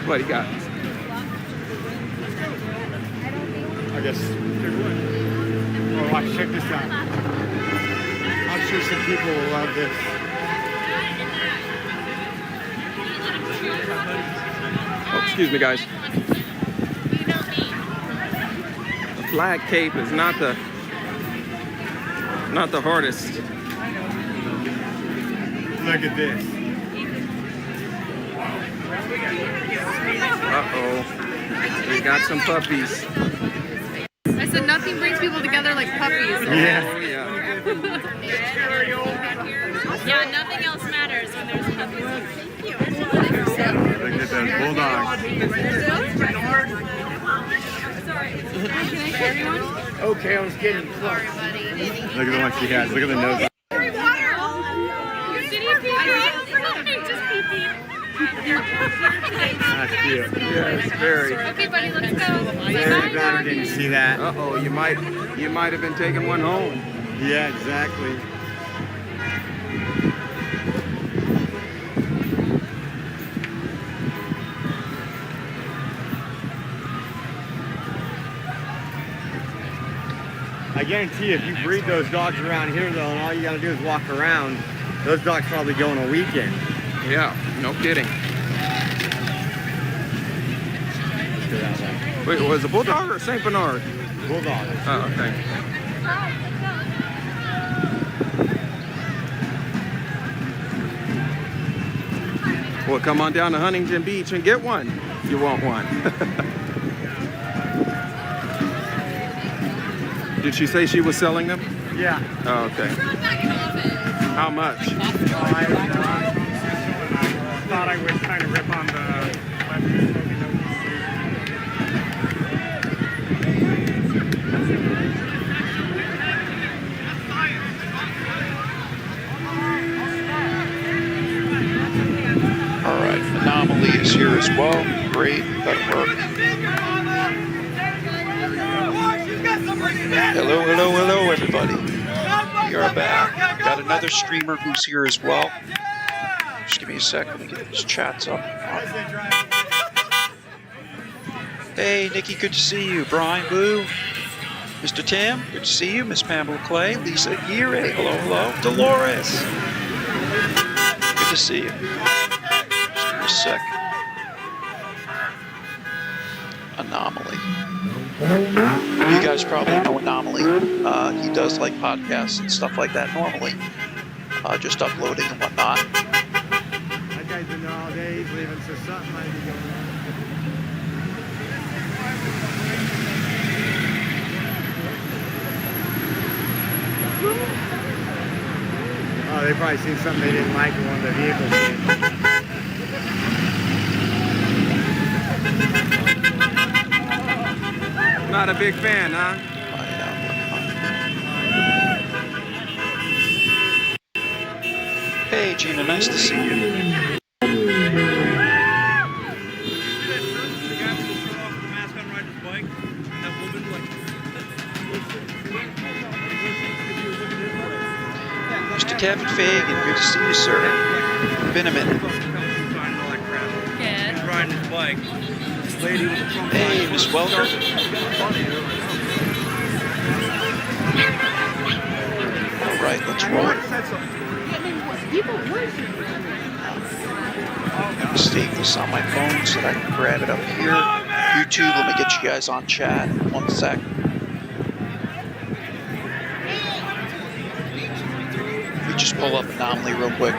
What do you got? I guess. Oh, watch, check this out. I'm sure some people will love this. Oh, excuse me, guys. The flag cape is not the hardest. Look at this. Uh-oh. We got some puppies. I said nothing brings people together like puppies. Yeah. Oh, yeah. Yeah, nothing else matters when there's puppies. Look at those bulldogs. Okay, I was getting close. Look at the one she has. Look at the nose. That's cute. Yes, very. Okay, buddy, let's go. Very glad we didn't see that. Uh-oh, you might have been taking one home. Yeah, exactly. I guarantee you, if you breed those dogs around here, though, and all you gotta do is walk around, those dogs probably go on a weekend. Yeah, no kidding. Wait, was it a Bulldog or a St. Bernard? Bulldog. Oh, okay. Well, come on down to Huntington Beach and get one. You want one. Did she say she was selling them? Yeah. Oh, okay. How much? I thought I would kind of rip on the Alright, Anomaly is here as well. Great, that'll work. Hello, everybody. We are back. Got another streamer who's here as well. Just give me a sec, let me get these chats up. Hey, Nikki, good to see you. Brian Boo, Mr. Tim, good to see you. Miss Pamela Clay, Lisa Ire, hello. Dolores, good to see you. Just give me a sec. Anomaly. You guys probably know Anomaly. He does like podcasts and stuff like that normally. Just uploading and whatnot. That guy's been there all day, he's leaving, so something might be going on. Oh, they probably seen something they didn't like in one of the vehicles. Not a big fan, huh? Hey, Gina, nice to see you. Mr. Kevin Fagan, good to see you, sir. Been a minute. Yeah. Riding his bike. This lady with the Trump. Hey, Miss Welker. All right, let's roll. Let me save this on my phone so that I can grab it up here. YouTube, let me get you guys on chat. 1 sec. Let me just pull up Anomaly real quick.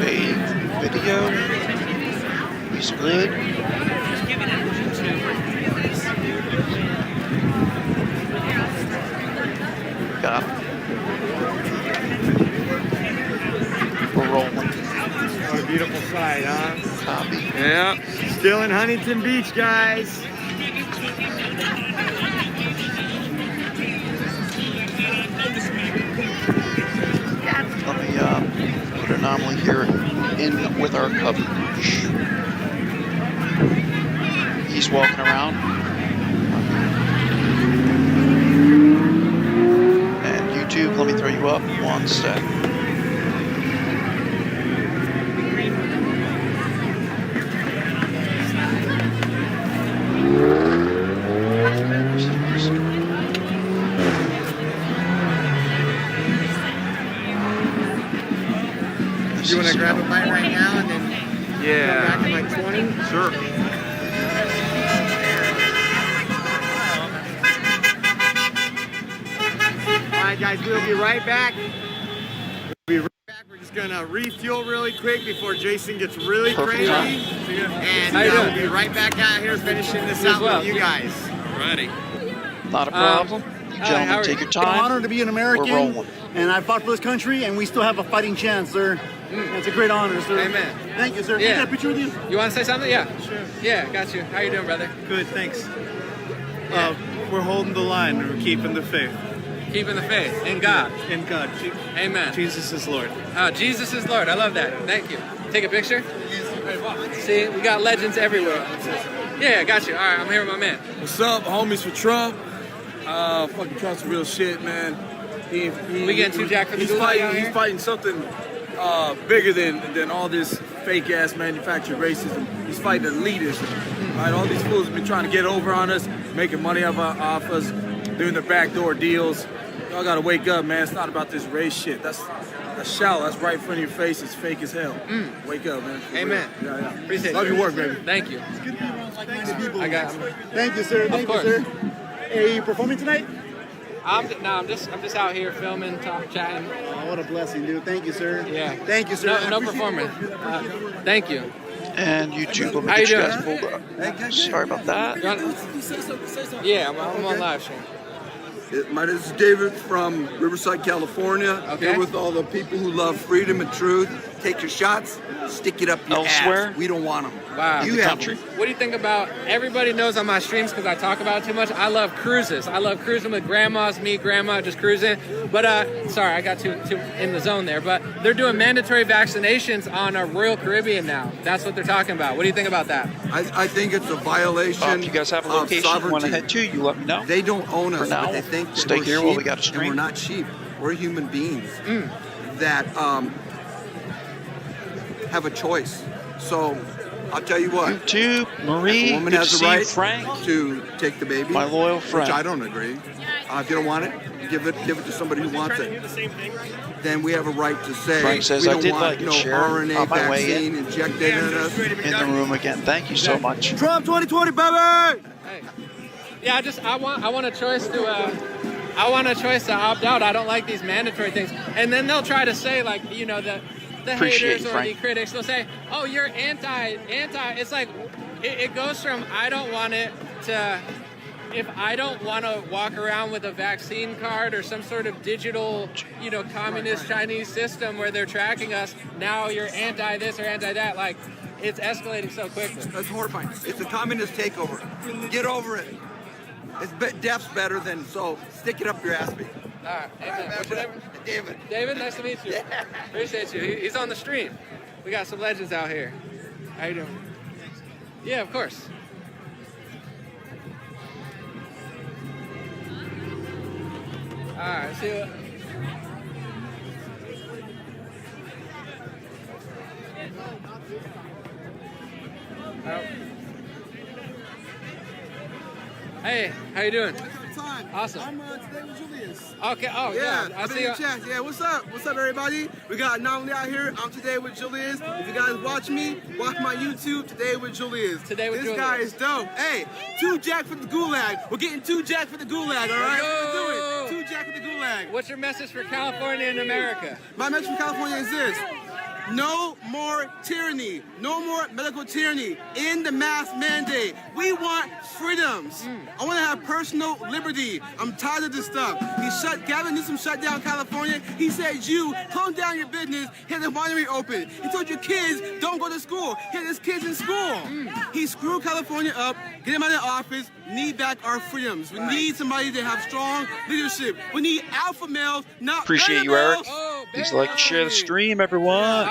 Fade video. He's good. Got him. We're rolling. What a beautiful sight, huh? Copy. Yeah. Still in Huntington Beach, guys. Let me put Anomaly here in with our coverage. He's walking around. And YouTube, let me throw you up 1 sec. You want to grab a bite right now and then Yeah. come back in like 20? Sure. All right, guys, we'll be right back. We'll be right back. We're just going to refuel really quick before Jason gets really Perfect crazy. And we'll be right back out here finishing this out with you guys. Alrighty. Not a problem. You gentlemen, take your It's an time. honor to be an American, We're rolling. and I fought for this country, and we still have a fighting chance, sir. It's a great honor, sir. Amen. Thank you, sir. Yeah. Can I get a picture with you? You want to say something? Yeah. Sure. Yeah, got you. How you doing, brother? Good, thanks. We're holding the line. We're keeping the faith Keeping the faith in God. in God. Amen. Jesus is Lord. Jesus is Lord. I love that. Thank you. Take a picture. See, we got legends everywhere. Yeah, got you. All right, I'm here with my man. What's up, homies for Trump? Fucking Trump's real shit, man. We getting too jacked for the he's gulag fighting. out He's here? fighting something bigger than all this fake ass manufactured racism. He's fighting elitism. Right? All these fools have been trying to get over on us, making money off us, doing the backdoor deals. Y'all gotta wake up, man. It's not about this race shit. That's shallow. That's right in front of your face. It's fake as hell. Wake up, man. For Amen. real. Yeah. Appreciate Love you. your work, baby. Thank you. I got. Thank you, sir. Thank you, course. sir. Are you performing tonight? I'm just out here filming, chatting. Oh, what a blessing, dude. Thank you, sir. Yeah. Thank you, sir. I No appreciate performing. it. Thank you. And YouTube, let me How get you you doing? guys pulled up. Sorry about that. You want- Yeah, I'm on live stream. My name is David from Riverside, California. Okay. Here with all the people who love freedom and truth. Take your shots, stick it up your Elsewhere? ass. We don't want them. Wow. You the have country. 'em. What do you think about, everybody knows on my streams because I talk about it too much, I love cruises. I love cruising with grandmas, me, grandma, just cruising. But, sorry, I got too in the zone there. But they're doing mandatory vaccinations on Royal Caribbean now. That's what they're talking about. What do you think about that? I think it's a violation If you guys have a of location you want to sovereignty. head to, you let me know. They don't own us, For now, but they think that stay we're here sheep, while we got a and stream. we're not sheep. We're human beings that have a choice. So I'll tell you what. YouTube, Marie, A woman good has to the see you, right Frank. to take the baby. My loyal friend. Which I don't agree. If you don't want it, give it to somebody who wants it. Then we have a right to say Frank says, we I don't did want like it, no Sharon. RNA On my way vaccine injected in us. In the room again. Thank you so much. Trump 2020, baby! Hey. Yeah, I want a choice to opt out. I don't like these mandatory things. And then they'll try to say, like, you know, the Appreciate haters you, or Frank. the critics, they'll say, oh, you're anti. It's like, it goes from I don't want it to if I don't want to walk around with a vaccine card or some sort of digital, you know, communist Chinese system where they're tracking us, now you're anti this or anti that. Like, it's escalating so quickly. That's horrifying. It's a communist takeover. Get over it. Death's better than, so stick it up your ass, baby. All right, amen. What's your name? David. David, nice to meet you. Appreciate you. He's on the stream. We got some legends out here. How you doing? Yeah, of course. All right, see what. Hey, how you doing? Awesome. I'm today with Julius. Okay. Oh yeah. I see. Chat. Yeah, what's up? What's up, everybody? We got not only out here. I'm today with Julius. If you guys watch me, watch my YouTube. Today with Julius. Today with this Julius. guy is dope. Hey, 2 jack for the gulag. We're getting 2 jack for the gulag. All right, let's do it. 2 jack for the gulag. What's your message for California and America? My message from California is this. No more tyranny. No more medical tyranny. In the mask mandate. We want freedoms. I want to have personal liberty. I'm tired of this stuff. Gavin Newsom shut down California. He said, you close down your business. He had the winery open. He told your kids, don't go to school. He had his kids in school. He screwed California up. Get him out of office. We need back our freedoms. We need somebody to have strong leadership. We need alpha males, not Appreciate beta you, Eric. males. Please like and share the stream, everyone.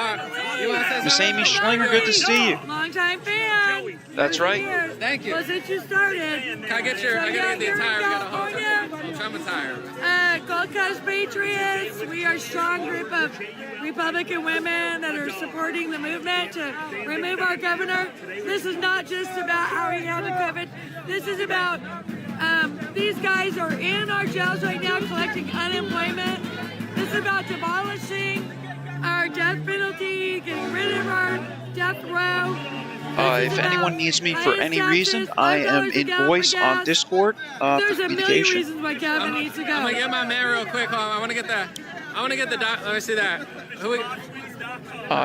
You want to say Miss something? Amy Schlinger, good to see you. Longtime fan. That's right. Thank you. Was it you started? Can I get your? I gotta get the attire. We got a whole Trump attire. Gold Coast Patriots. We are a strong group of Republican women that are supporting the movement to remove our governor. This is not just about how he handled COVID. This is about these guys are in our jails right now collecting unemployment. This is about demolishing our death penalty death row. If anyone needs me for any reason, I am in voice on Discord for There's a million communication. reasons why Kevin needs to go. I'm gonna get my man real quick. Hold on. I want to get the doc. Let me see that. Who we?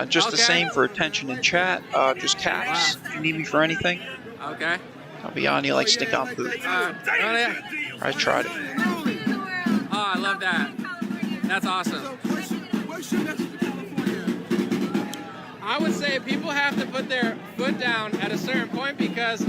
Just the Okay. same for attention in chat. Just caps. If you need me for anything, Okay. I'll be on you like stink on poop. I tried it. Oh, I love that. That's awesome. I would say people have to put their foot down at a certain point because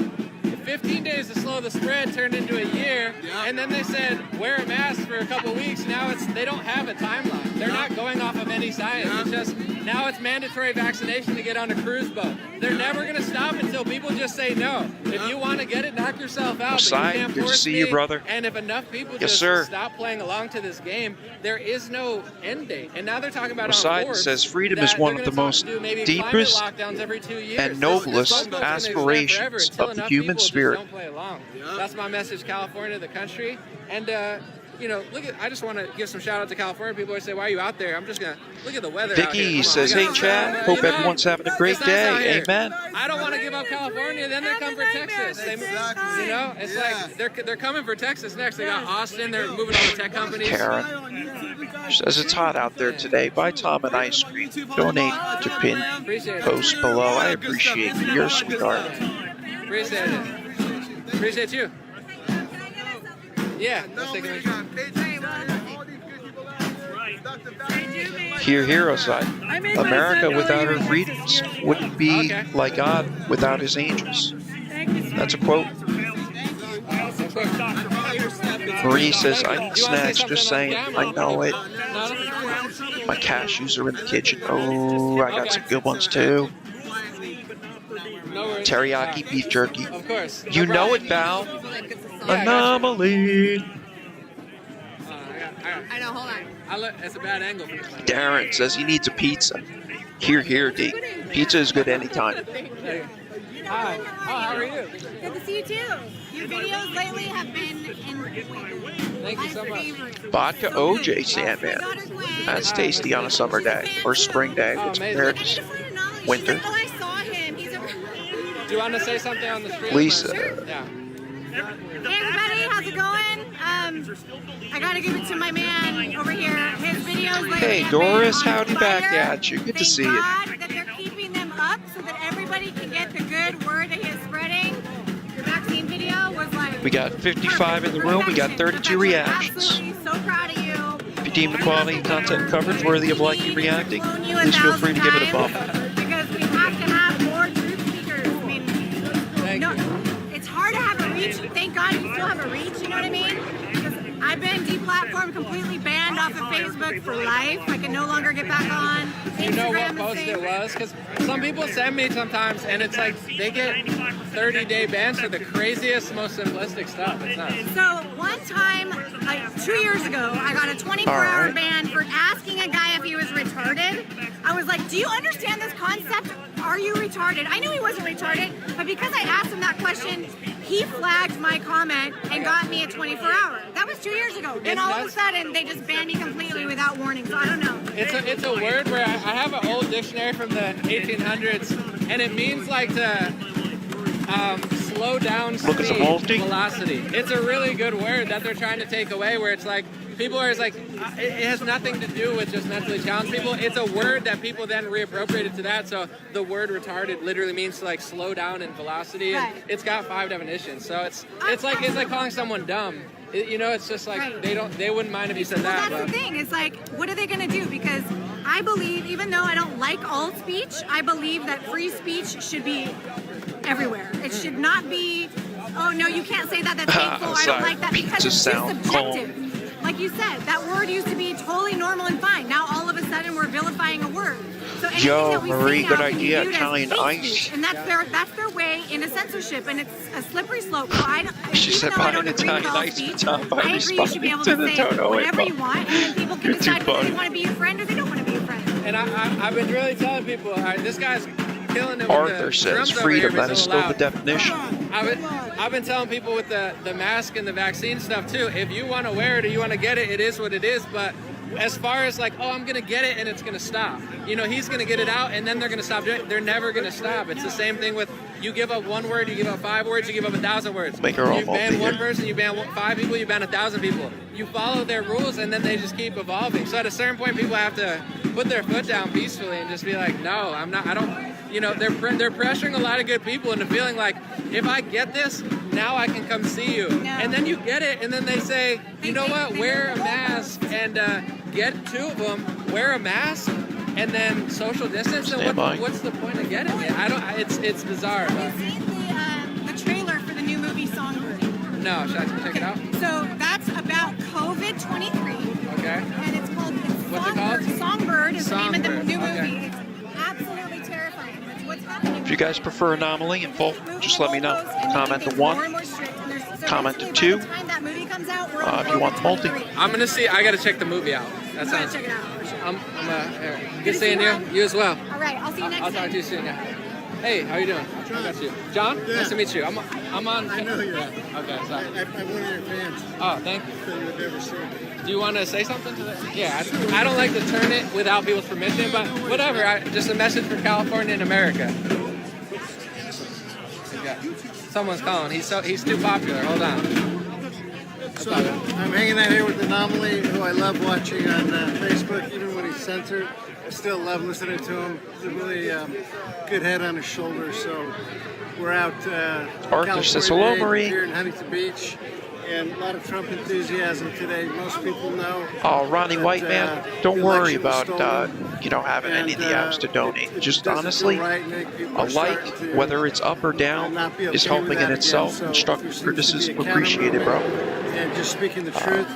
15 days to slow the spread turned into a year, and then they said wear a mask for a couple weeks. Now they don't have a timeline. They're not going off of any science. It's just now it's mandatory vaccination to get on a cruise boat. They're never going to stop until people just say no. If you want to get it, knock yourself out. Osai, but you can't good to force see me. you, brother. And if enough people Yes, just sir. stop playing along to this game, there is no end date. And now they're talking about Osai on boards says freedom that is one they're of the gonna most do maybe deepest climate lockdowns every 2 years. and This noblest boat's gonna exist aspirations forever until of the enough human people just spirit. don't play along. That's my message, California, the country. And you know, I just want to give some shout out to California. People always say, "Why are you out there?" I'm just gonna look at the weather. out here. Vicky Come on, says, I "Hey got- Chad, hope you know, everyone's having a great it's nice out day. here. Amen." I don't want to give up California. Then they come for Texas. You know, it's like they're coming for Texas next. They got Austin. They're moving all the tech companies. Karen says it's hot out there today. Buy Tom an ice cream. Donate to pin post below. I appreciate you. You're a sweetheart. Appreciate it. Appreciate you. Yeah. Let's take a picture. Here, Osai. America without her freedoms wouldn't be like God without his angels. That's a quote. Marie says, I need snacks, just saying. I know it. My cashews are in the kitchen. Oh, I got some good ones too. Teriyaki beef jerky. Of course. You know it, Val. Anomaly. I know, hold on. It's a bad angle for me. Darren says he needs a pizza. Here, D. Pizza is good anytime. Hi. Oh, how are you? Good to see you too. Your videos lately have been Thank you so much. Vodka OJ Sandman. That's tasty on a summer day or spring day. It's compared to winter. Oh, I saw him. He's a... Do you want to say something on the stream? Lisa. Yeah. Hey everybody, how's it going? I gotta give it to my man over here. His videos lately Hey, have Doris, been on howdy back fire. at you. Good to see you. Thank God that they're keeping them up so that everybody can get the good word that he is spreading. Your vaccine video was like... We got 55 in the room. We got 32 reactions. Absolutely, so proud of you. If you deem the quality of content coverage worthy of liking reacting, please feel free to give it a bump. Because we have to have more truth speakers. I mean, it's hard to have a reach. Thank God you still have a reach, you know what I mean? Because I've been deplatformed, completely banned off of Facebook for life. I can no longer get back on Instagram. You know what the post same. it was? Because some people send me sometimes, and it's like they get 30-day bans for the craziest, most simplistic stuff. It's nuts. So one time, like 2 years ago, I got a 24-hour ban for asking a guy if he was retarded. I was like, do you understand this concept? Are you retarded? I knew he wasn't retarded, but because I asked him that question, he flagged my comment and got me a 24-hour. That was 2 years ago. Then all of a sudden, they just banned me completely without warning, so I don't know. It's a word where I have an old dictionary from the 1800s, and it means like to slow down speed, velocity. It's a really good word that they're trying to take away, where it's like people are like, it has nothing to do with just mentally challenged people. It's a word that people then reappropriated to that. So the word retarded literally means to like slow down in velocity, and it's got 5 definitions. So it's like calling someone dumb. You know, it's just like they wouldn't mind if you said that. That's the thing. It's like, what are they going to do? Because I believe, even though I don't like all speech, I believe that free speech should be everywhere. It should not be, oh no, you can't say that. That's hateful. I don't like that, because it's just subjective. Like you said, that word used to be totally normal and fine. Now all of a sudden we're vilifying a word. So anything that we Marie, say good now can be idea. viewed as Italian hate ice. speech, and that's their way into censorship, and it's a slippery slope. So She said, buy an Italian ice for Tom by I agree you should be able responding to to the say Toto whatever you want, and then people can You're too decide whether they funny. want to be your friend or they don't want to be your friend. And I've been really telling people, all right, this guy's killing it with Arthur the says drums over freedom, here, that but is so still the loud. definition. I've been telling people with the mask and the vaccine stuff too, if you want to wear it or you want to get it, it is what it is, but as far as like, oh, I'm gonna get it and it's gonna stop. You know, he's gonna get it out and then they're gonna stop doing it. They're never gonna stop. It's the same thing with you give up 1 word, you give up 5 words, you give up 1,000 words. Make her You ban one person, you ban 5 people, you ban 1,000 people. You follow their rules and then they just keep evolving. So at a certain point, people have to put their foot down peacefully and just be like, no, I'm not. I don't. You know, they're pressuring a lot of good people into feeling like, if I get this, now I can come see you. No. And then you get it, and then they say, you know what, wear a mask, and get 2 of them, wear a mask, and then social distance. And what's the point of getting it? I don't. It's bizarre. Have you seen the trailer for the new movie Songbird? No, should I check it out? So that's about COVID-23. Okay. And it's called What's it called? Songbird is the name of the Songbird, new okay. movie. It's absolutely terrifying. It's what's happening. If you guys prefer Anomaly in full, just let me know. Comment to 1. Comment to 2. By the time that movie comes out, we're If you want the multi. I'm gonna see. I gotta check the movie out. That Go ahead, sounds. check it out. Good seeing you. You as well. All right, I'll see you next I'll time. talk to you soon. Yeah. Hey, how you doing? I got you. John? Yeah. Nice to meet you. I'm on. I know you're at. Okay, sorry. I'm one of your fans. Oh, thank you. So you've never seen it. Do you want to say something to that? Yeah, I don't like to turn it without people's permission, but whatever. Just a message for California and America. Yeah. Someone's calling. He's too popular. Hold on. So I'm hanging out here with Anomaly, who I love watching on Facebook, even when he's censored. I still love listening to him. He's a really good head on his shoulders. So we're out Arthur says hello, Marie. Here in Huntington Beach, and a lot of Trump enthusiasm today. Most people know. Oh, Ronnie that, White, man, don't the worry election was about stolen. having any of the apps to donate. Just doesn't honestly, feel right, Nick. People a are starting like, to, whether it's up or down, not be okay is with helping that in itself. again. So Constructive there seems to be criticism a counter appreciated, bro. And just speaking the truth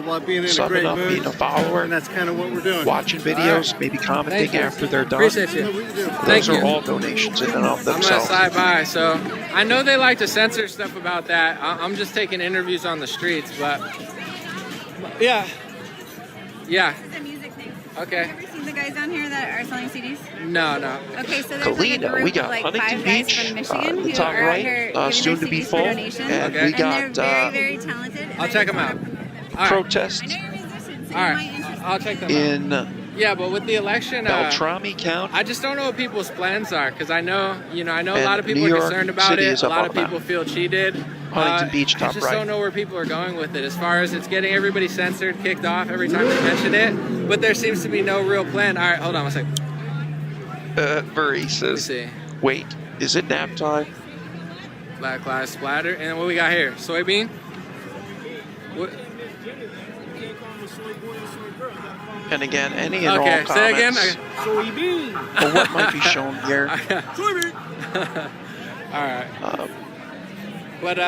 while being in a Subbing great up, mood. being a follower, And that's kind of what we're doing. watching videos, maybe commenting Thank you. after they're done. Appreciate you. Thank Those you. are all donations in and of I'm gonna themselves. slide by. So I know they like to censor stuff about that. I'm just taking interviews on the streets, but yeah. This is a music thing. Okay. Have you ever seen the guys down here that are selling CDs? No. Okay, so there's like a Kalina, group we got of like Huntington 5 guys Beach, from Michigan the who top are out right, here giving soon their to be CDs full, for donations. and Okay. we got And they're very, very talented. I'll check them out. All right. protest I know you're musicians, so All you right. might interest I'll check them out. in Yeah, but with the election, Beltrami County. I just don't know what people's plans are because I know a And lot of people New are York concerned about City it. is A up lot on of the people feel cheated. Huntington Beach, I top just right. don't know where people are going with it as far as it's getting everybody censored, kicked off every time they mention it. But there seems to be no real plan. All right, hold on one second. Murray Let me says, see. wait, is it nap time? Black Lives Splatter. And what we got here? Soybean? What? And again, any and Okay, all say again. comments for what might be shown here. All right. But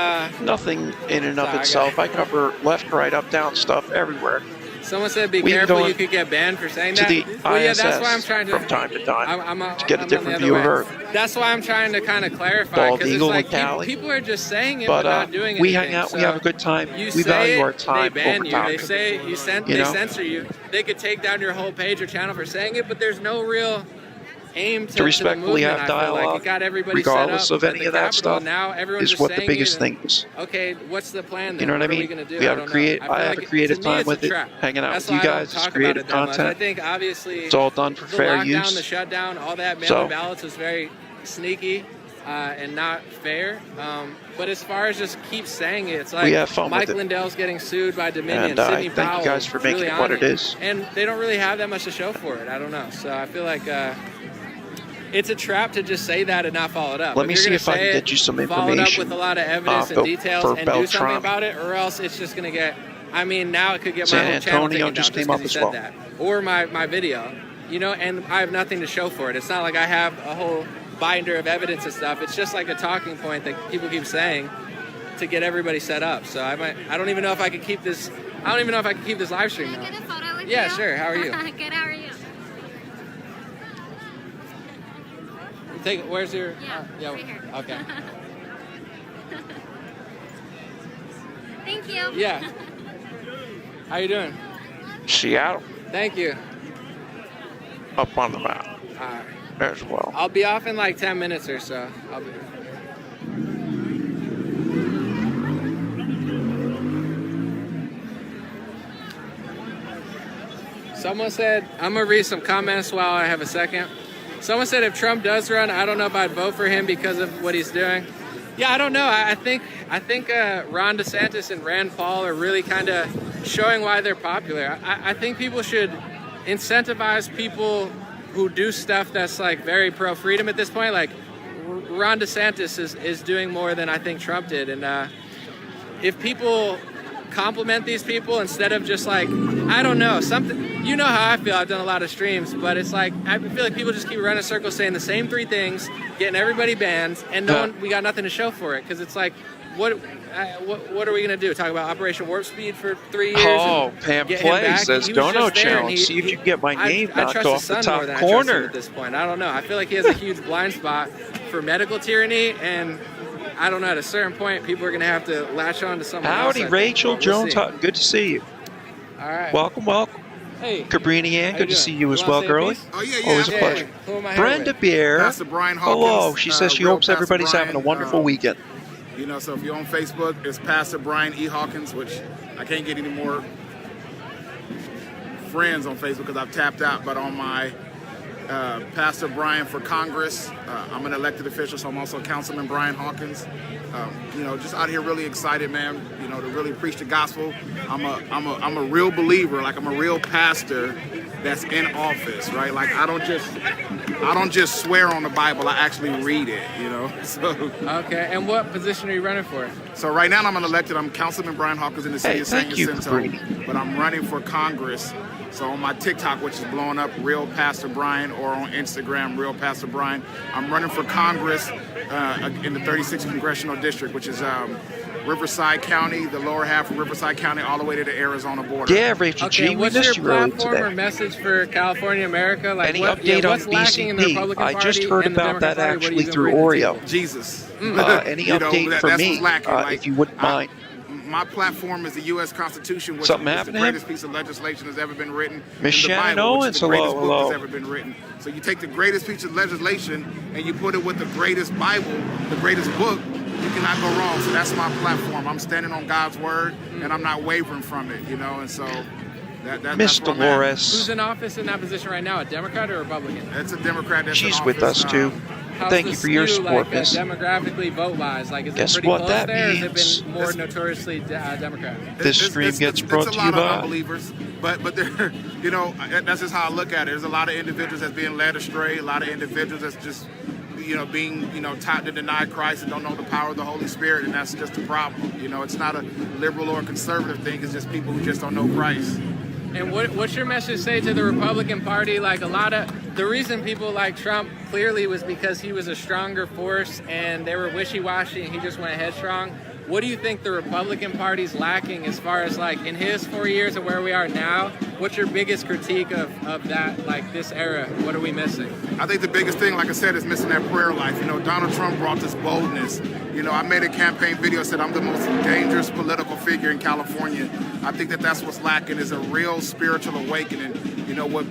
Nothing in and of Sorry, I itself. I cover left, right, up, down stuff everywhere. someone said be We can careful, go you could get banned for saying to that. the Well, yeah, ISS that's why I'm trying to from time to time to get a I'm on different the view other of way. Earth. That's why I'm trying to kind of clarify Bald because it's Eagle like in Cali. people are just saying it but, But not doing anything. we hang out, we So have a good time. You We say value it, our time they ban over you. talking. They say You they know? censor you. They could take down your whole page or channel for saying it, but there's no real aim to respectfully the have movement. I feel like dialogue, it got everybody regardless set up of at any the of that Capitol. stuff, Now everyone's is just what the saying biggest it, thing is. Okay, what's the plan then? You know what I What are we mean? gonna do? We I have don't a know. create. feel I have like a creative to me, time it's with a it, trap. hanging out That's with you why I don't guys. It's talk creative about it that much. I content. think obviously It's all done for the fair lockdown, use. the shutdown, all that mail-in So- ballots is very sneaky and not fair. But as far as just keep saying it, it's like We have fun with Mike it. Lindell's getting sued by Dominion, And I Sidney thank Powell. you guys for is making really it what on it is. And they don't really have that much to show for it. I don't know. So I feel like it's a trap to just say that and not follow it up. Let me you're see gonna if I say can it, get you some follow it up information, with a lot of evidence and details for and do something Beltrami. about it, or else it's just going to get. I mean, now it could get San my whole channel Antonio taken just down came up because as he well. said that, or my video, and I have nothing to show for it. It's not like I have a whole binder of evidence and stuff. It's just like a talking point that people keep saying to get everybody set up. So I don't even know if I could keep this. I don't even know if I can keep this live stream now. Can I get a photo with Yeah, you? sure. How are you? Good, how are you? Where's your? Yeah, right here. Okay. Thank you. Yeah. How you doing? Seattle, Thank you. up on the mountain All right. as well. I'll be off in like 10 minutes or so. I'll be. Someone said, I'm going to read some comments while I have a second. Someone said if Trump does run, I don't know if I'd vote for him because of what he's doing. Yeah, I don't know. I think Ron DeSantis and Rand Paul are really kind of showing why they're popular. I think people should incentivize people who do stuff that's like very pro-freedom at this point. Like Ron DeSantis is doing more than I think Trump did. And if people compliment these people instead of just like, I don't know, something, you know how I feel, I've done a lot of streams, but it's like, I feel like people just keep running circles saying the same 3 things, getting everybody banned, and we got nothing to show for it, because it's like, what are we going to do? Talk about Operation Warp Speed for 3 years? Oh, Pam Clay says Dono Challenge. See if you can get my name knocked off the top corner. At this point, I don't know. I feel like he has a huge blind spot for medical tyranny, and I don't know. At a certain point, people are going to have to latch on to something else. Howdy, Rachel Jones. Good to see you. All right. Welcome. Hey. Cabrini Ann, good to see you as well, girlie. Oh, yeah. Always a pleasure. Who am I Brenda Beer. Pastor Brian Hawkins. Hello. She says she hopes everybody's having a wonderful weekend. You know, so if you're on Facebook, it's Pastor Brian E. Hawkins, which I can't get any more friends on Facebook because I've tapped out, but on my Pastor Brian for Congress, I'm an elected official, so I'm also Councilman Brian Hawkins. You know, just out here really excited, man, you know, to really preach the gospel. I'm a real believer, like I'm a real pastor that's in office, right? Like I don't just swear on the Bible, I actually read it, you know. So okay, and what position are you running for? So right now I'm elected. I'm Councilman Brian Hawkins in the city of San Jacinto, but I'm running for Congress. So on my TikTok, which is blowing up, Real Pastor Brian, or on Instagram, Real Pastor Brian, I'm running for Congress in the 36th Congressional District, which is Riverside County, the lower half of Riverside County, all the way to the Arizona border. Yeah, Rachel G, we missed you earlier today. What's your platform or message for California America? Like any update on BCP? I just heard about that actually through Oreo. Jesus. Any update for me, if you wouldn't mind? My platform is the U.S. Constitution, which is the greatest piece of legislation that's ever been written. Miss Shannon Owens, the greatest book that's ever been written. So you take the greatest piece of legislation and you put it with the greatest Bible, the greatest book, you cannot go wrong. So that's my platform. I'm standing on God's word, and I'm not wavering from it, you know, and so Miss Dolores. Who's in office in that position right now, a Democrat or a Republican? It's a Democrat that's She's in with office. us, too. Thank you for your support, Miss. Demographically, vote-wise, like, is it pretty close there, or has it been more notoriously Democrat? This stream gets brought to you by... It's a lot of unbelievers, but there, you know, that's just how I look at it. There's a lot of individuals that's being led astray, a lot of individuals that's just, you know, being, you know, taught to deny Christ and don't know the power of the Holy Spirit, and that's just a problem. You know, it's not a liberal or conservative thing, it's just people who just don't know Christ. And what's your message say to the Republican Party? Like, a lot of the reason people like Trump clearly was because he was a stronger force and they were wishy-washy and he just went headstrong. What do you think the Republican Party's lacking as far as, like, in his 4 years and where we are now? What's your biggest critique of that, like, this era? What are we missing? I think the biggest thing, like I said, is missing that prayer life. You know, Donald Trump brought this boldness. You know, I made a campaign video, said I'm the most dangerous political figure in California. I think that's what's lacking, is a real spiritual awakening. You know, what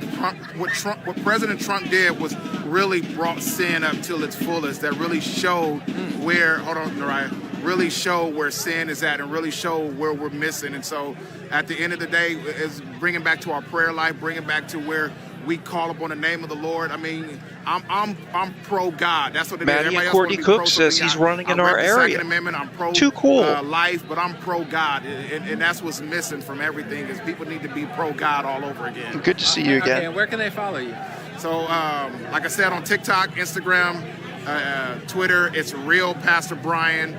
President Trump did was really brought sin up till its fullest. That really showed where, hold on, Mariah, really show where sin is at and really show where we're missing. And so at the end of the day, is bringing back to our prayer life, bringing back to where we call upon the name of the Lord. I mean, I'm pro God. That's what it is. Maddie Courtney Cook says he's running in our area. Second Amendment. I'm pro Too cool. Life, but I'm pro God, and that's what's missing from everything. Is people need to be pro God all over again. Good to see you again. Okay, and where can they follow you? So, like I said, on TikTok, Instagram, Twitter, it's Real Pastor Brian,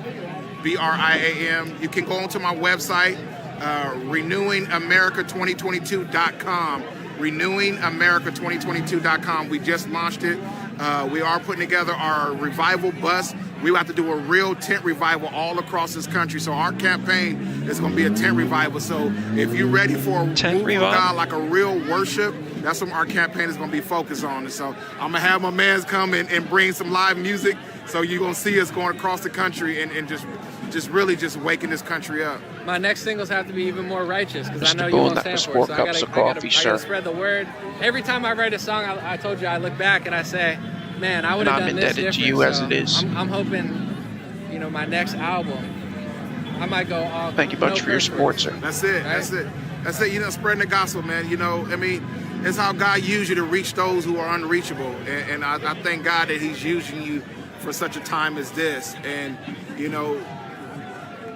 BRIAM. You can go onto my website, renewingamerica2022.com. renewingamerica2022.com. We just launched it. We are putting together our revival bus. We have to do a real tent revival all across this country. So our campaign is going to be a tent revival. So if you're ready for a tent revival, God, like a real worship, that's what our campaign is going to be focused on. And so I'm going to have my mans come and bring some live music. So you're going to see us going across the country and just really waking this country up. My next singles have to be even more righteous, because I know you won't stand for it. So I gotta spread the word. Every time I write a song, I told you, I look back and I say, man, I would have done this different. To you as it is. I'm hoping, you know, my next album, I might go all. Thank you much for your support, sir. That's it. Right? That's it. You know, spreading the gospel, man. You know, I mean, it's how God used you to reach those who are unreachable. And I thank God that he's using you for such a time as this. And, you know,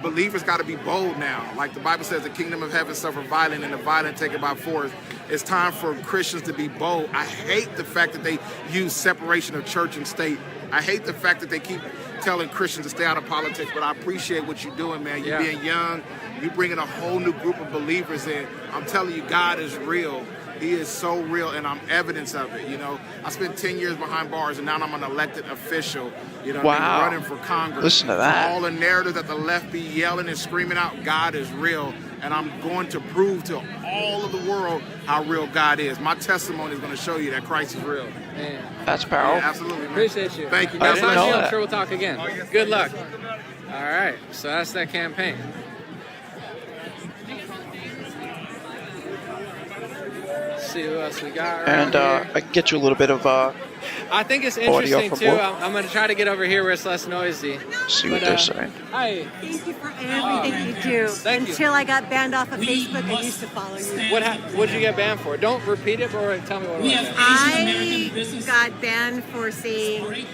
believers got to be bold now. Like the Bible says, the kingdom of heaven suffer violent and the violent take it by force. It's time for Christians to be bold. I hate the fact that they use separation of church and state. I hate the fact that they keep telling Christians to stay out of politics, but I appreciate what you're doing, man. You're being young. You're bringing a whole new group of believers in. I'm telling you, God is real. He is so real, and I'm evidence of it, you know. I spent 10 years behind bars, and now I'm an elected official, you know, running for Congress. Listen to that. All the narrative that the left be yelling and screaming out, God is real, and I'm going to prove to all of the world how real God is. My testimony is going to show you that Christ is real. Man. That's powerful. Yeah, absolutely, man. Appreciate you. Thank you. God bless you. I'm that. sure we'll talk again. Good luck. All right, so that's that campaign. See who else we got around And here. I can get you a little bit of I think it's audio interesting from too. both. I'm going to try to get over here where it's less noisy. See what they're saying. Hi. Thank you for everything you do. Thank you. Until I got banned off of Facebook, I used to follow you. What'd you get banned for? Don't repeat it, or tell me what it was. I got banned for saying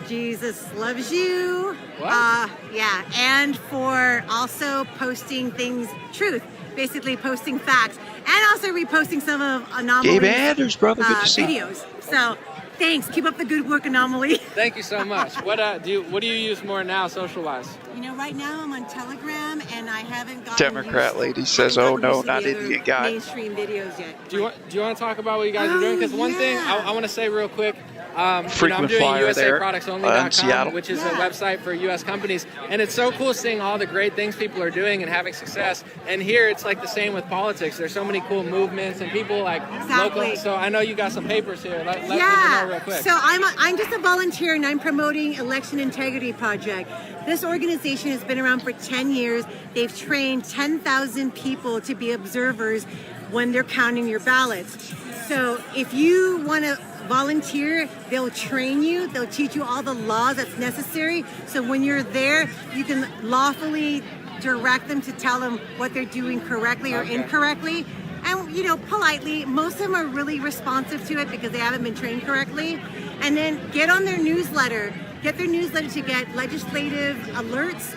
Jesus loves you. What? Yeah, and for also posting things, truth, basically posting facts, and also reposting some of Anomaly's Gabe Anders, brother, good to see you. videos. So thanks. Keep up the good work, Anomaly. Thank you so much. What do you use more now, social-wise? You know, right now I'm on Telegram, and I haven't gotten Democrat lady says, haven't "Oh gotten no, used to not the other Indian guy." mainstream videos yet. Do you want to talk about what you guys are doing? Because one thing I want to say real quick. I'm Frequent doing flyer there, USAProductsOnly.com, in Seattle. which is a website for U.S. companies, and it's so cool seeing all the great things people are doing and having success. And here it's like the same with politics. There's so many cool movements and people like local. So I know you got some papers here. Let people know real quick. So I'm just a volunteer, and I'm promoting Election Integrity Project. This organization has been around for 10 years. They've trained 10,000 people to be observers when they're counting your ballots. So if you want to volunteer, they'll train you, they'll teach you all the laws that's necessary. So when you're there, you can lawfully direct them to tell them what they're doing correctly or incorrectly. And, you know, politely, most of them are really responsive to it because they haven't been trained correctly. And then get on their newsletter. Get their newsletter to get legislative alerts,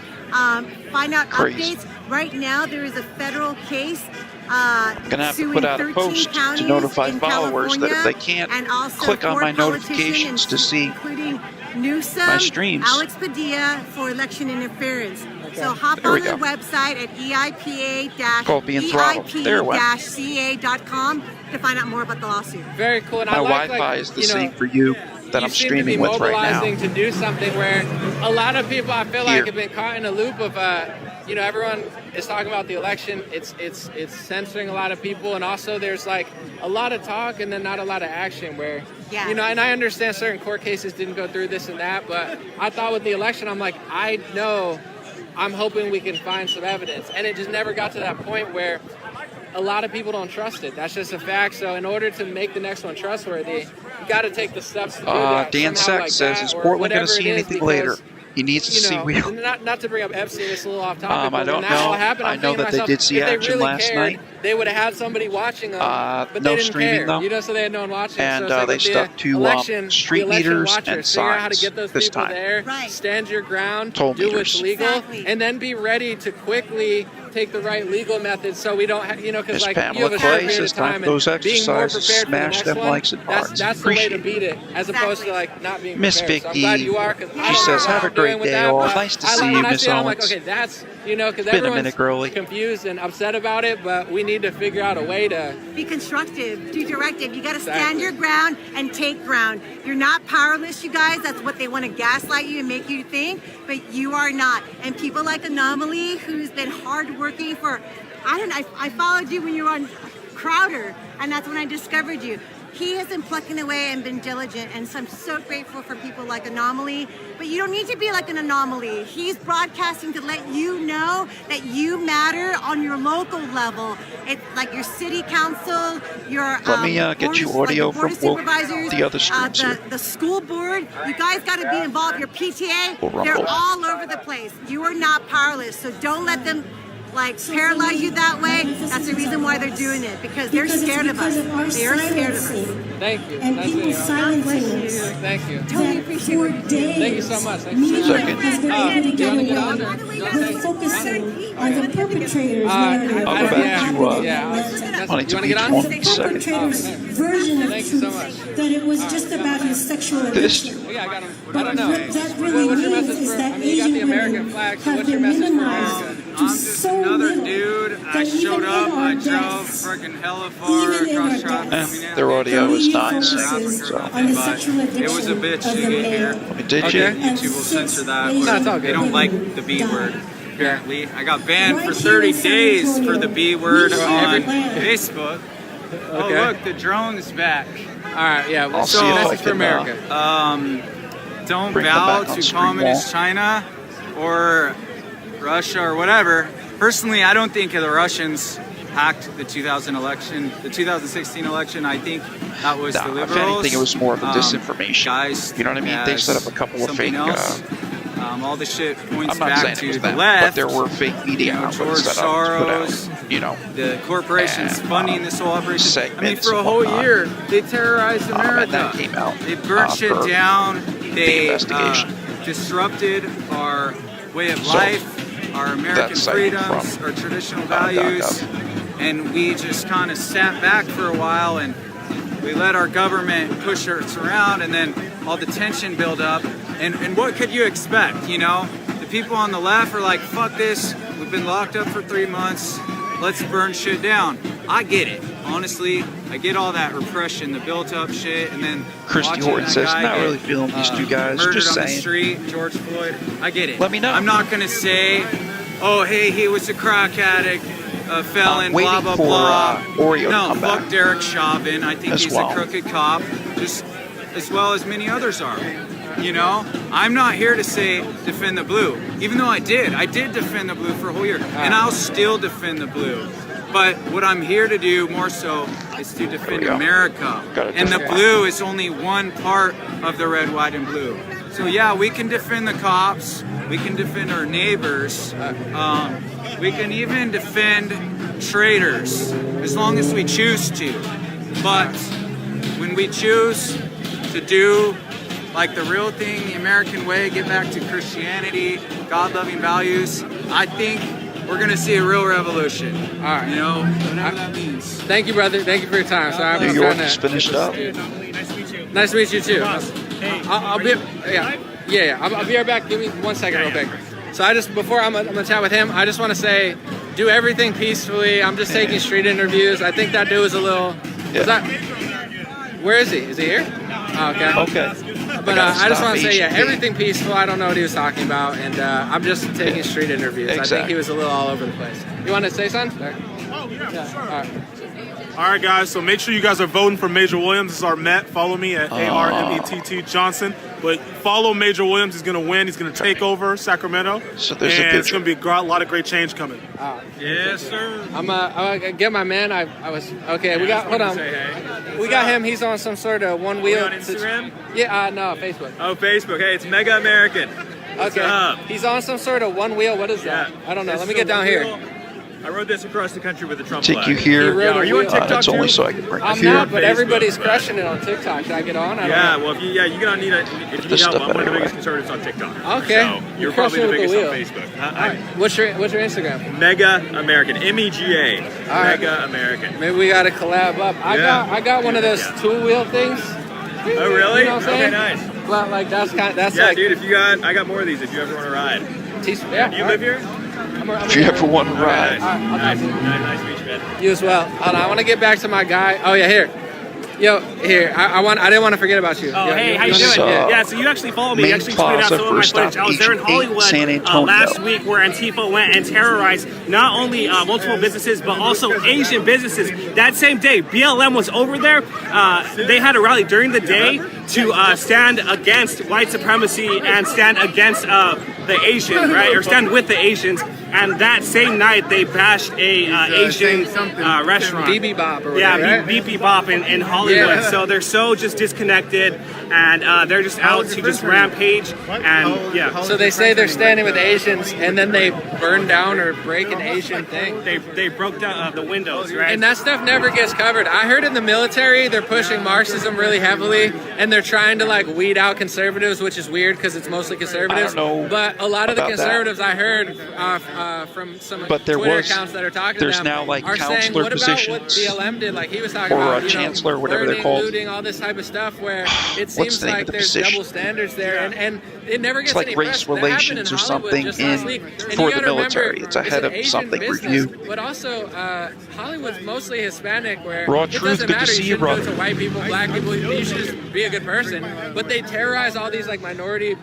find out updates. Right now, there is a federal case Gonna have to put out a post to notify followers that if they can't click on my notifications to see my streams. Alex Padilla for election interference. So hop on their website at EIPA-ca.com to find out more about the lawsuit. Very cool. And My I like, Wi-Fi is the same for you that I'm streaming with right now. To do something where a lot of people, I feel like, have been caught in a loop of, you know, everyone is talking about the election. It's censoring a lot of people, and also there's like a lot of talk and then not a lot of action. Where, you know, and I understand certain court cases didn't go through this and that, but I thought with the election, I'm like, I'm hoping we can find some evidence, and it just never got to that point where a lot of people don't trust it. That's just a fact. So in order to make the next one trustworthy, you got to take the steps to do that. Dan Sex says, is Portland going to see anything later? He needs to see real. Not to bring up Epstein, it's a little off topic. I don't know. I know that they did see action last night. They would have had somebody watching them, but no they didn't streaming care. though. You know, so they had no one watching. And so they stuck to street meters and figure out how to signs get those this people time. there, stand your ground, Toll do meters. what's legal, and then be ready to quickly take the right legal methods so we don't, because like you have a short period of time and being more prepared for the next one, that's the way to beat it, as opposed to like not being Miss prepared. So I'm Vicky, glad you are. she says, have a great day, all. Nice to see you, Miss I'm like, Owens. okay, that's, because Been a minute, everyone's girly. confused and upset about it, but we need to figure out a way to be constructive, do directive. You got to stand your ground and take ground. You're not powerless, you guys. That's what they want to gaslight you and make you think, but you are not. And people like Anomaly, who's been hardworking for, I followed you when you were on Crowder, and that's when I discovered you. He has been plucking away and been diligent, and so I'm so grateful for people like Anomaly. But you don't need to be like an Anomaly. He's broadcasting to let you know that you matter on your local level. It's like your city council, your Let me get you audio from the other streams here. the school board. You guys got to be involved. Your PTA, We'll they're rumble. all over the place. You are not powerless, so don't let them like paralyze you that way. That's the reason why they're doing it, because they're scared of us. They are scared of us. Thank you. And Nice people meeting you. silencing us. Thank you. Totally appreciate For it. days, Thank you so much. Thank you. media has been able to get you wanna get away on there? with focusing on the perpetrators. I'll go back to You want to Huntington get on? Beach 1 second. Perpetrators' version of Thank you so truth much. that it was just about his sexual This addiction. Yeah, I got him. I But don't know. what that really What's your means message is for? that I mean, you got Asian the American women flag. So have what's your been message for minimized America? to so little dude. I that even showed in up. our I drove deaths, freaking hella even far in our across traffic deaths, coming in. Their audio the is media not focuses on the sexual addiction It was a bitch of to the get here. male. Did you? And YouTube will censor that. Asian No, it's all good. They don't women like the B died. word. Apparently, I got banned Right for here 30 in San days Antonio, for the B word we on share land. Facebook. Oh Okay. look, the drone's back. All right, yeah. I'll What's see your if I message for can, America? Don't Bring them bow back on to screen communist wall. China or Russia or whatever. Personally, I don't think the Russians hacked the 2016 election. I think that was the Nah, if liberals. anything, it was more of a disinformation. Guys, You know what I mean? They set up a couple of something fake. else. All the shit points I'm not back saying it to was the them, left. but there were fake media outlets George set up to put Soros, out, you know, the corporations and, funding this whole operation. I mean, segments for a and whole whatnot. year, they terrorized and America. that came out. They burnt shit for down. the They investigation. disrupted our way of So, life, our American that's cited freedoms, from, our traditional values, and we just kind of sat back for a while and we let our government push us around, and then all the tension build up. And what could you expect? You know, the people on the left are like, "Fuck this! We've been locked up for 3 months. Let's burn shit down." I get it. Honestly, I get all that repression, the built-up shit, and then Christy watching Horton that says, guy not get, really feeling these two guys, murdered just on the saying. street, George Floyd. I get it. Let me know. I'm not gonna say, "Oh, hey, he was a crack addict, a felon, I'm blah waiting blah for, blah." Oreo to No, come fuck back Derek Chauvin. I think as he's well. a crooked cop, just as well as many others are. You know, I'm not here to say defend the blue, even though I did defend the blue for a whole year, and I'll still defend the blue. But what I'm here to do more so is to defend America. And the blue is only one part of the red, white, and blue. So yeah, we can defend the cops, we can defend our neighbors, we can even defend traitors, as long as we choose to. But when we choose to do like the real thing, the American way, get back to Christianity, God-loving values, I think we're gonna see a real revolution. All right. You know, whatever that means. Thank you, brother. Thank you for your time. Sorry, I'm New just York trying is to. finished up. Nice to meet you too. I'll be. Yeah. I'll be right back. Give me 1 second, real quick. So before I'm gonna chat with him, I just want to say, do everything peacefully. I'm just taking street interviews. I think that dude was a little. Where is he? Is he here? Oh, okay. Okay. But I just want to say, Asian everything peaceful. I don't know what he was talking about, and I'm just taking street interviews. I think Exactly. he was a little all over the place. You want to say something? Oh, yeah, sure. All right. All right, guys, so make sure you guys are voting for Major Williams. This is our Met. Follow me at ARMETT Johnson. But follow Major Williams. He's going to win. He's going to take over Sacramento. So there's a and it's picture. going to be a lot of great change coming. Yes, sir. I'm gonna get my man. I was okay. We got hold on. We got him. He's on some sort of one wheel. on Instagram? Yeah, no, Facebook. Oh, Facebook. Hey, it's Mega American. Okay. He's on some sort of one wheel. What is that? I don't know. Let me get down here. I rode this across the country with the Trump Take flag. you here. Yeah, Are you on TikTok That's too? only so I can bring I'm you here. not, but Facebook, everybody's but- crushing it on TikTok. Should I get on? I don't Yeah, know. well, you're gonna need it. If you need This help, stuff I'm one of the anyway. biggest conservatives on TikTok. Okay. So you're You probably crushing the with the biggest on wheel. Facebook. All right. What's your Instagram? Mega American. MEGA. All right. Mega American. Maybe we got to collab up. I got one of those two wheel things. Oh, really? You know what I'm saying? Okay, nice. Well, like that's Yeah, like. dude. I got more of these. If you ever want to ride. Yeah. Do you live here? If you ever want to ride. Nice to meet you, man. You as well. Hold on, I want to get back to my guy. Oh yeah, here. Yo, here. I didn't want to forget about you. Oh, Yo, hey, how you wanna- doing? Yeah. Yeah, so you actually followed me. You Main actually tweeted out plaza, some of my first footage. stop, I was there in Agent 8, Hollywood San Antonio. last week where Antifa went and terrorized not only multiple businesses, but also Asian businesses. That same day, BLM was over there. They had a rally during the day to stand against white supremacy and stand against the Asian, right? Or stand with the Asians. and that same night they bashed a Asian restaurant, BB Bop or yeah, whatever, right? BB Bop in Hollywood. Yeah. So they're so just disconnected, and they're just out to just rampage, and yeah. So they say they're standing with Asians, and then they burn down or break an Asian thing. They broke down the windows, right? And that stuff never gets covered. I heard in the military they're pushing Marxism really heavily, and they're trying to like weed out conservatives, which is weird because it's mostly conservatives. I don't know but a lot of the about conservatives I heard from some But there Twitter was- accounts that are talking there's to them now, like, are saying, counselor what about what positions, BLM did? Like he was talking or about, a chancellor, whatever they're learning, called. looting, all this type of stuff where it What's seems the name like of the there's position? double standards there, and it never gets It's like any race press. That happened in relations or Hollywood something just last in week. And for you the gotta remember, military. It's ahead an of Asian something business, review. but also Hollywood's mostly Hispanic, where Raw it truth, doesn't good to matter. see You you, shouldn't do it brother. to white people, black people. You should just be a good person. But they terrorize all these like minority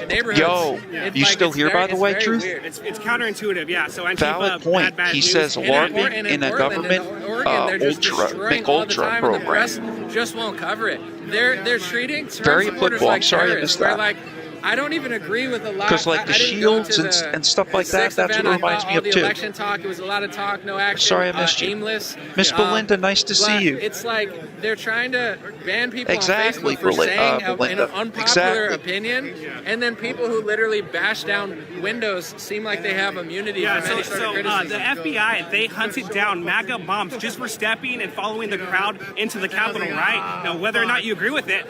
neighborhoods. Yo, It's you like, still it's hear, very- by the it's way, very Truth? weird. It's counterintuitive, yeah. So Antifa Valid point. had bad He news. says alarming in a Portland, government in Oregon, they're just ultra, destroying big all the ultra time, and the press program. just won't cover it. They're treating Trump Very supporters applicable. like I'm sorry I terrorists. missed Where that. like I don't even agree with a lot. Because like the I didn't go to shields the and stuff like that, sixth that's what event. it reminds I me thought of all too. the election talk, it was a lot of talk, no action. Sorry I missed you. Aimless. Miss Belinda, nice to see but you. It's like they're trying to ban people Exactly, on Facebook for saying an Belinda. unpopular Exactly. opinion, and then people who literally bash down windows seem like they have immunity Yeah, from any sort of the criticism. FBI, they hunted down MAGA moms just for stepping and following the crowd into the Capitol, right? Now, whether or not you agree with it,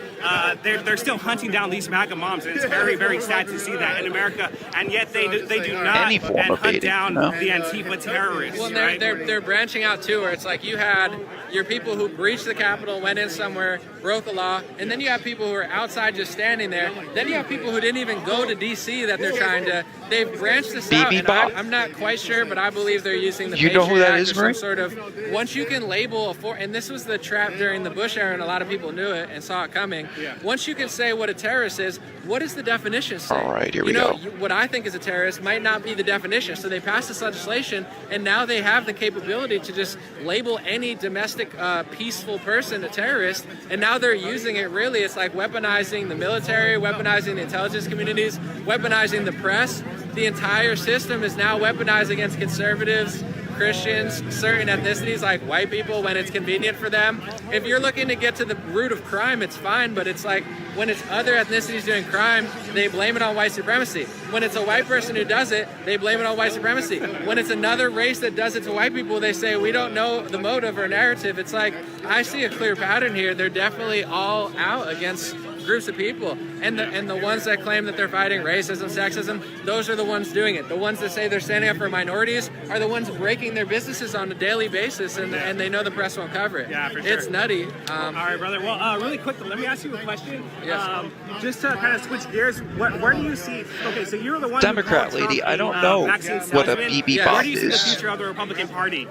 they're still hunting down these MAGA moms, and it's very, very sad to see that in America, and yet they do not Any form and of hunt baiting, down no? the Antifa terrorists, Well, right? they're branching out too, where it's like you had your people who breached the Capitol, went in somewhere, broke the law, and then you have people who are outside just standing there. Then you have people who didn't even go to D.C. that they're trying to. They've branched this out, and I'm not quite sure, but I believe they're using the You know Patriot who that Act is, or some Marie? sort of. Once you can label and this was the trap during the Bush era, and a lot of people knew it and saw it coming. Once you can say what a terrorist is, what does the definition say? All right, here we know, go. What I think is a terrorist might not be the definition. So they passed this legislation, and now they have the capability to just label any domestic peaceful person a terrorist. And now they're using it really. It's like weaponizing the military, weaponizing the intelligence communities, weaponizing the press. The entire system is now weaponized against conservatives, Christians, certain ethnicities like white people when it's convenient for them. If you're looking to get to the root of crime, it's fine, but it's like when it's other ethnicities doing crime, they blame it on white supremacy. When it's a white person who does it, they blame it on white supremacy. When it's another race that does it to white people, they say we don't know the motive or narrative. It's like I see a clear pattern here. They're definitely all out against groups of people, and the ones that claim that they're fighting racism, sexism, those are the ones doing it. The ones that say they're standing up for minorities are the ones breaking their businesses on a daily basis, and they know the press won't cover it. Yeah, for sure. It's nutty. All right, brother. Well, really quick, let me ask you a question. Yes. Just to kind of switch gears, where do you see? Okay, so you're the one. Democrat who called lady, Trump I don't a, know vaccine what a salesman. BB Where bomb do you see the is. future of the Republican Party?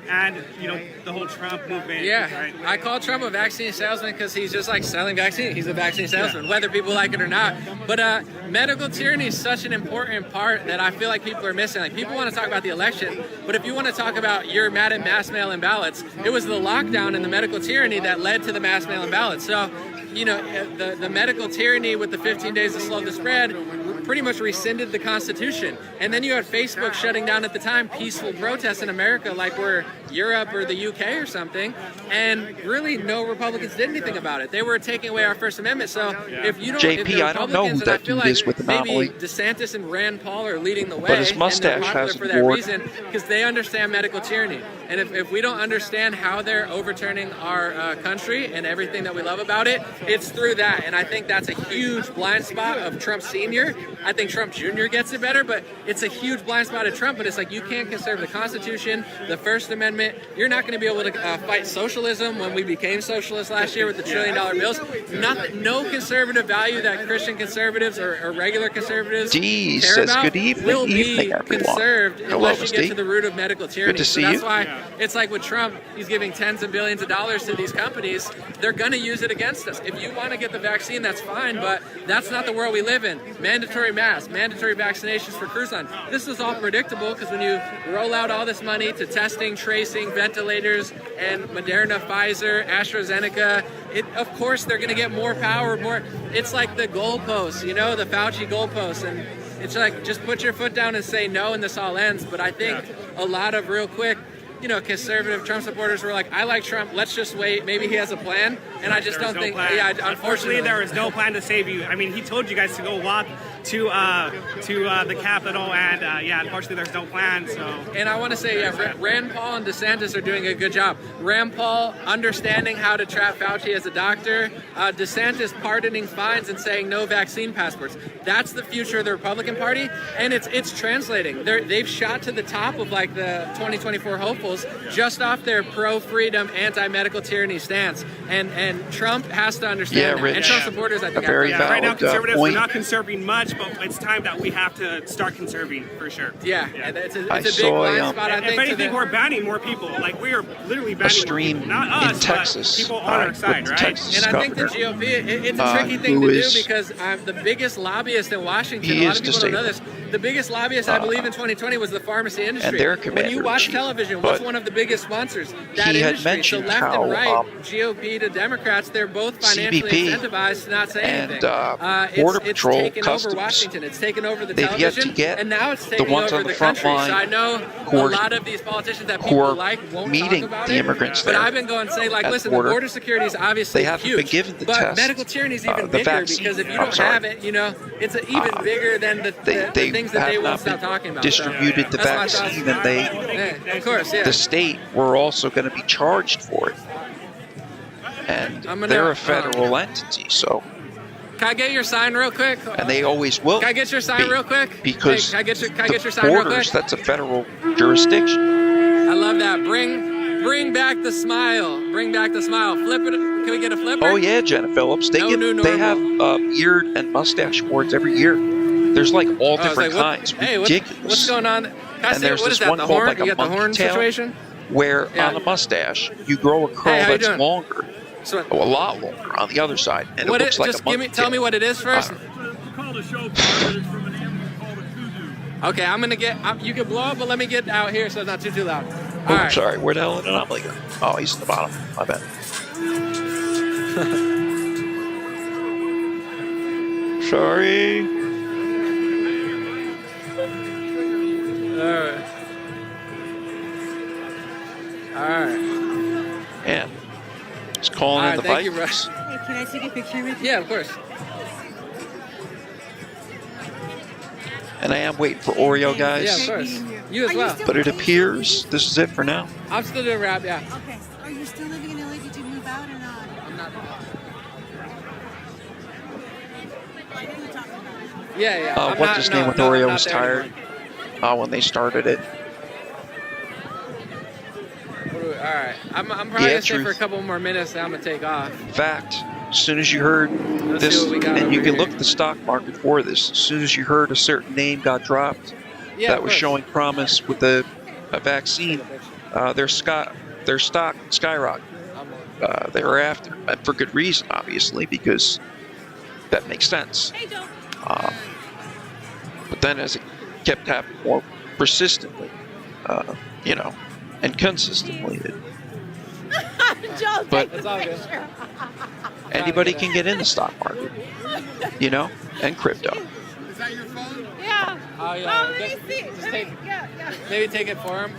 And the whole Trump movement. Yeah, right? I call Trump a vaccine salesman because he's just like selling vaccine. He's a vaccine salesman, whether people like it or not. But medical tyranny is such an important part that I feel like people are missing. Like people want to talk about the election, but if you want to talk about you're mad at mass mail-in ballots, it was the lockdown and the medical tyranny that led to the mass mail-in ballots. So, the medical tyranny with the 15 days to slow the spread pretty much rescinded the Constitution. And then you had Facebook shutting down at the time peaceful protests in America like we're Europe or the UK or something, and really no Republicans did anything about it. They were taking away our First Amendment. So if you don't, if JP, the I don't know who Republicans, and that I feel dude like is with the maybe anomaly. DeSantis and Rand Paul are leading the way, But his and mustache they're popular has for that ward. reason because they understand medical tyranny. And if we don't understand how they're overturning our country and everything that we love about it, it's through that. And I think that's a huge blind spot of Trump Sr. I think Trump Jr. gets it better, but it's a huge blind spot of Trump. But it's like you can't conserve the Constitution, the First Amendment. You're not going to be able to fight socialism when we became socialists last year with the $1 trillion bills. No conservative value that Christian conservatives or regular conservatives Dee care says, about "Good evening, will be evening, everyone." conserved Hello, unless you Miss get Dee. to the root of medical tyranny. Good to see so that's you. why it's like with Trump, he's giving tens of billions of dollars to these companies. They're going to use it against us. If you want to get the vaccine, that's fine, but that's not the world we live in. Mandatory masks, mandatory vaccinations for cruise line. This is all predictable because when you roll out all this money to testing, tracing, ventilators, and Moderna, Pfizer, AstraZeneca, of course they're going to get more power, more. It's like the goalposts, the Fauci goalposts, and it's like just put your foot down and say no, and this all ends. But I think a lot of real quick, conservative Trump supporters were like, I like Trump, let's just wait, maybe he has a plan. And I just don't think, Unfortunately, there is no plan to save you. I mean, he told you guys to go walk to the Capitol, and unfortunately, there's no plan. So. And I want to say, Rand Paul and DeSantis are doing a good job. Rand Paul understanding how to trap Fauci as a doctor. DeSantis pardoning fines and saying no vaccine passports. That's the future of the Republican Party, and it's translating. They've shot to the top of like the 2024 hopefuls just off their pro-freedom, anti-medical tyranny stance. And Trump has to understand that. And Trump supporters, I think, right now, conservatives are not conserving much, but it's time that we have to start conserving for sure. And it's a big blind spot. I think. If anything, we're banning more people. Like we are literally banning more people. Not us, in Texas, but people on our side, right? And I think the GOP, it's a tricky thing to do because the biggest lobbyist in Washington, a lot of people don't know this, the biggest lobbyist, I believe, in 2020 was the pharmacy industry. And their when you watch television, what's one of the biggest sponsors? That industry. So left and right, GOP to Democrats, they're both financially incentivized to not say anything. Border Patrol, taken over Washington. It's taken over the television, and now it's taking over the country. So I know a lot of these politicians that people like won't talk about it. But I've been going to say, like, listen, the border security is obviously huge, but medical tyranny is even bigger because if you don't have it, it's even bigger than the things that they won't stop talking about. Distributed the vaccine, and they, of course, the state were also going to be charged for it, and they're a federal entity, so. Can I get your sign real quick? And they always will. Can I get your sign real quick? Because can I get your sign real quick? That's a federal jurisdiction. I love that. Bring back the smile. Bring back the smile. Flip it. Can we get a flipper? Oh yeah, Jenna Phillips. They have beard and mustache awards every year. There's like all different kinds. Ridiculous. What's going on? And there's this one called like a monkey tail, where on a mustache you grow a curl that's longer. A lot longer on the other side, and it looks like a monkey tail. Tell me what it is first. Okay, I'm gonna get. You can blow up, but let me get out here so it's not too loud. All right. Sorry, where the hell did Anomaly go? Oh, he's at the bottom. My bad. Sorry. All right. Yeah. He's calling in the Vikings. Hey, can I take a picture with you? Yeah, of course. And I am waiting for Oreo, guys. Yeah, of course. You as well. But it appears this is it for now. I'm still doing rap, yeah. Okay. Are you still living in LA? Did you move out or not? I'm not. Yeah. What's his name with Oreo was tired when they started it. All right. I'm probably going to stay for a couple more minutes, then I'm going to take off. Fact, as soon as you heard this, and you can look at the stock market for this, as soon as you heard a certain name got dropped that was showing promise with a vaccine, their stock skyrocketed thereafter. And for good reason, obviously, because that makes sense. But then as it kept happening more persistently, and consistently, but anybody can get in the stock market, and crypto. Is that your phone? Yeah. Oh, yeah. Maybe take it for him.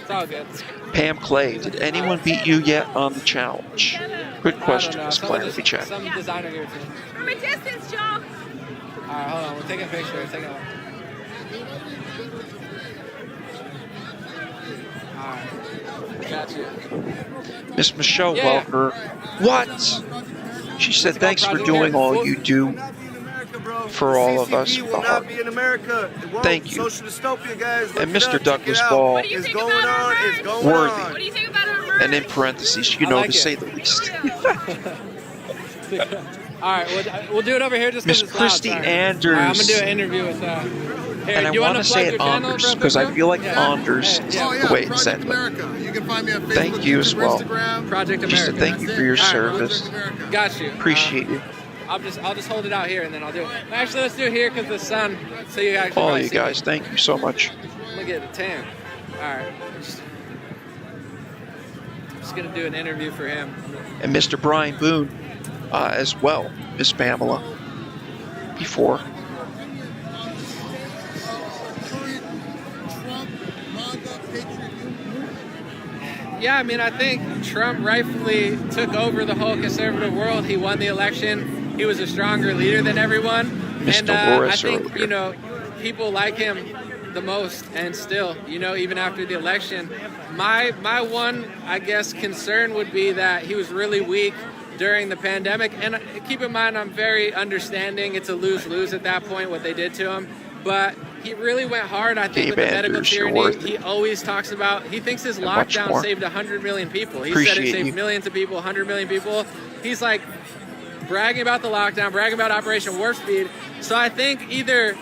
It's all good. Pam Clay, did anyone beat you yet on the challenge? Good question, Miss Clay. Let me check. Some designer here, too. From a distance, Joe. All right, hold on. We'll take a picture. Got you. Miss Michelle Welker. What? She said, thanks for doing all you do for all of us. Thank you. And Mr. Douglas Ball. Worthy. And in parentheses, to say the least. All right, we'll do it over here just because Miss Christy Anders. Right, I'm going to do an interview with and I want to say it Anders because I feel like Anders is the way it's said. Thank you as well. Project America. Just to thank you for your service. Got you. Appreciate it. I'll just hold it out here and then I'll do it. Actually, let's do it here because the sun. So you guys. All you guys, thank you so much. Look at the tan. All right. Just gonna do an interview for him. And Mr. Brian Boone, as well, Miss Pamela. Before. Yeah, I mean, I think Trump rightfully took over the whole conservative world. He won the election. He was a stronger leader than everyone. And I think, you know, people like him the most, and still, you know, even after the election. My one, I guess, concern would be that he was really weak during the pandemic. And keep in mind, I'm very understanding. It's a lose-lose at that point, what they did to him. But he really went hard, I think, with the medical tyranny. He always talks about, he thinks his lockdown saved 100 million people. He said it saved millions of people, 100 million people. He's like bragging about the lockdown, bragging about Operation Warp Speed. So I think either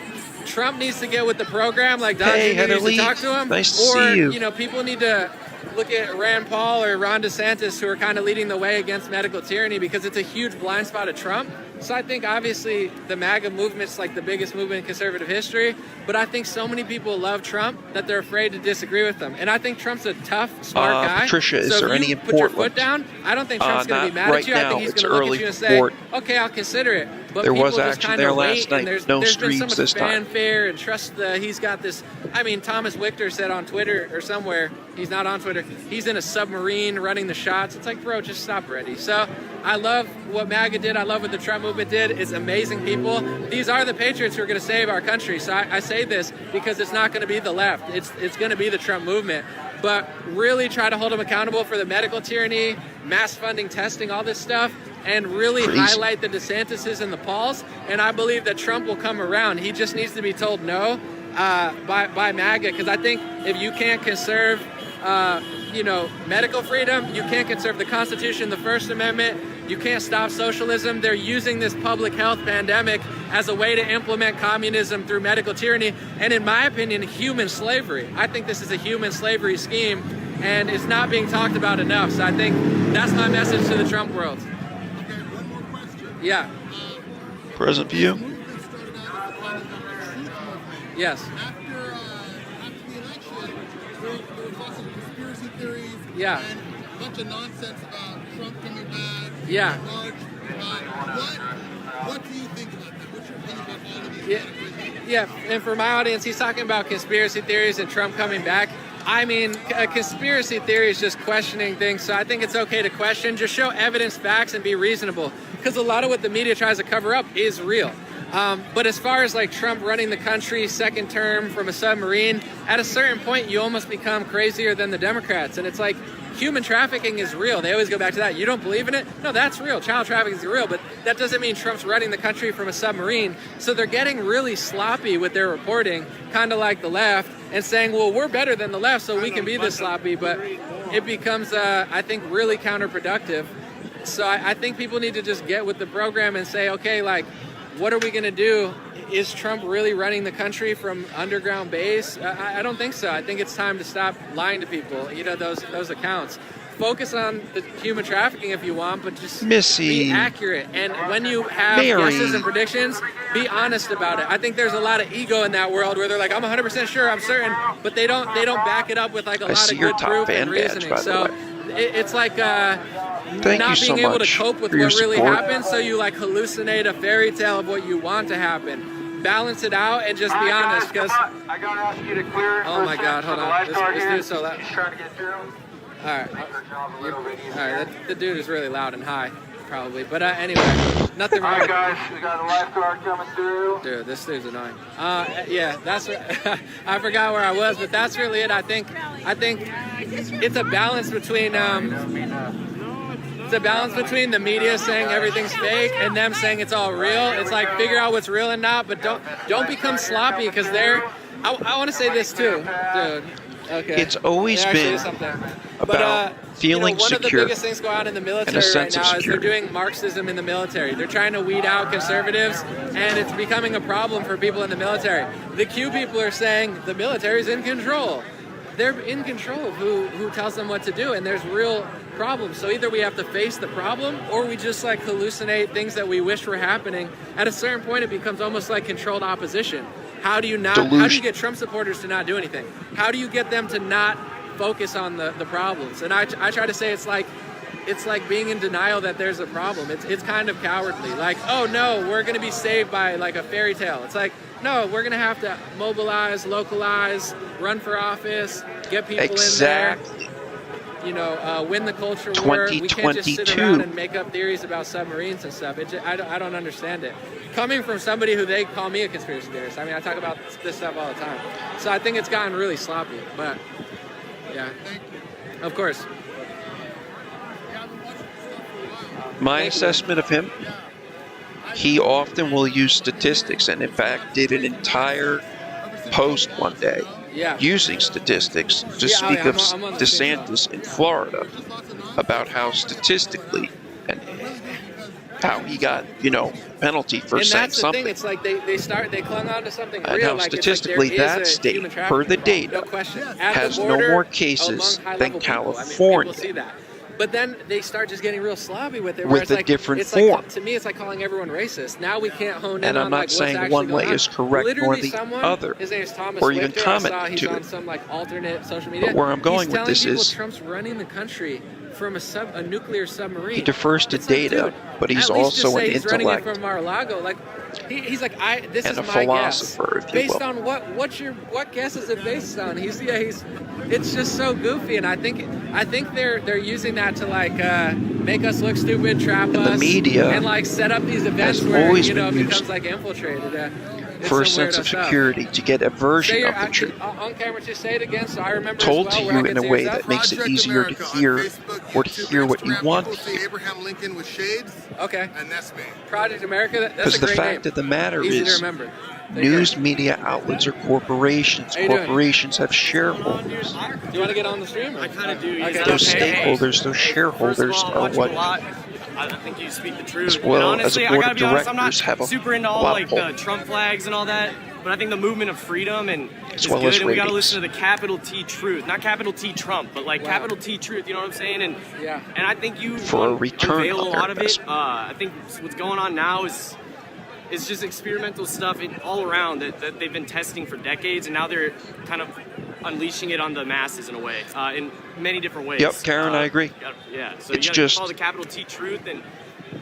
Trump needs to get with the program, like Don Jr. needs to talk to him, or, you know, people need to look at Rand Paul or Ron DeSantis, who are kind of leading the way against medical tyranny, because it's a huge blind spot of Trump. So I think obviously the MAGA movement's like the biggest movement in conservative history, but I think so many people love Trump that they're afraid to disagree with him. And I think Trump's a tough, smart guy. Patricia, is so there if any you put your foot down, I don't think Trump's going to be mad at you. I think he's going to look at you and say, okay, I'll consider it. But there people was just action kind there of last wait, night. and there's No been so streams much this time. fanfare and trust the, he's got this, I mean, Thomas Wichter said on Twitter or somewhere, he's not on Twitter, he's in a submarine running the shots. It's like, bro, just stop already. So I love what MAGA did. I love what the Trump movement did. It's amazing people. These are the patriots who are going to save our country. So I say this because it's not going to be the left. It's going to be the Trump movement. But really try to hold them accountable for the medical tyranny, mass funding, testing, all this stuff, and really highlight the DeSantises and the Pauls. And I believe that Trump will come around. He just needs to be told no by MAGA, because I think if you can't conserve you know, medical freedom, you can't conserve the Constitution, the First Amendment, you can't stop socialism. They're using this public health pandemic as a way to implement communism through medical tyranny, and in my opinion, human slavery. I think this is a human slavery scheme, and it's not being talked about enough. So I think that's my message to the Trump world. Okay, one more question. Yeah. Present view. Yes. After the election, there was also conspiracy theories Yeah. and a bunch of nonsense about Trump coming back. Yeah. March. What do you think about that? What's your opinion about all of these? Yeah, and for my audience, he's talking about conspiracy theories and Trump coming back. I mean, a conspiracy theory is just questioning things, so I think it's okay to question. Just show evidence, facts, and be reasonable, because a lot of what the media tries to cover up is real. But as far as like Trump running the country second term from a submarine, at a certain point, you almost become crazier than the Democrats. And it's like, human trafficking is real. They always go back to that. You don't believe in it? No, that's real. Child trafficking is real, but that doesn't mean Trump's running the country from a submarine. So they're getting really sloppy with their reporting, kind of like the left, and saying, well, we're better than the left, so we can be this sloppy. But it becomes, I think, really counterproductive. So I think people need to just get with the program and say, okay, like, what are we going to do? Is Trump really running the country from underground base? I don't think so. I think it's time to stop lying to people, you know, those accounts. Focus on the human trafficking if you want, but just be accurate. And when you have guesses and predictions, be honest about it. I think there's a lot of ego in that world where they're like, I'm 100% sure, I'm certain, but they don't back it up with like a lot of good proof and reasoning. So it's like not being able to cope with what really happened, so you like hallucinate a fairy tale of what you want to happen. Balance it out and just be honest, because I gotta ask you to clear. Oh my God, hold on, this dude's so loud. Trying to get through. All right, the dude is really loud and high, probably. But anyway, nothing wrong. All right, guys, we got a lifeguard coming through. Dude, this dude's annoying. Yeah, that's. I forgot where I was, but that's really it. I think it's a balance between It's a balance between the media saying everything's fake and them saying it's all real. It's like, figure out what's real and not, but don't become sloppy, because I want to say this too, dude. Okay. It's always been about feeling one secure. One of the biggest things going on in the military right now is they're doing Marxism in the military. They're trying to weed out conservatives, and it's becoming a problem for people in the military. The Q people are saying the military's in control. They're in control of who tells them what to do, and there's real problems. So either we have to face the problem, or we just like hallucinate things that we wish were happening. At a certain point, it becomes almost like controlled opposition. How do you get Trump supporters to not do anything? How do you get them to not focus on the problems? And I try to say it's like being in denial that there's a problem. It's kind of cowardly. Like, oh no, we're gonna be saved by like a fairy tale. It's like, no, we're gonna have to mobilize, localize, run for office, get people in there. win the culture war. We can't just sit 2022. around and make up theories about submarines and stuff. I don't understand it. Coming from somebody who they call me a conspiracy theorist, I mean, I talk about this stuff all the time. So I think it's gotten really sloppy. But yeah, of course. My assessment of him, he often will use statistics, and in fact did an entire post one day using statistics to speak of DeSantis in Florida about how statistically and how he got, penalty for and saying that's the something. thing. It's like they clung on to something And real. how Like statistically it's like there that is a state, human per the trafficking data, problem, no question. At the has no border, more cases among than high-level California. People see that. But then they start just getting real sloppy with it. With where it's a like, different it's form. Like, to me, it's like calling everyone racist. Now we can't hone in And on I'm not like, saying what's one actually way going is on. correct Literally nor the someone, other, his name is Thomas or even Lichter. I comment saw he's to on it. some like alternate social media. But where I'm going he's with telling this people is Trump's running the country from a nuclear submarine. he defers to It's like, data, dude, but he's at least just also say an he's running it intellect from Mar-a-Lago. Like he's like, this and is a my philosopher, guess. if you Based will. on what guess is it based on? It's just so goofy, and I think they're using that to like make us look stupid, trap us, the media and like set up these events has where always it been becomes used like infiltrated. It's for a some sense weirdo of stuff. security, to get a version of the truth On camera, just say it again, so I remember. told as well, to where I you can in a see way yourself. that makes it easier to hear or to hear what you want to hear. Abraham Lincoln with shades. Okay. And that's me. Project America. That's Because a the great fact name. of the matter Easy to is, remember. news media outlets are corporations. How you doing? Corporations have shareholders. Do you want to get on the stream? I kind of do. Okay. Those stakeholders, those shareholders are what, I think you speak the truth. as well and honestly, as a board I of gotta be honest, I'm not directors, have a super into all lot like of the pull. Trump flags and all that, but I think the movement of freedom is well good, as and we gotta ratings. listen to the capital T truth, not capital T Trump, but like capital T truth. You know what I'm saying? And I think you For a return unveil on a their lot of it. investment. I think what's going on now is just experimental stuff all around that they've been testing for decades, and now they're kind of unleashing it on the masses in a way, in many different ways. Yep, Karen, I agree. Yeah, so It's you gotta just- follow the capital T truth and.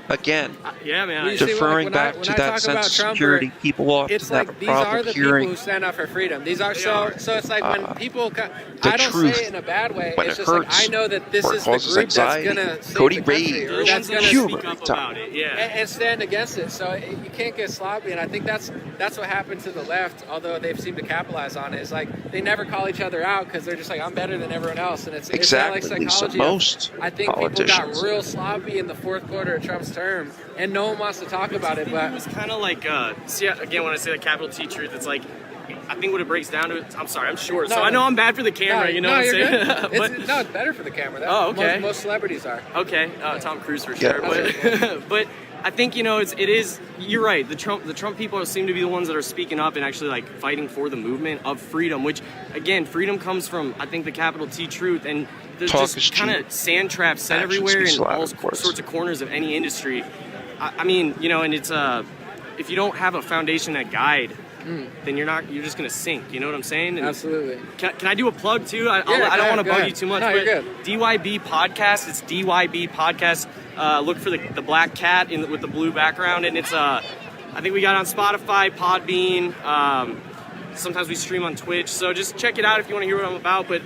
Again, Yeah, man. deferring back to that sense of security, people often It's have like a these are problem the people hearing who stand up for freedom. These are so it's like when people the I don't truth say it in a bad way. when It's it just like hurts I know that this or it is the causes group anxiety. that's gonna save Cody the country, Reed or that's gonna humor speak up every time. about it, and stand against it. So you can't get sloppy, and I think that's what happened to the left. Although they've seemed to capitalize on it, is like they never call each other out because they're just like I'm better than everyone else, and it's Exactly, it's not like Lisa. psychology. Most I think people politicians. got real sloppy in the fourth quarter of Trump's term, and no one wants to talk about it. But it was kind of like, see, again, when I say the capital T truth, it's like, I think what it breaks down to, I'm sorry, I'm short, so I know I'm bad for the camera, you know what I'm you're saying? good. It's better for the camera. Oh, okay. Most celebrities are. Okay, Tom Cruise for sure, but I think, it is, you're right, the Trump people seem to be the ones that are speaking up and actually like fighting for the movement of freedom, which, again, freedom comes from, I think, the capital T truth, and there's just kind of sand traps set everywhere in all sorts of corners of any industry. I mean, and it's if you don't have a foundation, that guide, then you're just gonna sink. You know what I'm saying? And absolutely. Can I do a plug too? I don't want to bug you too much. No, but you're good. DYB podcast. It's DYB podcast. Look for the black cat with the blue background, and it's I think we got it on Spotify, Podbean. Sometimes we stream on Twitch. So just check it out if you want to hear what I'm about. But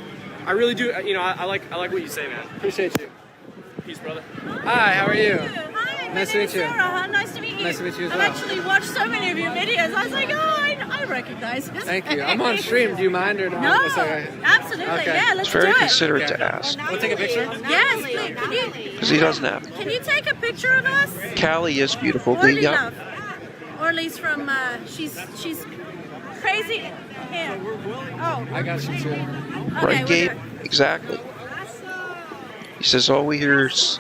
I really do. I like what you say, man. Appreciate you. Peace, brother. Hi, how are you? Hi, Nice to meet you. Sarah. Nice to meet you. Nice to meet you as I've well. actually watched so many of your videos. I was like, I recognize this. Thank you. I'm on stream. Do you mind or not? No, It's okay. absolutely. Okay. Yeah, let's It's very do it. considerate to ask, We'll take a picture? Yes, please. Can you? because he doesn't have. Can you take a picture of us? Callie is beautiful. Orly Yeah. love. Orly's from. She's crazy. Here. Oh. I got you too. Right, Gabe? Exactly. He says all we hear is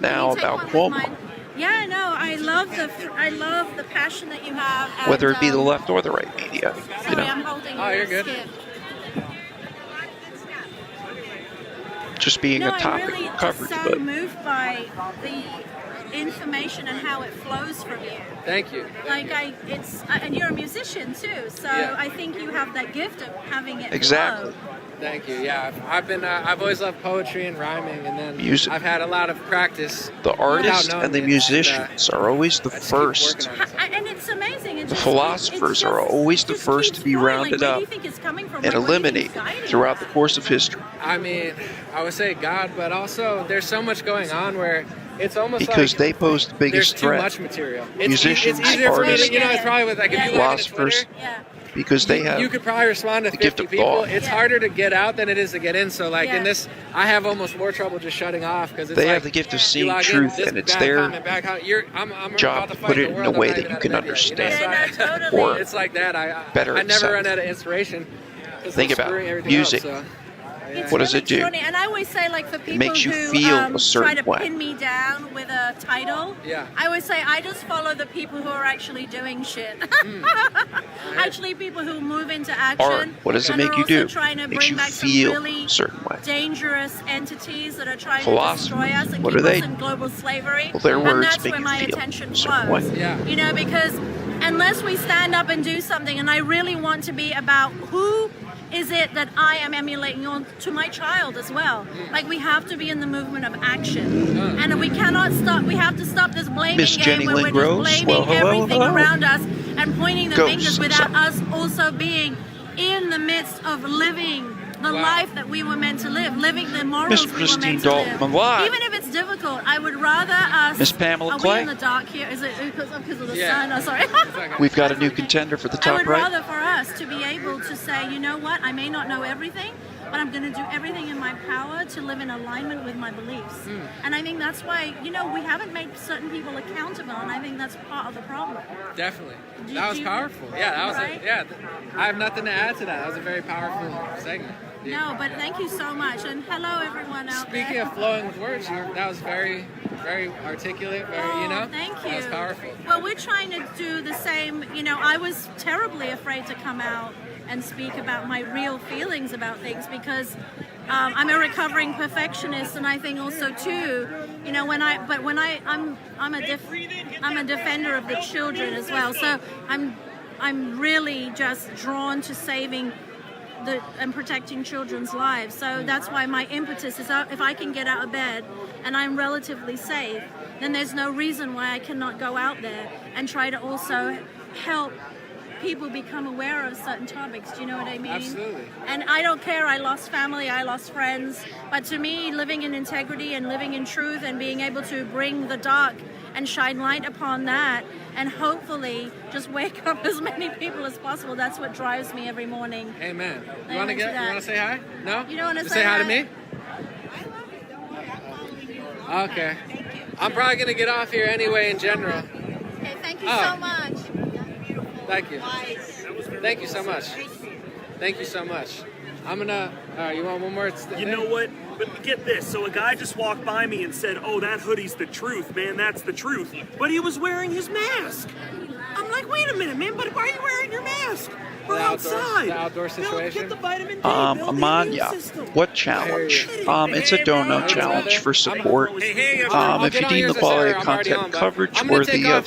now about Cuomo, Yeah, no, I love the passion that you have. And, whether it be the left or the right media. Sorry, I'm holding Oh, you're good. skip. Just being No, a topic I'm really of coverage, just so but moved by the information and how it flows from you. Thank you. Like and you're a musician too, so Yeah. I think you have that gift of having it exactly. flow. Thank you. Yeah, I've always loved poetry and rhyming, and then Music. I've had a lot of practice. The artist without knowing and the it, musicians are always the I just keep first working on it. And it's amazing. The philosophers are always the first to be rounded up and eliminated throughout the course of history. I mean, I would say God, but also there's so much going on where it's almost because like they pose the biggest there's too threat. much material. Musicians, it's easier artists, for me to, it's probably with like if you philosophers, because they have you could probably respond to the 50 gift of people. thought. It's harder to get out than it is to get in. So like in this, I have almost more trouble just shutting off because they have the gift of seeing truth, and it's their job to put it in a way that you can understand. Or it's like that. better I never accept. run out of inspiration. Think about music. It's What does really it do? funny. And I always say, like, for people makes you who feel a try certain to way. pin me down with a title, I always say I just follow the people who are actually doing shit. Actually, people who move into action. Art, what does it and make are you also do? trying to Makes bring you back feel some really a certain way. dangerous entities that are trying Philosophers, to destroy us and what keep are they? us in global slavery. Well, their and words that's make where you my feel attention a certain flows. way. You know, because unless we stand up and do something, and I really want to be about who is it that I am emulating on to my child as well. Like, we have to be in the movement of action. And we cannot stop, we have to stop this blaming Miss game Jenny where Lynn we're Groves, just blaming well, hello, everything hello. around us and pointing the Ghosts, fingers I'm without sorry. us also being in the midst of living the life that we were meant to live, living the morals Miss we were Christine meant to live. Dalton alive. Even if it's difficult, I would rather us... Miss Pamela Are Clay. we in the dark here? Is it because of the Yeah. sun? Oh, sorry. We've got a new contender for the I top would right. rather for us to be able to say, you know what, I may not know everything, but I'm going to do everything in my power to live in alignment with my beliefs. And I think that's why, you know, we haven't made certain people accountable, and I think that's part of the problem. Definitely. Do That was you- powerful. Yeah, that was Right? I have nothing to add to that. That was a very powerful segment. No, but thank you so much, and hello everyone out Speaking there. of flowing with words, that was very, very articulate, very, you know? Thank you. That was powerful. Well, we're trying to do the same. You know, I was terribly afraid to come out and speak about my real feelings about things because I'm a recovering perfectionist, and I think also too, you know, I'm a defender of the children as well. So I'm really just drawn to saving and protecting children's lives. So that's why my impetus is if I can get out of bed and I'm relatively safe, then there's no reason why I cannot go out there and try to also help people become aware of certain topics. Do you know what I mean? Absolutely. And I don't care, I lost family, I lost friends, but to me, living in integrity and living in truth and being able to bring the dark and shine light upon that and hopefully just wake up as many people as possible, that's what drives me every morning. Amen. You Amen want to to get? that. You want to say hi? No. You don't want to Just say hi to hi? me? Okay. I'm probably gonna get off here anyway. In general. Okay, thank you Oh. so much. Thank you. Thank you so much. Thank you so much. I'm gonna. You want one more? You know what? But get this. So a guy just walked by me and said, "Oh, that hoodie's the truth, man. That's the truth." But he was wearing his mask. I'm like, wait a minute, man. But why are you wearing your mask? We're outside. The outdoor situation. Get the vitamin D. Amanya, what challenge? It's a donut challenge for support. If you deem the quality of content coverage worthy of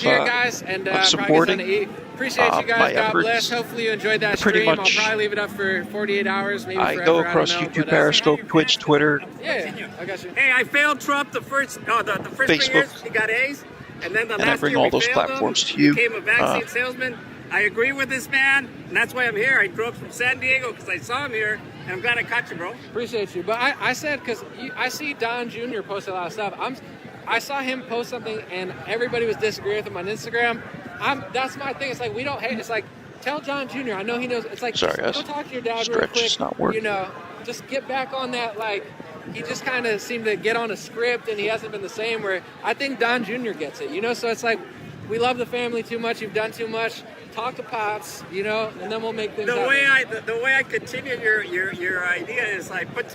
supporting Appreciate you guys. my God bless. efforts, Hopefully you enjoyed that pretty stream. much I'll probably leave it up for 48 hours, maybe I forever. go across don't know, YouTube, but, Periscope, Twitch, Twitter, Yeah, I got you. Hey, I failed Trump the first 3 Facebook. years. He got A's, and then the and I last bring year all we those failed platforms him. to you. Became a vaccine salesman. I agree with this man, and that's why I'm here. I drove from San Diego because I saw him here, and I'm glad I caught you, bro. Appreciate you. But I said, because I see Don Jr. post a lot of stuff. I saw him post something, and everybody was disagreeing with him on Instagram. That's my thing. It's like, we don't hate. It's like, tell John Jr. I know he knows. It's like, Sorry, go guys. talk to your dad real Stretch quick. is not working. You know, just get back on that. Like, he just kind of seemed to get on a script, and he hasn't been the same. Where I think Don Jr. gets it. You know, so it's like, we love the family too much. You've done too much. Talk to Pops, you know, and then we'll make things happen. The way I continue your idea is I put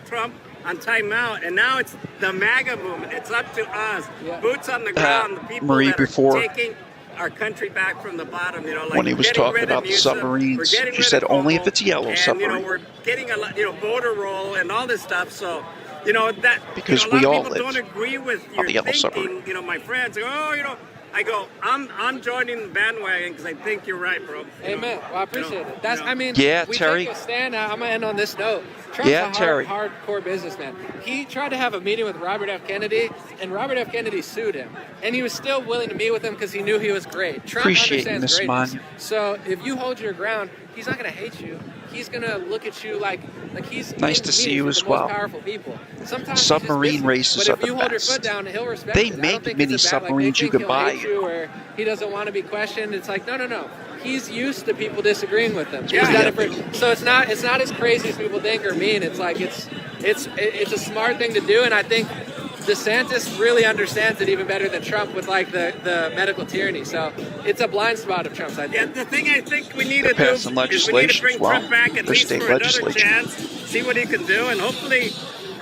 Trump on timeout, and now it's the MAGA movement. It's up to us, boots on the ground, the people Marie, that before- are taking our country back from the bottom. You know, like when he was getting talking rid of about the Newsom, submarines, we're getting she rid said of only Cuomo, if it's a yellow and, submarine. You know, we're getting a lot, voter roll and all this stuff. So, you know that Because a lot we of all people live don't agree with on your the yellow thinking. submarine. You know, my friends go, I go, I'm joining the bandwagon because I think you're right, bro. Amen. Well, I appreciate it. That's, I mean, Yeah, we Terry. take a stand now. I'm gonna end on this note. Trump's Yeah, a Terry. hardcore businessman. He tried to have a meeting with Robert F. Kennedy, and Robert F. Kennedy sued him, and he was still willing to meet with him because he knew he was great. Trump Appreciate understands this, greatness. man. So if you hold your ground, he's not gonna hate you. He's gonna look at you like he's Nice in to see meetings you with as the most well. powerful people. Sometimes Submarine he's just busy. races But are if you the hold your best. foot down, he'll respect They it. I don't make think mini it's a bad, submarines they you think can he'll buy hate you. or he doesn't want to be questioned. It's like no. He's used to people disagreeing with him. Yeah. He's done it for, so it's not as crazy as people think or mean. It's like it's a smart thing to do, and I think DeSantis really understands it even better than Trump with like the medical tyranny. So it's a blind spot of Trump's. I think. Yeah, the thing I think we need They're to do is passing we need to legislation bring as well. Trump back at Their least state for another legislature. chance, see what he can do, and hopefully,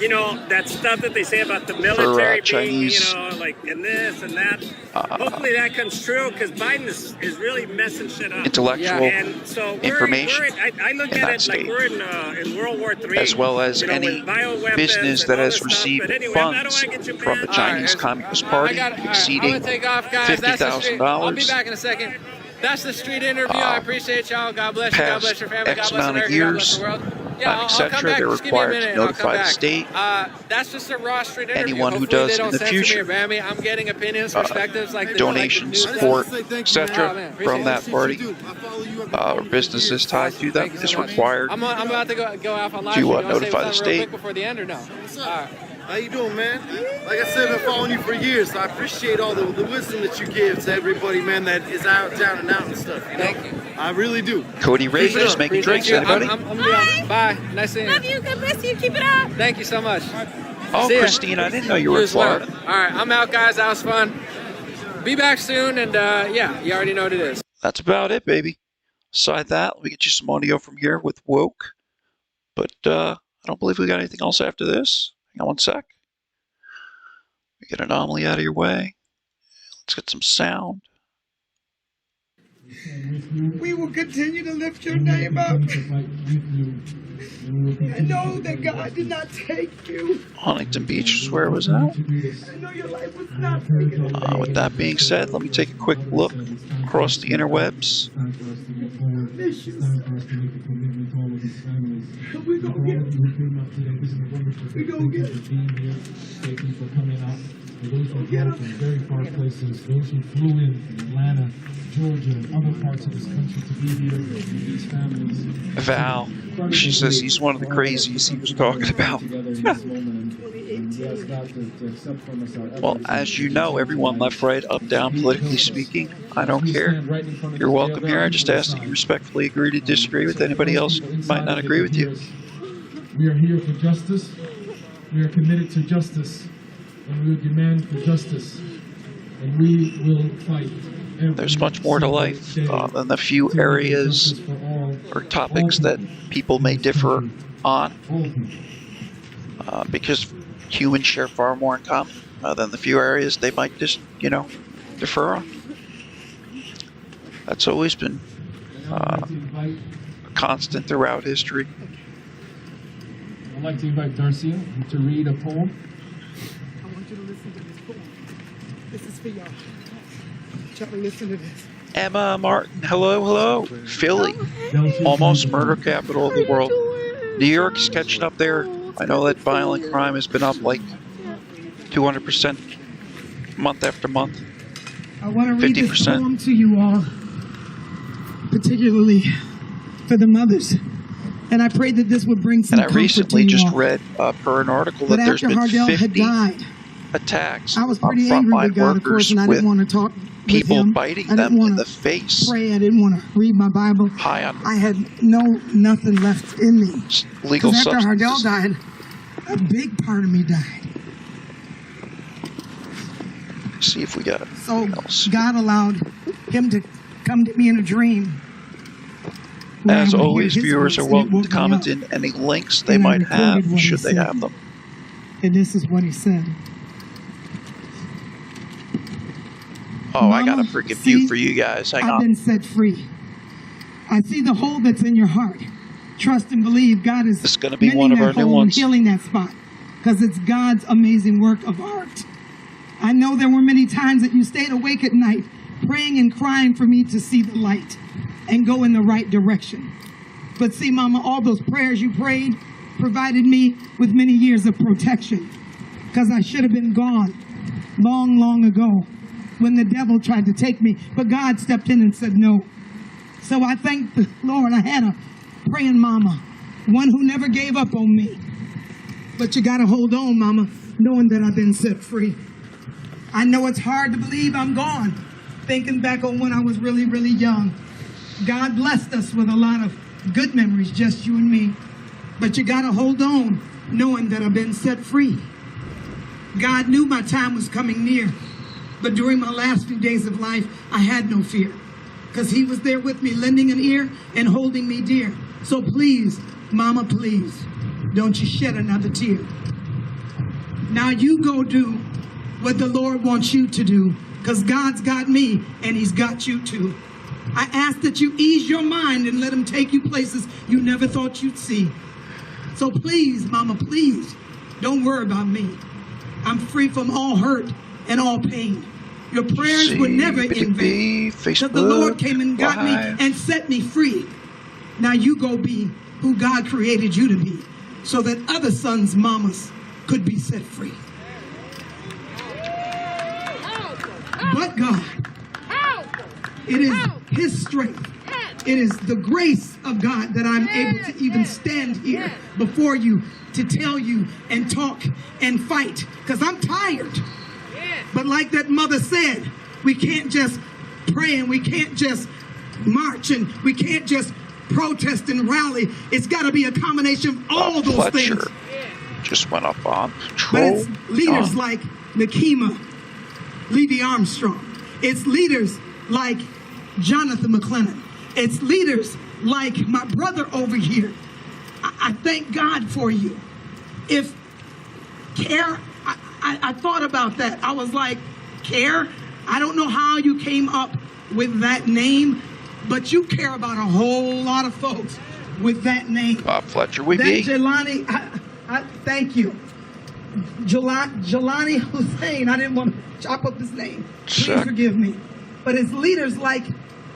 you know, that stuff that they say about the military being, Chinese, you know, like and this and that. Hopefully that comes true because Biden is really messing shit up. Intellectual and so information I look in at that it state. like we're in World War III, as well as you know, any with bioweapons business and that all has this stuff. received But anyway, I don't funds wanna get you from the mad. Chinese Communist Party I'm exceeding gonna take off, guys. That's the street. I'll be $50,000 back in a second. That's the street interview. I appreciate y'all. God bless you. God past bless your family. X God bless amount of America. God bless years, the world. Yeah, I'll come etc. back. They're Just give me a required minute to and I'll come notify the back. state. That's just a raw street interview. Anyone who Hopefully does they don't in the censor me future, or ban me. I'm getting opinions, perspectives like the donations, like the support, news. etc. from that party or businesses tied to them is required I'm about to go off on live to stream. You wanna say notify the something real state. quick before the end or no? All right. How you doing, man? Like I said, I've been following you for years, so I appreciate all the wisdom that you give to everybody, man, that is out, down and out and stuff. You know? Thank you. I really do. Cody Ray just making drinks, anybody? I'm bye. Nice seeing you. Love you. God bless you. Keep it up. Thank you so much. Oh, See ya. Christine, I didn't know you were in as well. Florida. All right, I'm out, guys. That was fun. Be back soon, and yeah, you already know what it is. That's about it, baby. Aside that, let me get you some audio from here with Woke. But I don't believe we got anything else after this. Hang on one sec. We get Anomaly out of your way. Let's get some sound. We will continue to lift your name up. I know that God did not take you. Huntington Beach is where it was at. I know your life was not taken away. With that being said, let me take a quick look across the interwebs. We're going to get it. We're going to get it. Thank you for coming out. For those who drove from very far places, those who flew in from Atlanta, Georgia, and other parts of this country to be here with these families. Val, she says he's one of the crazies he was talking about. Well, as you know, everyone left, right, up, down, politically speaking, I don't care. You're welcome here. I just ask that you respectfully agree to disagree with anybody else who might not agree with you. We are here for justice. We are committed to justice. And we will demand for justice. And we will fight. There's much more to life than the few areas or topics that people may differ on. Because humans share far more in common than the few areas they might just, defer on. That's always been a constant throughout history. I'd like to invite Darcia to read a poem. I want you to listen to this poem. This is for y'all. Charlie, listen to this. Emma Martin, hello. Philly, almost murder capital of the world. New York's catching up there. I know that violent crime has been up like 200% month after month. I want to read 50%. this poem to you all, particularly for the mothers. And I pray that this would bring some And I comfort recently to you just all. read per an article But that there's after been Hardell had 50 died, attacks I was on pretty angry with frontline God, of course, workers and I with didn't want to talk people with him. biting I didn't them in want the to face. pray. I didn't want to read my Bible. High on I had nothing left in me. legal Because after Hardell substances. died, a big part of me died. See if we got it. So God allowed him to come to me in a dream. where As I would hear always, his viewers voice, are and it welcome woke to me comment up. in any links they And I might have, recorded what he should they said. have them. And this is what he said. Oh, I got a Mama, freaking see, view for you guys. Hang I've on. been set free. I see the hole that's in your heart. Trust and believe God is This is going to be mending one of that our new hole and ones. healing that spot, because it's God's amazing work of art. I know there were many times that you stayed awake at night, praying and crying for me to see the light and go in the right direction. But see, Mama, all those prayers you prayed provided me with many years of protection, because I should have been gone long, long ago when the devil tried to take me. But God stepped in and said no. So I thank the Lord I had a praying mama, one who never gave up on me. But you got to hold on, Mama, knowing that I've been set free. I know it's hard to believe I'm gone, thinking back on when I was really, really young. God blessed us with a lot of good memories, just you and me. But you got to hold on, knowing that I've been set free. God knew my time was coming near. But during my last few days of life, I had no fear, because he was there with me, lending an ear and holding me dear. So please, Mama, please, don't you shed another tear. Now you go do what the Lord wants you to do, because God's got me and he's got you too. I ask that you ease your mind and let him take you places you never thought you'd see. So please, Mama, please, don't worry about me. I'm free from all hurt and all pain. Your prayers were never in vain, because the Lord came and got me and set me free. Now you go be who God created you to be, so that other sons' mamas could be set free. But God, it is his strength. It is the grace of God that I'm able to even stand here before you to tell you and talk and fight, because I'm tired. But like that mother said, we can't just pray and we can't just march and we can't just protest and rally. It's got to be a combination of all those Fletcher things. just went up on But Troll. it's leaders like Nakima Levy Armstrong. It's leaders like Jonathan McClellan. It's leaders like my brother over here. I thank God for you. If Care, I thought about that. I was like, Care, I don't know how you came up with that name, but you care about a whole lot of folks with that name. Bob Fletcher, we That be. Jelani, I thank you. Jelani Hussein, I didn't want to chop up his name. Please forgive me. But it's leaders like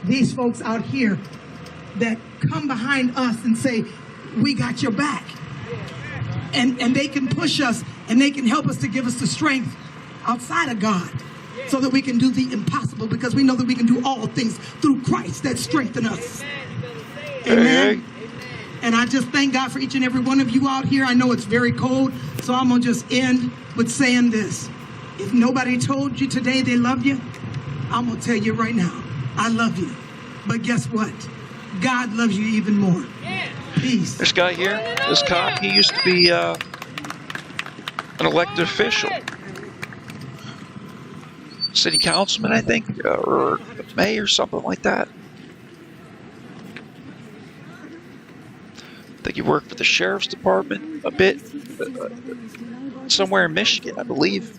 these folks out here that come behind us and say, we got your back. And they can push us and they can help us to give us the strength outside of God, so that we can do the impossible, because we know that we can do all things through Christ that strengthen us. Amen. And I just thank God for each and every one of you out here. I know it's very cold, so I'm going to just end with saying this. If nobody told you today they love you, I'm going to tell you right now, I love you. But guess what? God loves you even more. Peace. This guy here, this cop, he used to be an elected official. City councilman, I think, or mayor, something like that. I think he worked for the sheriff's department a bit, somewhere in Michigan, I believe.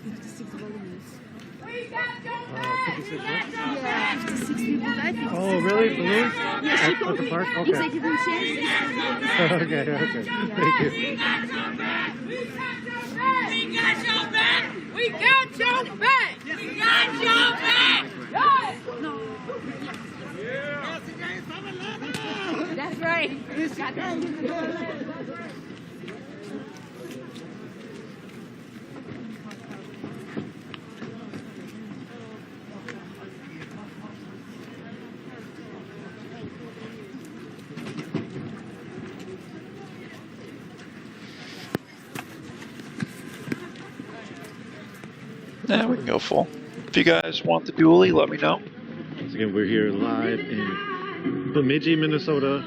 Oh, really? Balloons? At the park? Okay. Okay, okay. Thank you. We got your back! We got your back! We got your back! That's right. Yeah, we can go full. If you guys want the dually, let me know. Once again, we're here live in Bemidji, Minnesota,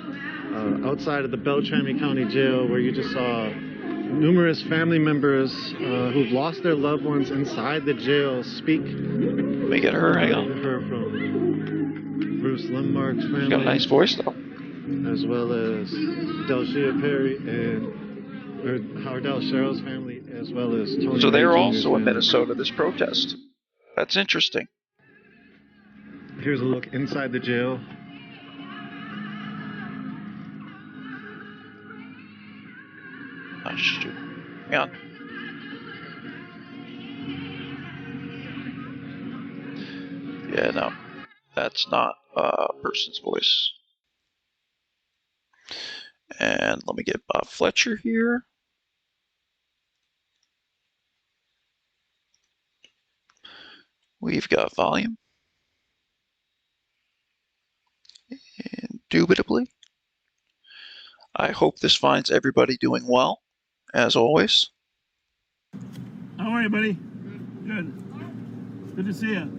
outside of the Beltrami County Jail, where you just saw numerous family members who've lost their loved ones inside the jail speak. Let me get her, hang on. Her from Bruce Lemmark's family. She's got a nice voice, though. As well as Delshia Perry and Howardell Sherrill's family, as well as Tony. So they're Ray Jr.'s also in family. Minnesota, this protest. That's interesting. Here's a look inside the jail. Oh, shoot. Hang on. Yeah, no, that's not a person's voice. And let me get Fletcher here. We've got volume. Indubitably. I hope this finds everybody doing well, as always. How are you, buddy? Good. Good to see you.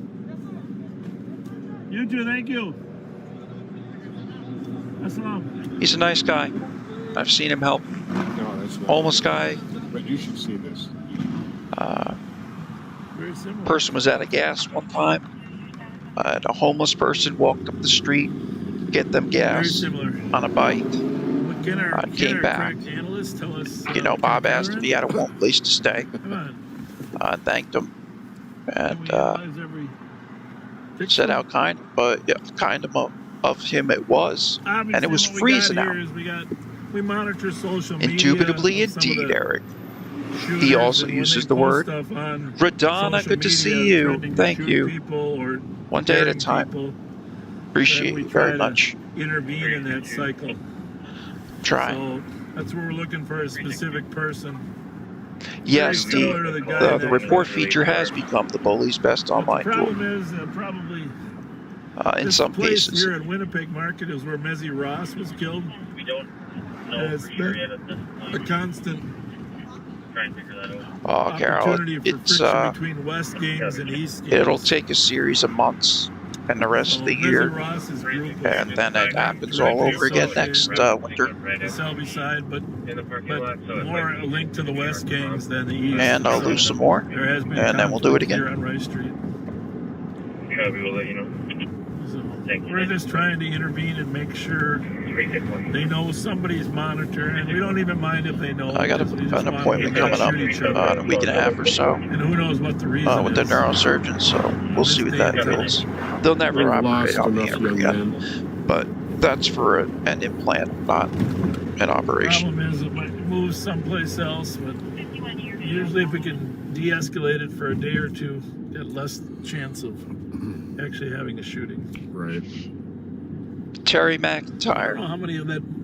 You too, thank you. Assalam. He's a nice guy. I've seen him help. No, that's not. Homeless guy. But you should see this. Very similar. Person was out of gas one time. And a homeless person walked up the street, get them gas on a bike. Came back. You know, Bob asked if he had a warm place to stay. Thanked him. And said how kind, but yeah, kind of him it was. Obviously, and it was freezing out. We monitor social media. Indubitably indeed, Eric. He also uses the word Radonna, good to see you. Thank you. One day at a time. Appreciate you very much. Intervene in that cycle. Try. So that's where we're looking for a specific person. Yes, the report feature has become the bully's best online tool. The problem is probably in some cases. Here in Winnipeg Market is where Mezzy Ross was killed. We don't know it's been a constant Carol, it's between West Gangs and East Gangs. It'll take a series of months and the rest of the year, and then it happens all over again next winter. Selby side, but more a link to the West Gangs than the East. And I'll lose some more, and then we'll do it again. Here on Rice Street. Yeah, we will let you know. So we're just trying to intervene and make sure they know somebody's monitoring, and we don't even mind if they know. I got an appointment coming up in a week and a half or so. And who knows what the reason with the neurosurgeon, so we'll see what that goes. They'll never operate on me ever again, but that's for an implant, not an operation. The problem is it might move someplace else, but usually if we can de-escalate it for a day or two, get less chance of actually having a shooting. Right. Terry McIntyre.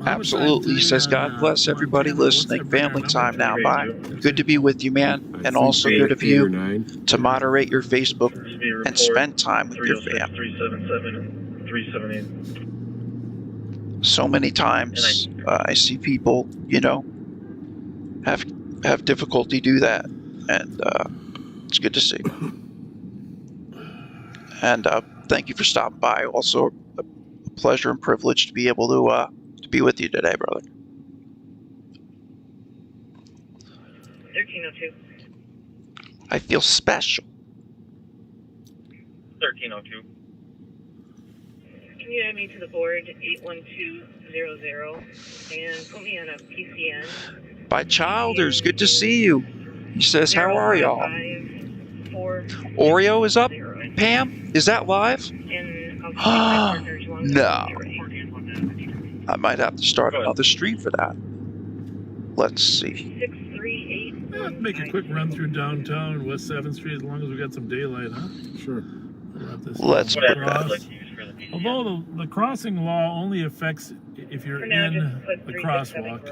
Absolutely. He says, God bless everybody listening. Family time now. Bye. Good to be with you, man. And also good of you to moderate your Facebook and spend time with your family. So many times I see people, you know, have difficulty do that. And it's good to see. And thank you for stopping by. Also, a pleasure and privilege to be able to be with you today, brother. 1302. I feel special. 1302. Can you add me to the board 81200 and put me on a PCN? By Childers, good to see you. He says, how are y'all? Oreo is up. Pam, is that live? No. I might have to start another stream for that. Let's see. Let's make a quick run through downtown West 7th Street as long as we got some daylight, huh? Sure. Let's put that. Although the crossing law only affects if you're in the crosswalk.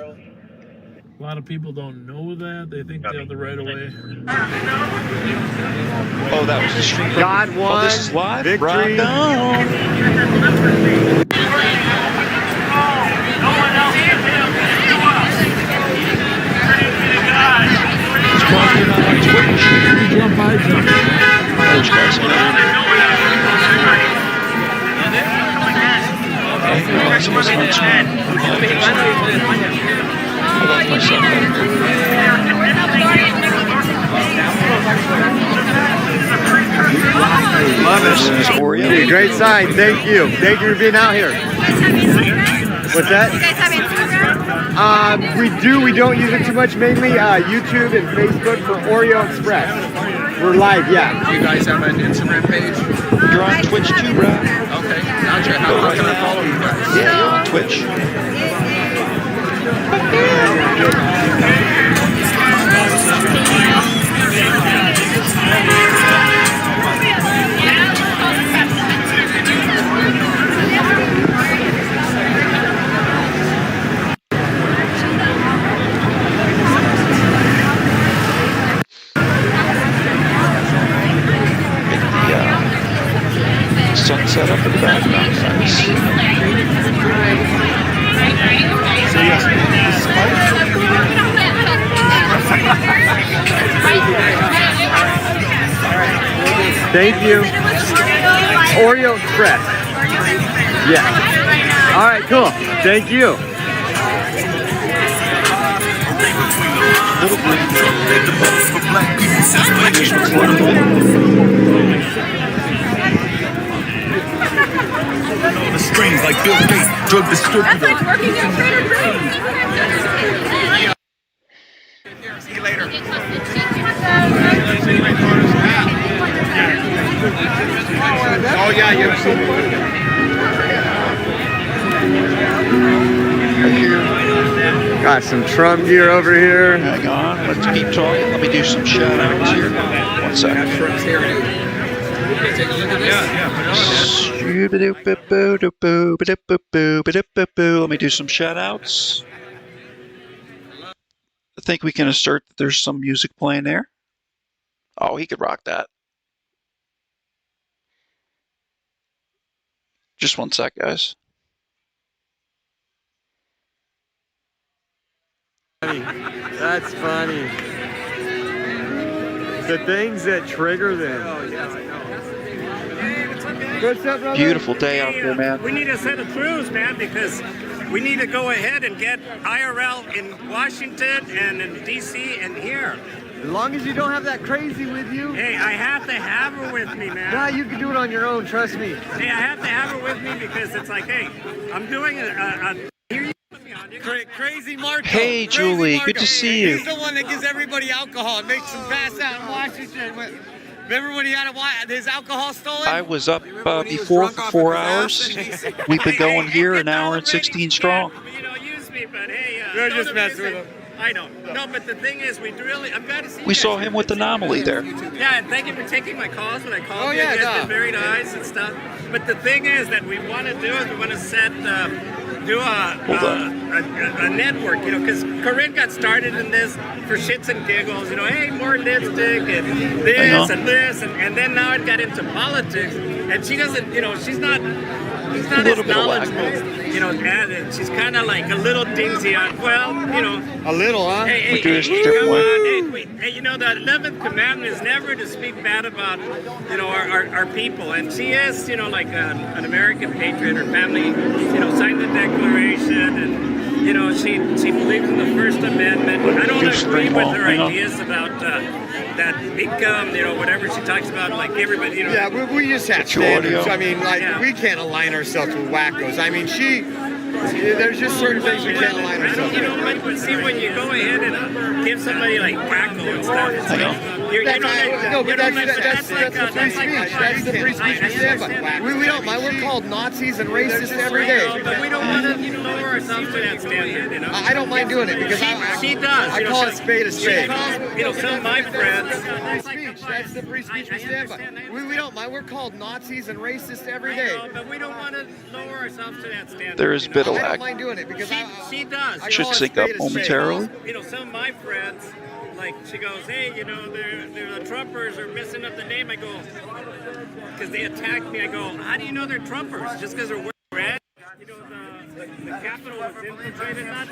A lot of people don't know that. They think they have the right of way. Oh, that was the stream. God won. Oh, this is live? Victory. Right on. Love it. Great sign. Thank you. Thank you for being out here. What's that? We do. We don't use it too much. Mainly YouTube and Facebook for Oreo Express. We're live, yeah. Do you guys have an Instagram page? You're on Twitch too, bro. Okay, gotcha. How can I follow you guys? Yeah, you're on Twitch. for the background effects. So yes, Thank you. Oreo Express. Yeah. All right, cool. Thank you. The strings like Bill Gates, drug distributor. That's like working at Trader Joe's. See you later. Oh yeah, you ever seen Got some Trump gear over here. Hang on, let's keep talking. Let me do some shout outs here. 1 second. Let me do some shout outs. I think we can assert that there's some music playing there. Oh, he could rock that. Just 1 sec, guys. That's funny. The things that trigger them. What's up, brother? Beautiful day out there, man. We need a set of crews, man, because we need to go ahead and get IRL in Washington and in DC and here. As long as you don't have that crazy with you. Hey, I have to have her with me, man. Nah, you can do it on your own, trust me. Hey, I have to have her with me because it's like, hey, I'm doing Crazy Marco. Hey, Julie, good to see you. He's the one that gives everybody alcohol and makes them pass out in Washington. Remember when he had his alcohol stolen? I was up before for 4 hours. We've been going here an hour and 16 strong. You know, use me, but hey, We're just messing with him. I know. No, but the thing is, I'm glad to see We you saw guys. him with Anomaly there. Yeah, and thank you for taking my calls when I called Oh, you. yeah, You guys no. been very nice and stuff. But the thing is that we want to do is we want to set, do a network, you know, because Corinne got started in this for shits and giggles, you know, hey, more lipstick and this and this, and then now it got into politics, and she doesn't, you know, she's not as knowledgeable, you know, and she's kind of like a little dingsy on, well, you know. A little, huh? Hey, come on, hey, wait, hey, you know, the 11th commandment is never to speak bad about, you know, our people, and she is, you know, like an American patriot. Her family, you know, signed the Declaration, and, you know, she believes in the First Amendment. I don't agree with her ideas about that income, you know, whatever she talks about, like everybody, you know. Yeah, we just have standards. I mean, like, we can't align ourselves with wackos. I mean, there's just certain things we can't align ourselves with. You know, but see, when you go ahead and give somebody like wacko and stuff, it's like, you know, that's the free speech. That's the free speech we stand by. We don't mind. We're called Nazis and racists every day. But we don't want to lower ourselves to that standard, you know. I don't mind doing it because she does. I call it spade a spade. She calls, you know, some of my friends. That's the free speech we stand by. We don't mind. We're called Nazis and racists every day. But we don't want to lower ourselves to that standard. There is a bit of I lag. don't mind doing it because she does. Should sync up momentarily. You know, some of my friends, like, she goes, hey, you know, they're the Trumpers are messing up the name. I go, because they attacked me. I go, how do you know they're Trumpers? Just because they're wearing red? You know, the Capitol was infiltrated. Not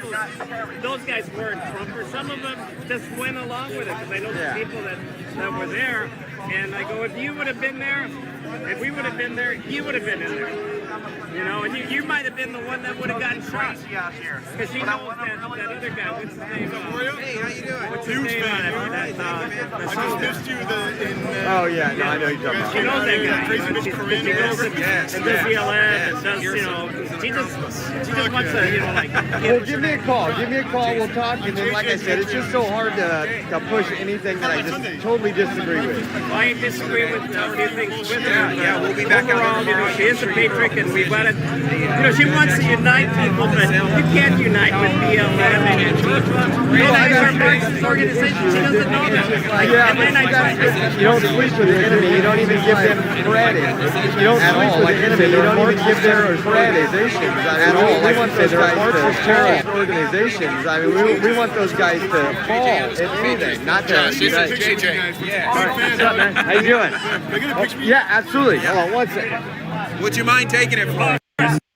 those guys weren't Trumpers. Some of them just went along with it because I know the people that were there. And I go, if you would have been there, if we would have been there, you would have been in there. You know, and you might have been the one that would have gotten shot. Because she knows that other guy, what's his name? Hey, how you doing? What's his name? I just missed you Oh, yeah, no, I know you're talking about. She knows that guy. She goes and does BLM and does, you know, she just wants to, you know, like... Well, give me a call. Give me a call. We'll talk. And then, like I said, it's just so hard to push anything that I just totally disagree with. I disagree with a few things with her. Yeah, we'll be back overall, you know, she is a patriot, and we want to, you know, she wants to unite people, but you can't unite with BLM and Antifa. You know, our Marxist organization, she doesn't know that. Yeah, you don't sleep with the enemy. You don't even give them credit. You don't sleep with the enemy. You don't even give them credit. At all. We want those guys to terrorist organizations. I mean, we want those guys to fall, if anything, not to unite. Yeah. All right, what's up, man? How you doing? Yeah, absolutely. Hold on one second. Would you mind taking it for us?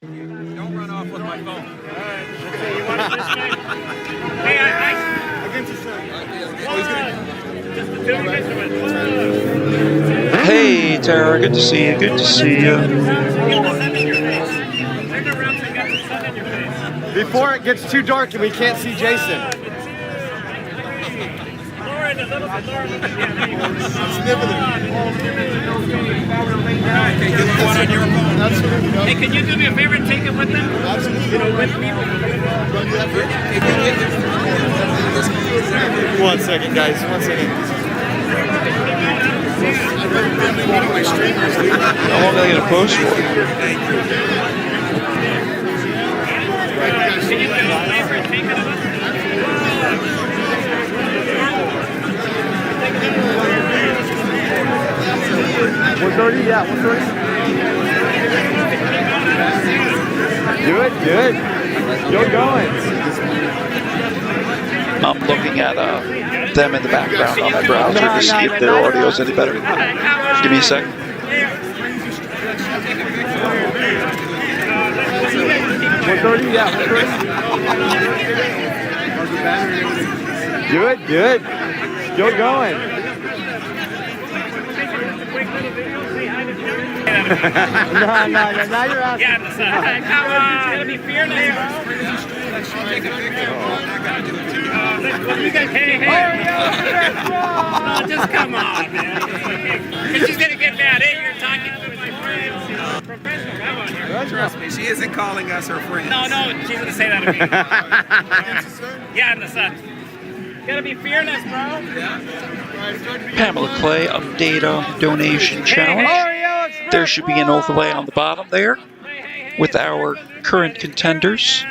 Don't run off with my phone. You want to just Hey, against the sun. Just the two minutes. Hey, Tara, good to see you. Good to see you. Before it gets too dark and we can't see Jason. Hey, can you do me a favor and take it with them? You know, with me. 1 second, guys. 1 second. How long are they going to post for? Can you do me a favor and take it with them? 130, yeah, 130. Good, good. Still going. I'm looking at them in the background on my browser to see if their audio is any better. Give me a sec. 130, yeah, 130. Good, good. Still going. No, now you're out. Yeah, come on. It's gonna be fearless. Hey. No, just come on, man. She's gonna get mad. Hey, you're talking to my friends. You know, professional. Come on here. Trust me, she isn't calling us her friends. No, she's gonna say that to me. Yeah, in the sun. Gotta be fearless, bro. Pamela Clay, update on the donation challenge. There should be an overlay on the bottom there with our current contenders.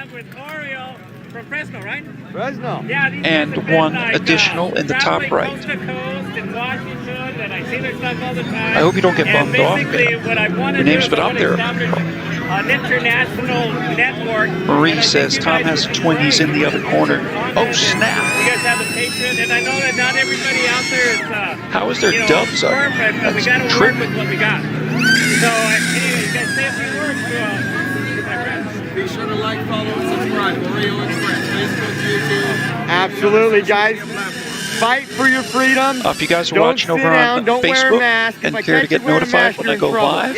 And one additional in the top right. I hope you don't get bummed off. Your name's been up there. An international network. Marie says Tom has twinnies in the other corner. Oh snap! You guys have a patron, and I know that not everybody out there is. How is their dubs up? Perfect, but we got to work with what we got. So anyway, you guys say a few words to my friends. Be sure to like, follow, and subscribe. Oreo Express, Facebook, YouTube. Absolutely, guys. Fight for your freedom. If you guys are watching over on Facebook and care to get notified when I go live,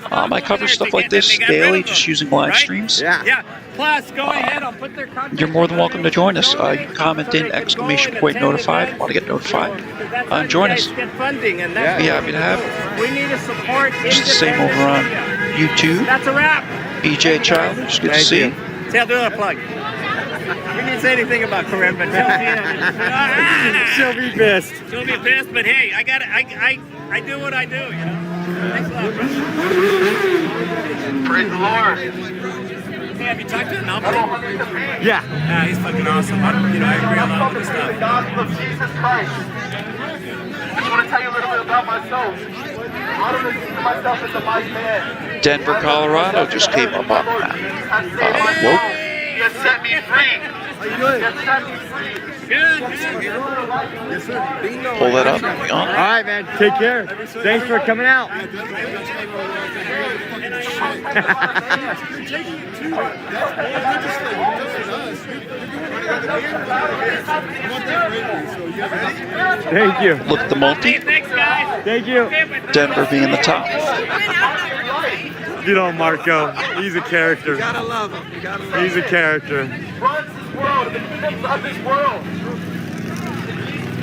I cover stuff like this daily, just using live streams. Yeah. Plus, go ahead. I'll put their contact. You're more than welcome to join us. You can comment in ! Notified. Want to get notified? Join us. Get funding, and Be happy to have it. We need to support. Just the same over on YouTube. That's a wrap. BJ Childish, good to see you. See, I'll do a plug. We didn't say anything about Corinne, but she'll be pissed. She'll be pissed, but hey, I do what I do, you know. Thanks a lot, bro. Praise the Lord. Hey, have you talked to him now? Yeah. He's fucking awesome. I agree on all of this stuff. The gospel of Jesus Christ. I just want to tell you a little bit about myself. I don't listen to myself as a mighty man. Denver, Colorado just came up on that. Whoa. He has set me free. How you doing? He has set me free. Good. Yes, sir. Bingo. Pull that up. All right, man. Take care. Thanks for coming out. Thank you. Look at the multi. Thanks, guys. Thank you. Denver being the top. You know Marco. He's a character. You gotta love him. He's a character. Runs this world, the kingdoms of this world.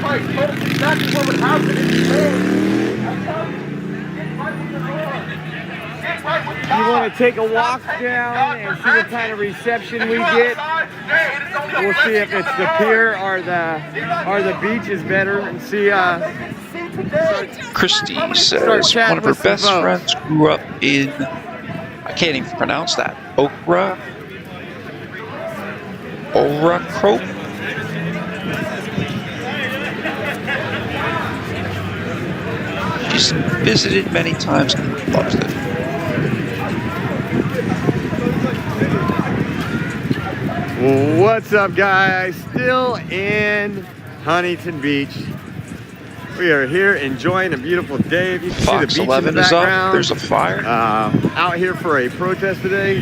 Christ told us exactly what would happen if he came. You want to take a walk down and see what kind of reception we get? We'll see if it's the pier or the beach is better, and see. Christy says one of her best friends grew up in, I can't even pronounce that, Oracrope. She's visited many times and loves it. What's up, guys? Still in Huntington Beach. We are here enjoying a beautiful day. You can see the Fox beach in the 11 is up. background. There's a fire. Out here for a protest today.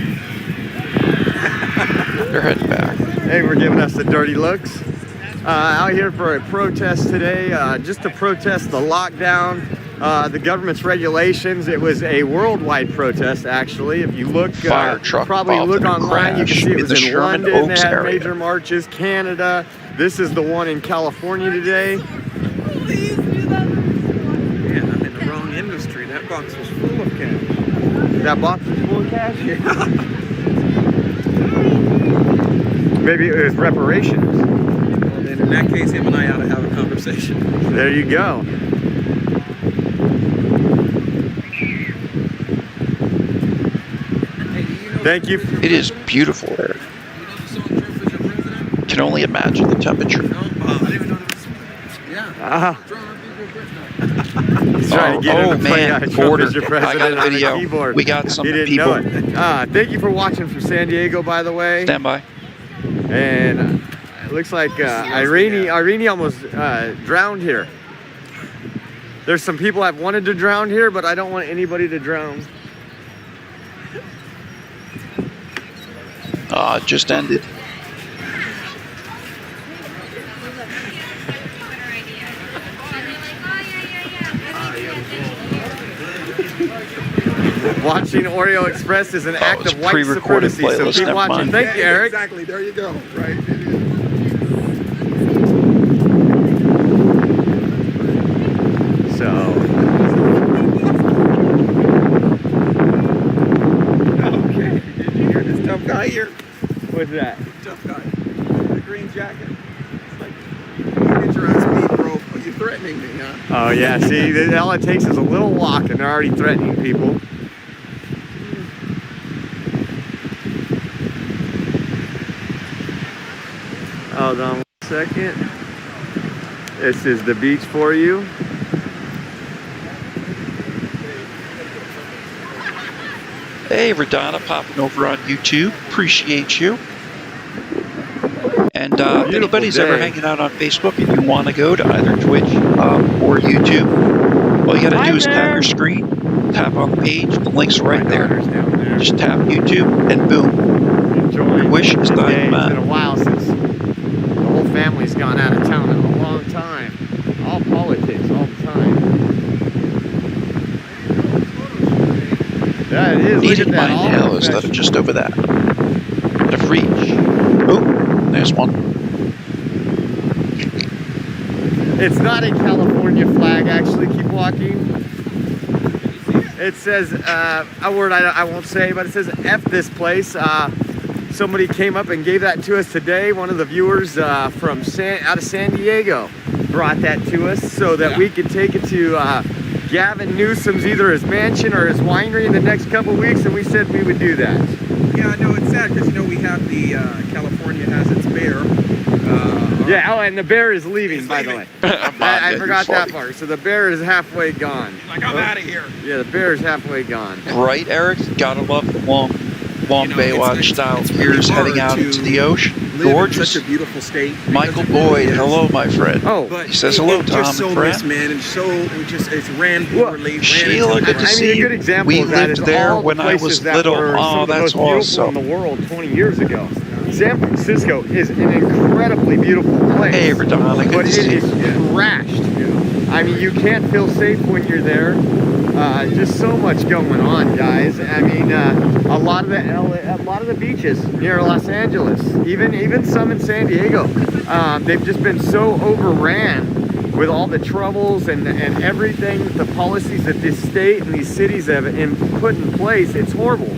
They're heading back. Hey, we're giving us the dirty looks. Out here for a protest today, just to protest the lockdown, the government's regulations. It was a worldwide protest, actually. If you look, Fire truck probably look online, you can see it was in London. They had area. major marches. Canada. This is the one in California today. Man, I'm in the wrong industry. That box was full of cash. That box was full of cash? Yeah. Maybe it was reparations. Well, then in that case, him and I ought to have a conversation. There you go. Thank you. It is beautiful there. Can only imagine the temperature. He's trying to get him to play man, Trump as your I president got a on video. the keyboard. We got some He didn't people. know it. Thank you for watching from San Diego, by the way. Stand by. And it looks like Irene almost drowned here. There's some people I've wanted to drown here, but I don't want anybody to drown. It just ended. Watching Oreo Express is an act it's of white pre-recorded supremacy, so playlist, keep never watching. mind. Thank you, Eric. Exactly. There you go. Right. So. Okay. Did you hear this tough guy here? What's that? Tough guy. The green jacket. It's like, you get your ass beat, bro. But you're threatening me, huh? Oh yeah, see, all it takes is a little walk and they're already threatening people. Hold on 1 second. This is the beach for you. Hey, Radonna, popping over on YouTube. Appreciate you. And if anybody's ever hanging out on Facebook and you want to go to either Twitch or YouTube, all you got to do is tap your screen, tap on the page, the link's right there. Just tap YouTube and boom. Wish is It's dying been a while since the whole family's gone out of town in a long time. All politics, all the time. Yeah, it is. Needed Look at my that. nails that are just over that. Out of reach. Oh, there's one. It's not a California flag, actually. Keep walking. It says a word I won't say, but it says F this place. Somebody came up and gave that to us today. One of the viewers from out of San Diego brought that to us so that we could take it to Gavin Newsom's either his mansion or his winery in the next couple weeks, and we said we would do that. Yeah, no, it's sad because, you know, we have the California has its bear. Yeah, oh, and the bear is leaving, by the way. I forgot that part. So the bear is halfway gone. Like, I'm out of here. Yeah, the bear is halfway gone. Right, Eric? Gotta love the long Baywatch style piers heading out into the ocean. Gorgeous. Such a beautiful state. Michael Boyd, hello, my friend. Oh, he says hello, Tom just so and friend. nice, man, and so it's ran poorly. Sheila, good to see you. A good example We of that lived is there all the when I was places that little. were some Oh, of the that's most beautiful awesome. in the world 20 years ago. San Francisco is an incredibly beautiful place. Hey, Radonna, good but to see it you. is trashed. I mean, you can't feel safe when you're there. Just so much going on, guys. I mean, a lot of the beaches near Los Angeles, even some in San Diego, they've just been so overran with all the troubles and everything, the policies that this state and these cities have put in place. It's horrible.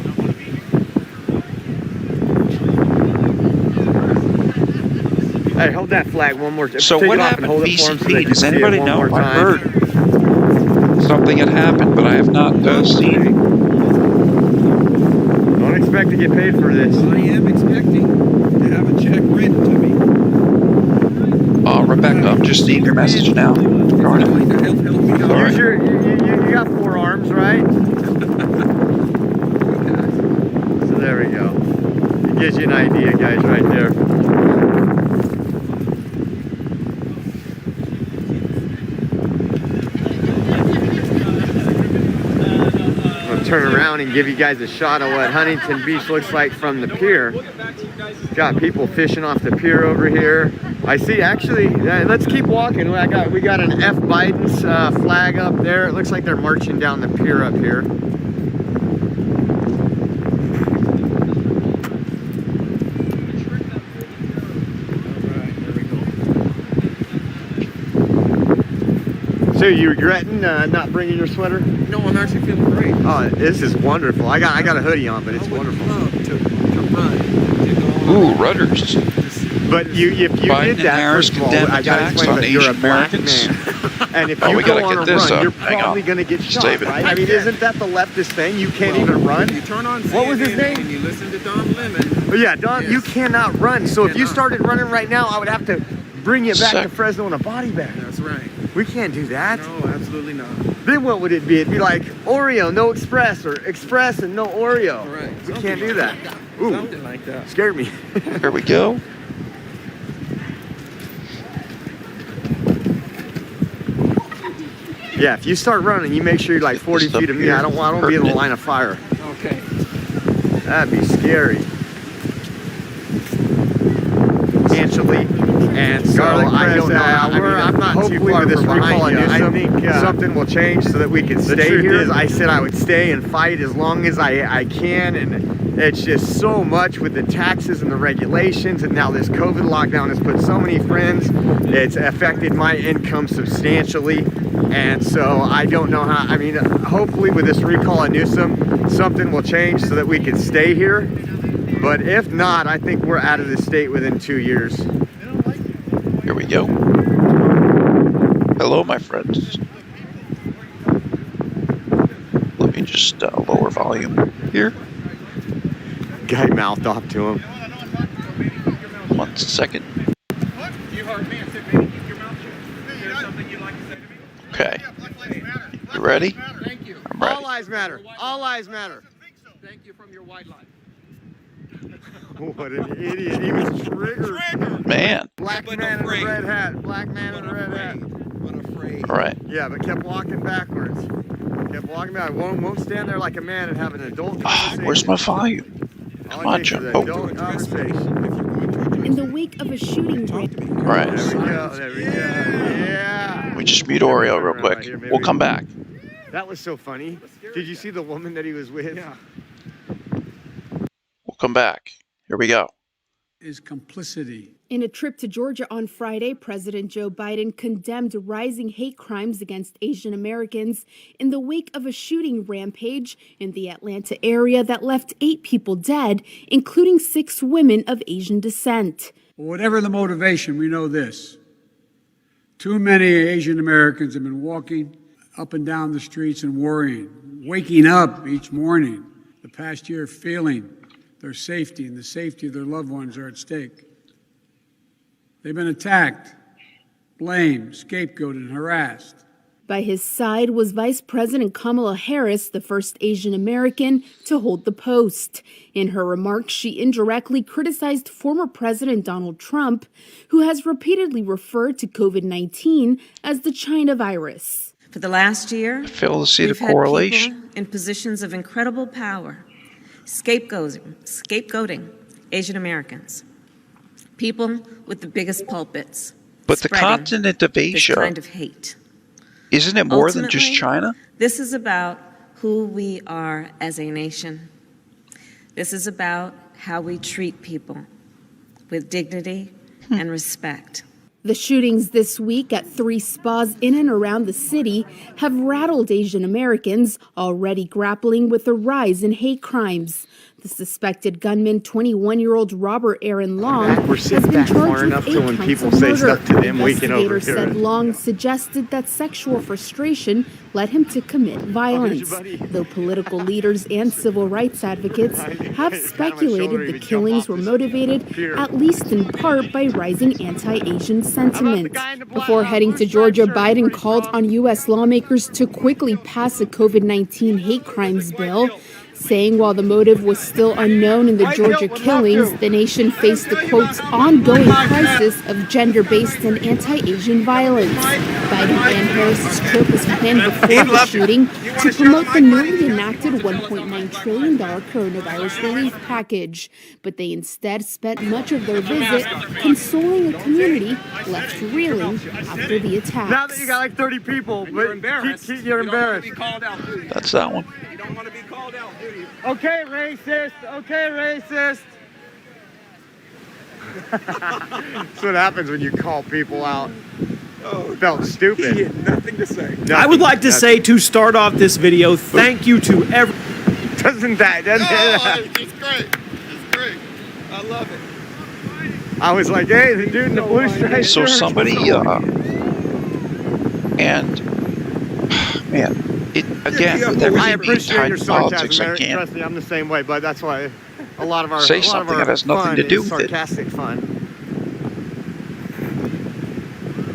Hey, hold that flag one more time. So Take what it off happened and hold to it for 'em so they BCP? can Does see it anybody one know? more I time. heard something had happened, but I have not seen. Don't expect to get paid for this. I am expecting to have a check written to me. Rebecca, I'm just seeing your message now. Darn it. Use you got 4 arms, right? So there we go. It gives you an idea, guys, right there. turn around and give you guys a shot of what Huntington Beach looks like from the pier. Got people fishing off the pier over here. I see, actually, let's keep walking. We got an F. Biden's flag up there. It looks like they're marching down the pier up here. So you regretting not bringing your sweater? No, I'm actually feeling great. Oh, this is wonderful. I got a hoodie on, but it's wonderful. To run. Ooh, rudders. But if you Biden did that, Harris first of all, condemn I gotta attacks explain on that you're a Asian black Americans. man. And if Oh, you we go gotta on get a this run, up. you're Hang on. probably gonna get shot, Save it. right? I mean, isn't that the leftist thing? You can't even run? You turn on What was his CNN name? And you listen to Don Lemon. Oh, yeah, Don, you Yes. cannot run. So if you cannot. started running right now, I would have to bring you back Sec- to Fresno in a body bag. That's right. We can't do that. No, absolutely not. Then what would it be? It'd be like Oreo, no Express, or Express and no Oreo. Right. We Something can't do like that. Ooh, Something like that. scared me. Here we go. Yeah, if you start running, you make sure you're like 40 This up feet of me. here. I don't want to be in the line of fire. Okay. That'd be scary. Potentially. And so I don't know. I'm not too far with this recall. I think something will change so that we can stay here. I said I would stay and fight as long as I can, and it's just so much with the taxes and the regulations, and now this COVID lockdown has put so many friends. It's affected my income substantially, and so I don't know how. I mean, hopefully with this recall of Newsom, something will change so that we can stay here. But if not, I think we're out of the state within 2 years. Here we go. Hello, my friends. Let me just lower volume here. Guy mouthed off to him. 1 second. Okay. You ready? Thank you. I'm ready. All lives matter. All lives matter. Thank you from your white line. What an idiot. He was triggered. Man. Black man in a red hat. Black man in a red hat. But afraid. All right. Yeah, but kept walking backwards. Kept walking back. Won't stand there like a man and have an adult conversation. Where's my volume? Come on, Jumbo. Adult conversation. In the wake of a shooting All right. There we go. There we go. Yeah. We just mute Oreo real quick. We'll come back. That was so funny. Did you see the woman that he was with? Yeah. We'll come back. Here we go. Is complicity. In a trip to Georgia on Friday, President Joe Biden condemned rising hate crimes against Asian Americans in the wake of a shooting rampage in the Atlanta area that left 8 people dead, including 6 women of Asian descent. Whatever the motivation, we know this. Too many Asian Americans have been walking up and down the streets and worrying, waking up each morning the past year feeling their safety and the safety of their loved ones are at stake. They've been attacked, blamed, scapegoated, and harassed. By his side was Vice President Kamala Harris, the first Asian American to hold the post. In her remarks, she indirectly criticized former President Donald Trump, who has repeatedly referred to COVID-19 as the China virus. For the last year, Fail to see the we've had correlation. people in positions of incredible power scapegoating Asian Americans, people with the biggest pulpits. But the continent of Asia, this kind of hate. Isn't it more than just Ultimately, China? This is about who we are as a nation. This is about how we treat people with dignity and respect. The shootings this week at 3 spas in and around the city have rattled Asian Americans already grappling with the rise in hate crimes. The suspected gunman, 21-year-old Robert Aaron Long, has been charged with 8 counts of murder. Investigators said Long suggested that sexual frustration led him to commit violence, though political leaders and civil rights advocates have speculated the killings were motivated, at least in part, by rising anti-Asian sentiment. Before heading to Georgia, Biden called on U.S. lawmakers to quickly pass a COVID-19 hate crimes bill, saying while the motive was still unknown in the Georgia killings, the nation faced the, quote, ongoing crisis of gender-based and anti-Asian violence. Biden and Harris's trip was planned before the shooting to promote the newly enacted $1.9 trillion coronavirus relief package. But they instead spent much of their visit consoling a community left reeling after the attacks. Now that you got like 30 people, but you're embarrassed. You're embarrassed. That's that one. You don't want to be called out, do you? Okay, racist. Okay, racist. That's what happens when you call people out. Oh, felt stupid. He had nothing to say. I would like to say, to start off this video, thank you to every... Doesn't that? It's great. It's great. I love it. I was like, hey, the dude in the blue stripe. So somebody, and man, it again with everything I being appreciate tied your to politics, sarcasm, I Eric. can't Trust me, I'm the same way, but that's why a lot of our say something that has nothing to do with it sarcastic fun.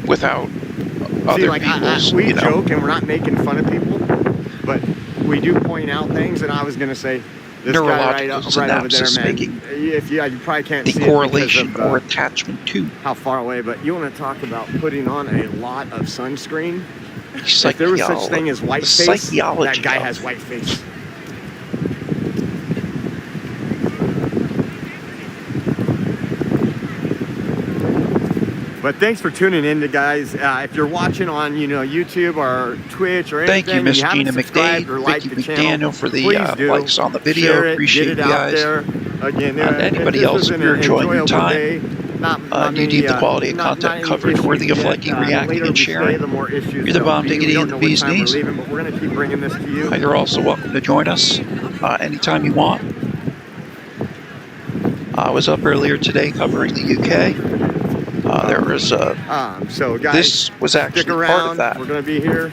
without See, other like people's, we you know. joke and we're not making fun of people, but we do point out things. And I was gonna say, this guy right over there, man. If you probably can't The see correlation it because of, or attachment to how far away. But you want to talk about putting on a lot of sunscreen? If there was such thing as white face, that guy has white face. But thanks for tuning in, guys. If you're watching on, YouTube or Twitch or anything, Thank you, Miss Gina McDade or Vicky McDaniel for the likes on the video. Share it, Appreciate get it you out guys. there. Again, anybody else, if you're enjoying your time, you need the quality of content coverage worthy of liking, reacting, and sharing. You're the bomb diggity and the bee's knees. But we're going to keep bringing this to you. You're also welcome to join us anytime you want. I was up earlier today covering the UK. There was so guys, this was actually part of that. We're going to be here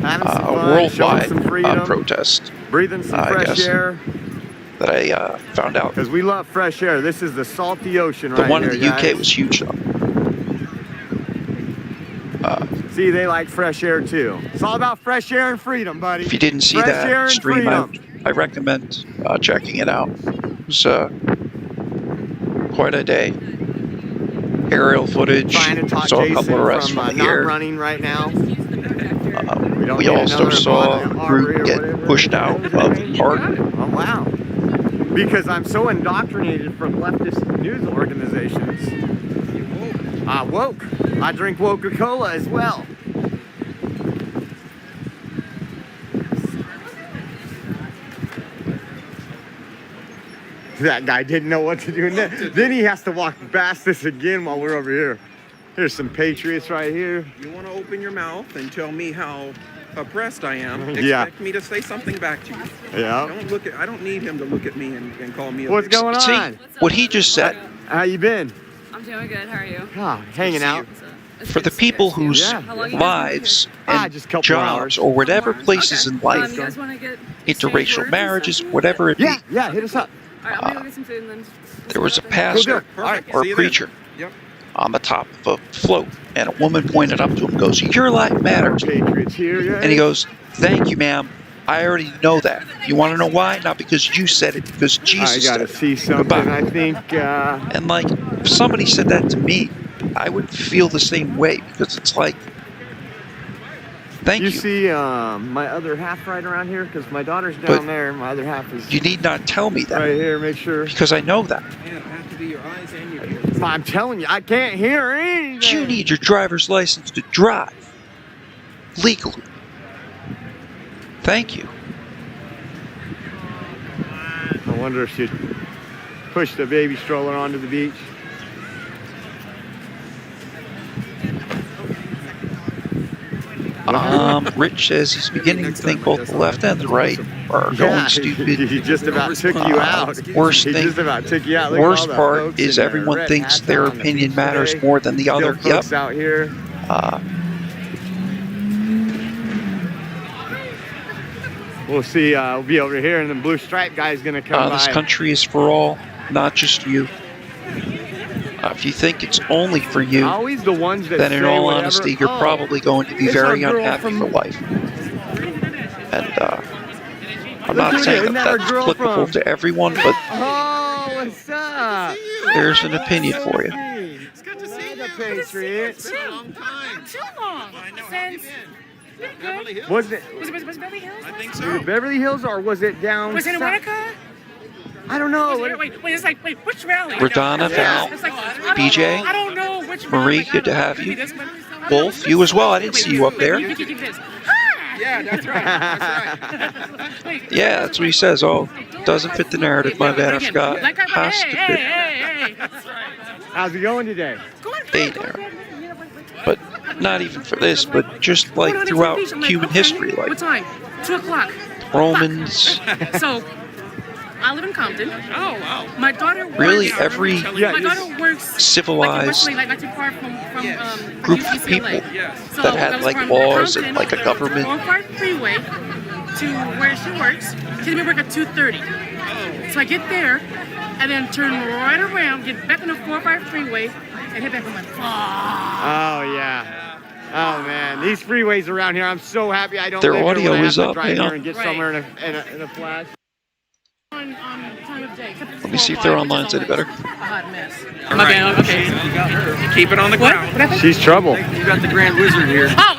having some a fun, worldwide showing some freedom, protest. breathing some fresh air. That I found out. Because we love fresh air. This is the salty ocean right here. The one in the guys. UK was huge though. See, they like fresh air too. It's all about fresh air and freedom, buddy. If you didn't see that stream, I recommend checking it out. It was quite a day. Aerial footage. Saw a couple of arrests from the air. Running right now. We also saw a group get pushed out of the park. Oh wow! Because I'm so indoctrinated from leftist news organizations. Woke. I drink Coca-Cola as well. That guy didn't know what to do. Then he has to walk past this again while we're over here. Here's some patriots right here. You want to open your mouth and tell me how oppressed I am. Expect me to say something back to you. Yeah. I don't need him to look at me and call me a What's going on? See, what he just said. How you been? I'm doing good. How are you? Hanging out. For the people whose lives and jobs or whatever places in life, interracial marriages, whatever it be. Yeah, hit us up. All right, I'm gonna go get some food and then. There was a pastor or a preacher on the top of a float, and a woman pointed up to him and goes, "Your life matters." And he goes, "Thank you, ma'am. I already know that. You want to know why? Not because you said it, because Jesus said it." I gotta see something. I think. And like, if somebody said that to me, I would feel the same way, because it's like, thank you. You see my other half right around here? Because my daughter's down there. My other half is... You need not tell me that. Right here, make sure. Because I know that. Man, it has to be your eyes and your ears. I'm telling you, I can't hear anything. You need your driver's license to drive. Legally. Thank you. I wonder if she'd push the baby stroller onto the beach. Rich says he's beginning to think both the left and the right are going stupid. He just about took you out. Worst He thing, just about took you out. Look worst at all the part folks is in everyone red thinks hats their on the opinion beach matters today. more than the other. Still folks out here. We'll see. We'll be over here, and the blue stripe guy's gonna come by. This country is for all, not just you. If you think it's only for you, always the ones that then in say all whatever. honesty, you're probably going to be it's very our girl unhappy from- for life. And I'm not saying that that's applicable to everyone, but Oh, what's up? there's an opinion for you. It's good to see you. Patriot. It's been a long time. Too long. Since Beverly Hills? Was it Beverly Hills? I think so. Beverly Hills, or was it down? Was it in Winnetka? I don't know. Wait, it's like, which rally? Radonna, Val, It's like, BJ, I don't know which Marie, good to have you. Wolf, you as well. I didn't see you up there. Yeah, that's right. That's right. Yeah, that's what he says. Oh, doesn't fit the narrative. My bad, I forgot. Has to fit. How's it going today? A narrative. But not even for this, but just like throughout human history. Like what time? 2 o'clock. Romans. So, I live in Compton. Oh, wow. My daughter works. Really, every my daughter works civilized like too far from group of people that had like laws and like a government. On Park Freeway to where she works. She's gonna work at 2:30. So I get there and then turn right around, get back on the 405 freeway, and hit back on my phone. Oh yeah. Oh man, these freeways around here, I'm so happy I don't. Their live audio here when I have is to up, drive hang here on. and get somewhere in a flash. On time of day. Let me see if they're online. Is it better? A hot mess. Okay. Keep it on the ground. What happened? She's trouble. You got the Grand Wizard here. Oh!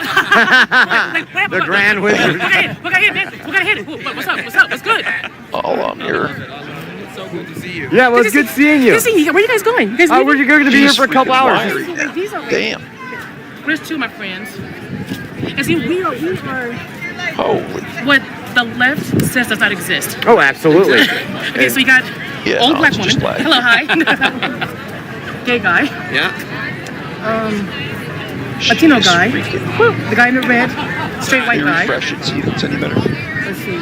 The Grand Wizard. We gotta hit it. We gotta hit it. What's up? What's good? Oh, here. So good to see you. Yeah, well, it's good seeing you. Good seeing you. Where are you guys going? You guys We're going to be here for a couple hours. Damn. Where's two of my friends? And see, we are Holy. what the left says does not exist. Oh, absolutely. Okay, so you got old black woman. black. Hello, hi. Gay guy. Yeah. Latino guy. The guy in the red. Straight white guy. Refresh it, see if it's any better. Let's see.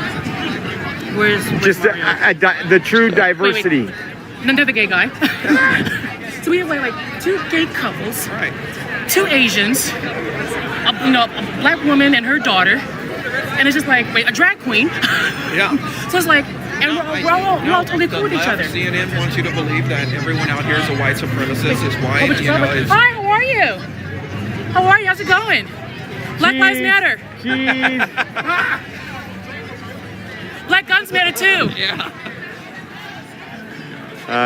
Where's Just the true diversity. Wait. Then they're the gay guy. So we have like two gay couples. Right. Two Asians. A black woman and her daughter. And it's just like, wait, a drag queen. Yeah. So it's like, and we're all totally cool with each other. CNN wants you to believe that everyone out here is a white supremacist, is white, you know. Is... Hi, how are you? How are you? How's it going? Black Lives Matter. Black guns matter too. Yeah.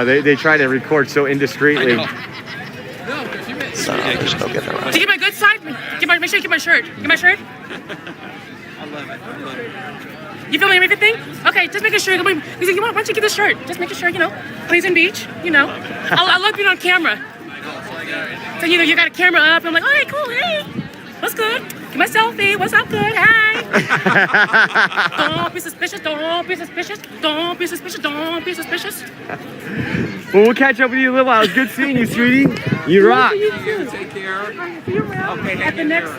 They try to record so indiscreetly. There's no getting around. To get my good side, make sure you get my shirt. Get my shirt. I love it. You filming everything? Okay, just making sure. Why don't you get this shirt? Just making sure, Pleasant Beach, I love being on camera. So, you got a camera up, and I'm like, all right, cool, hey. What's good? Get my selfie. What's up, good? Hi. Don't be suspicious. Don't be suspicious. Don't be suspicious. Don't be suspicious. Well, we'll catch up with you in a little while. It's good seeing you, sweetie. You rock. You take care. Okay, at the next,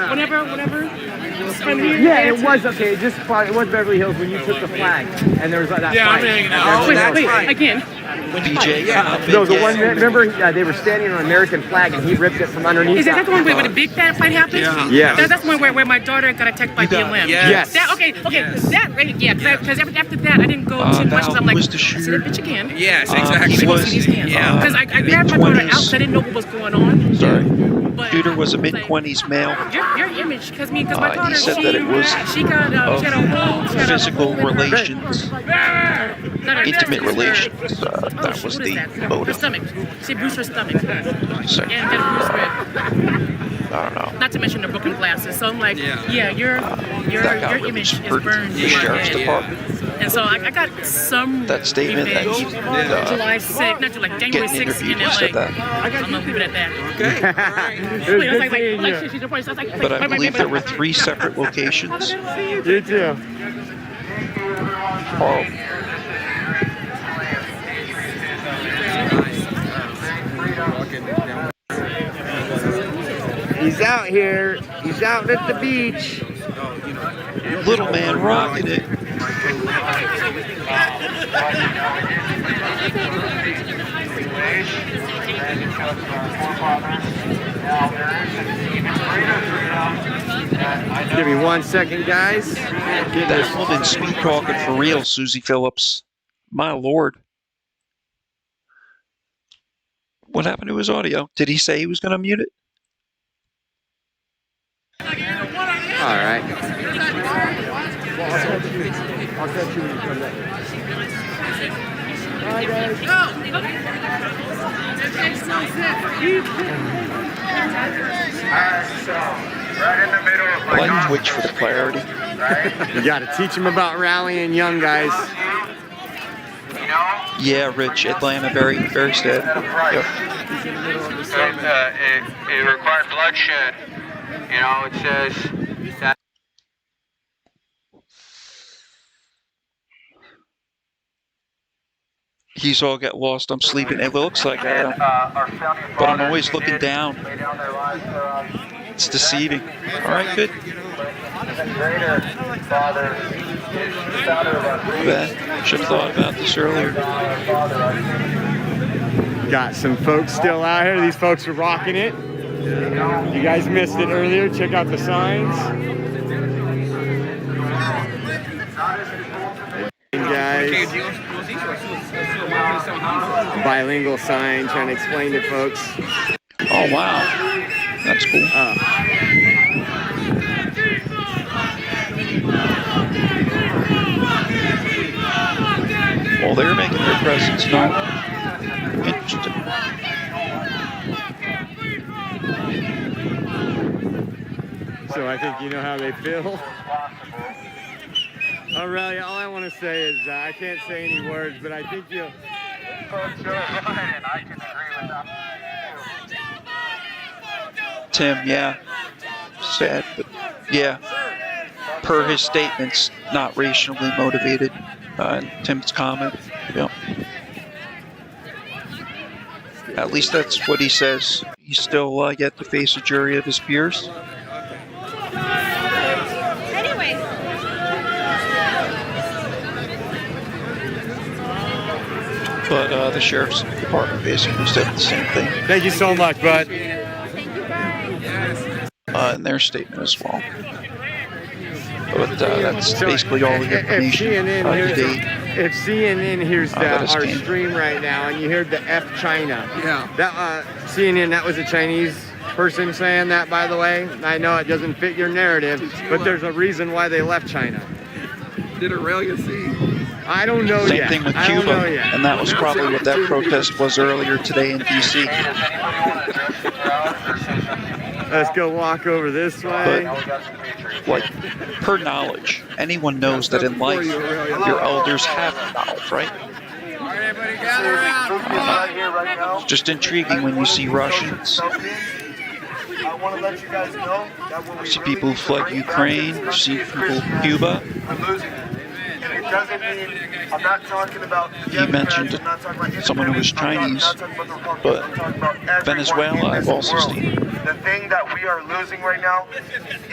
whenever. Yeah, it was okay. It was Beverly Hills when you took the flag, and there was that fight. Wait, again. BJ, no, the one. Remember, they were standing on an American flag, and he ripped it from underneath. Is that the one where the big fat fight happened? Yeah. That's the one where my daughter got attacked by BLM. Yes. Okay. Yes. That right? Yeah. Because after that, I didn't go too much. I'm like, I see that bitch again. Yes, exactly. Yeah. Because I grabbed my daughter out, because I didn't know what was going on. Sorry. Shooter was a mid-20s male. Your image, because my daughter, he said that it was she had a whole physical relations, intimate relations. That was the her motive. stomach. She bruised her stomach. So, And got a bruised rib. I don't know. Not to mention the broken glasses. So I'm like, yeah, your image is burned The in my sheriff's head. department. And so I got some That statement that revenge. July 6th, not July, January 6th in LA. said that. I'm gonna leave it at that. Okay. But I believe there were 3 separate locations. You too. Oh. He's out here. He's out at the beach. Little man rocking it. Give me 1 second, guys. That woman sweet talking for real, Susie Phillips. My lord. What happened to his audio? Did he say he was going to mute it? All right. I'll catch you when you come back. Bye, guys. Language for the clarity. You got to teach them about rallying young guys. Yeah, Rich, Atlanta, very, very sad. Yep. It required bloodshed. You know, it says that. He's all got lost. I'm sleeping. It looks like I am. But I'm always looking down. It's deceiving. All right, good. Ben, should have thought about this earlier. Got some folks still out here. These folks are rocking it. You guys missed it earlier. Check out the signs. Guys, bilingual sign trying to explain to folks. Oh wow, that's cool. Well, they're making their presence known. Interesting. So I think you know how they feel. Aurelia, all I want to say is I can't say any words, but I think you'll. Tim, yeah, sad, but yeah, per his statements, not racially motivated. Tim's comment, yeah. At least that's what he says. He's still yet to face a jury of his peers. But the sheriff's department basically said the same thing. Thank you so much, bud. In their statement as well. But that's basically all the information today. If CNN hears our stream right now and you heard the F China, that CNN, that was a Chinese person saying that, by the way. I know it doesn't fit your narrative, but there's a reason why they left China. Did Aurelia see? I don't know Same yet. thing with Cuba, and that was probably what that protest was earlier today in D.C. Let's go walk over this way. But, like, per knowledge, anyone knows that in life, your elders have knowledge, right? It's just intriguing when you see Russians. I want to let you guys know that when we See people who fled Ukraine, see people from Cuba. I'm losing. And it doesn't mean I'm not talking about He mentioned someone who was Chinese, but Venezuela I've also seen. The thing that we are losing right now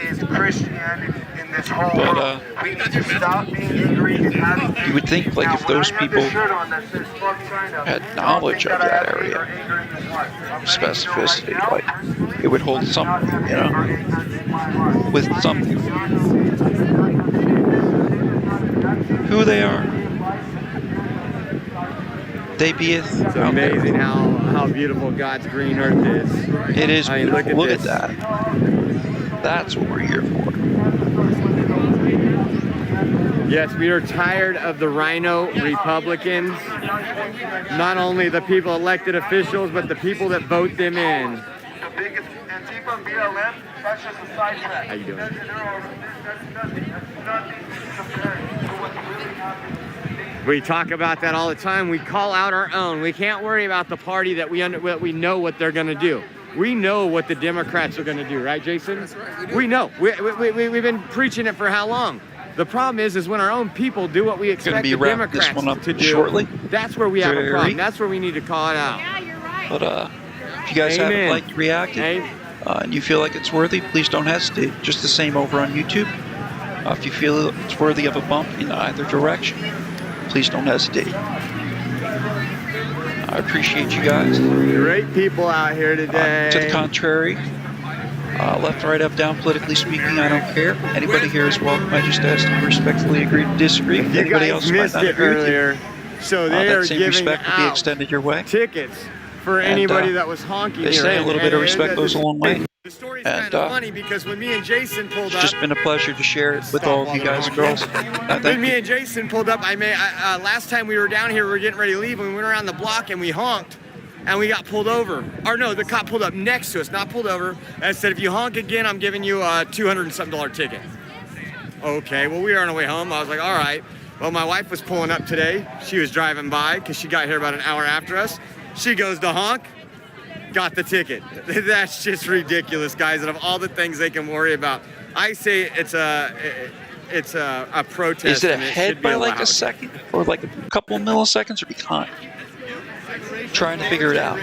is Christianity in this whole But, world. We need to stop being angry and having You would think, like, if those people had knowledge of that area, specificity, like, it would hold something, you know, with something. Who they are. They beeth. It's amazing how beautiful God's green earth is. It is I mean, beautiful. Look at this. that. That's what we're here for. Yes, we are tired of the rhino Republicans. Not only the people elected officials, but the people that vote them in. The biggest Antifa BLM, that's just a sidetrack. How you doing? That's nothing compared to what's really happening. We talk about that all the time. We call out our own. We can't worry about the party that we know what they're going to do. We know what the Democrats are going to do, right, Jason? That's right. We know. We've been preaching it for how long? The problem is when our own people do what we expect the Democrats to do. Shortly. That's where we have a problem. That's where we need to call it out. Yeah, you're right. But if you guys haven't liked, reacted, and you feel like it's worthy, please don't hesitate. Just the same over on YouTube. If you feel it's worthy of a bump in either direction, please don't hesitate. I appreciate you guys. Great people out here today. To the contrary, left, right, up, down, politically speaking, I don't care. Anybody here is welcome. I just ask you to respectfully agree to disagree. If anybody else might not agree with you, so they are that same giving respect will be extended your way. Tickets for anybody that was honking. They say a little bit of respect goes a long way. The story's And, kind of funny because when me and Jason pulled It's up, just been a pleasure to share it with all of you guys and girls. when me and Jason pulled up, last time we were down here, we were getting ready to leave, and we went around the block and we honked, and we got pulled over. Or no, the cop pulled up next to us, not pulled over, and said, if you honk again, I'm giving you a $200 and something ticket. Okay, well, we were on our way home. I was like, all right. Well, my wife was pulling up today. She was driving by because she got here about an hour after us. She goes to honk. Got the ticket. That's just ridiculous, guys. And of all the things they can worry about, I say it's a protest. Is it and ahead should by be like allowed. a second or like a couple of milliseconds or behind? Trying to figure it out.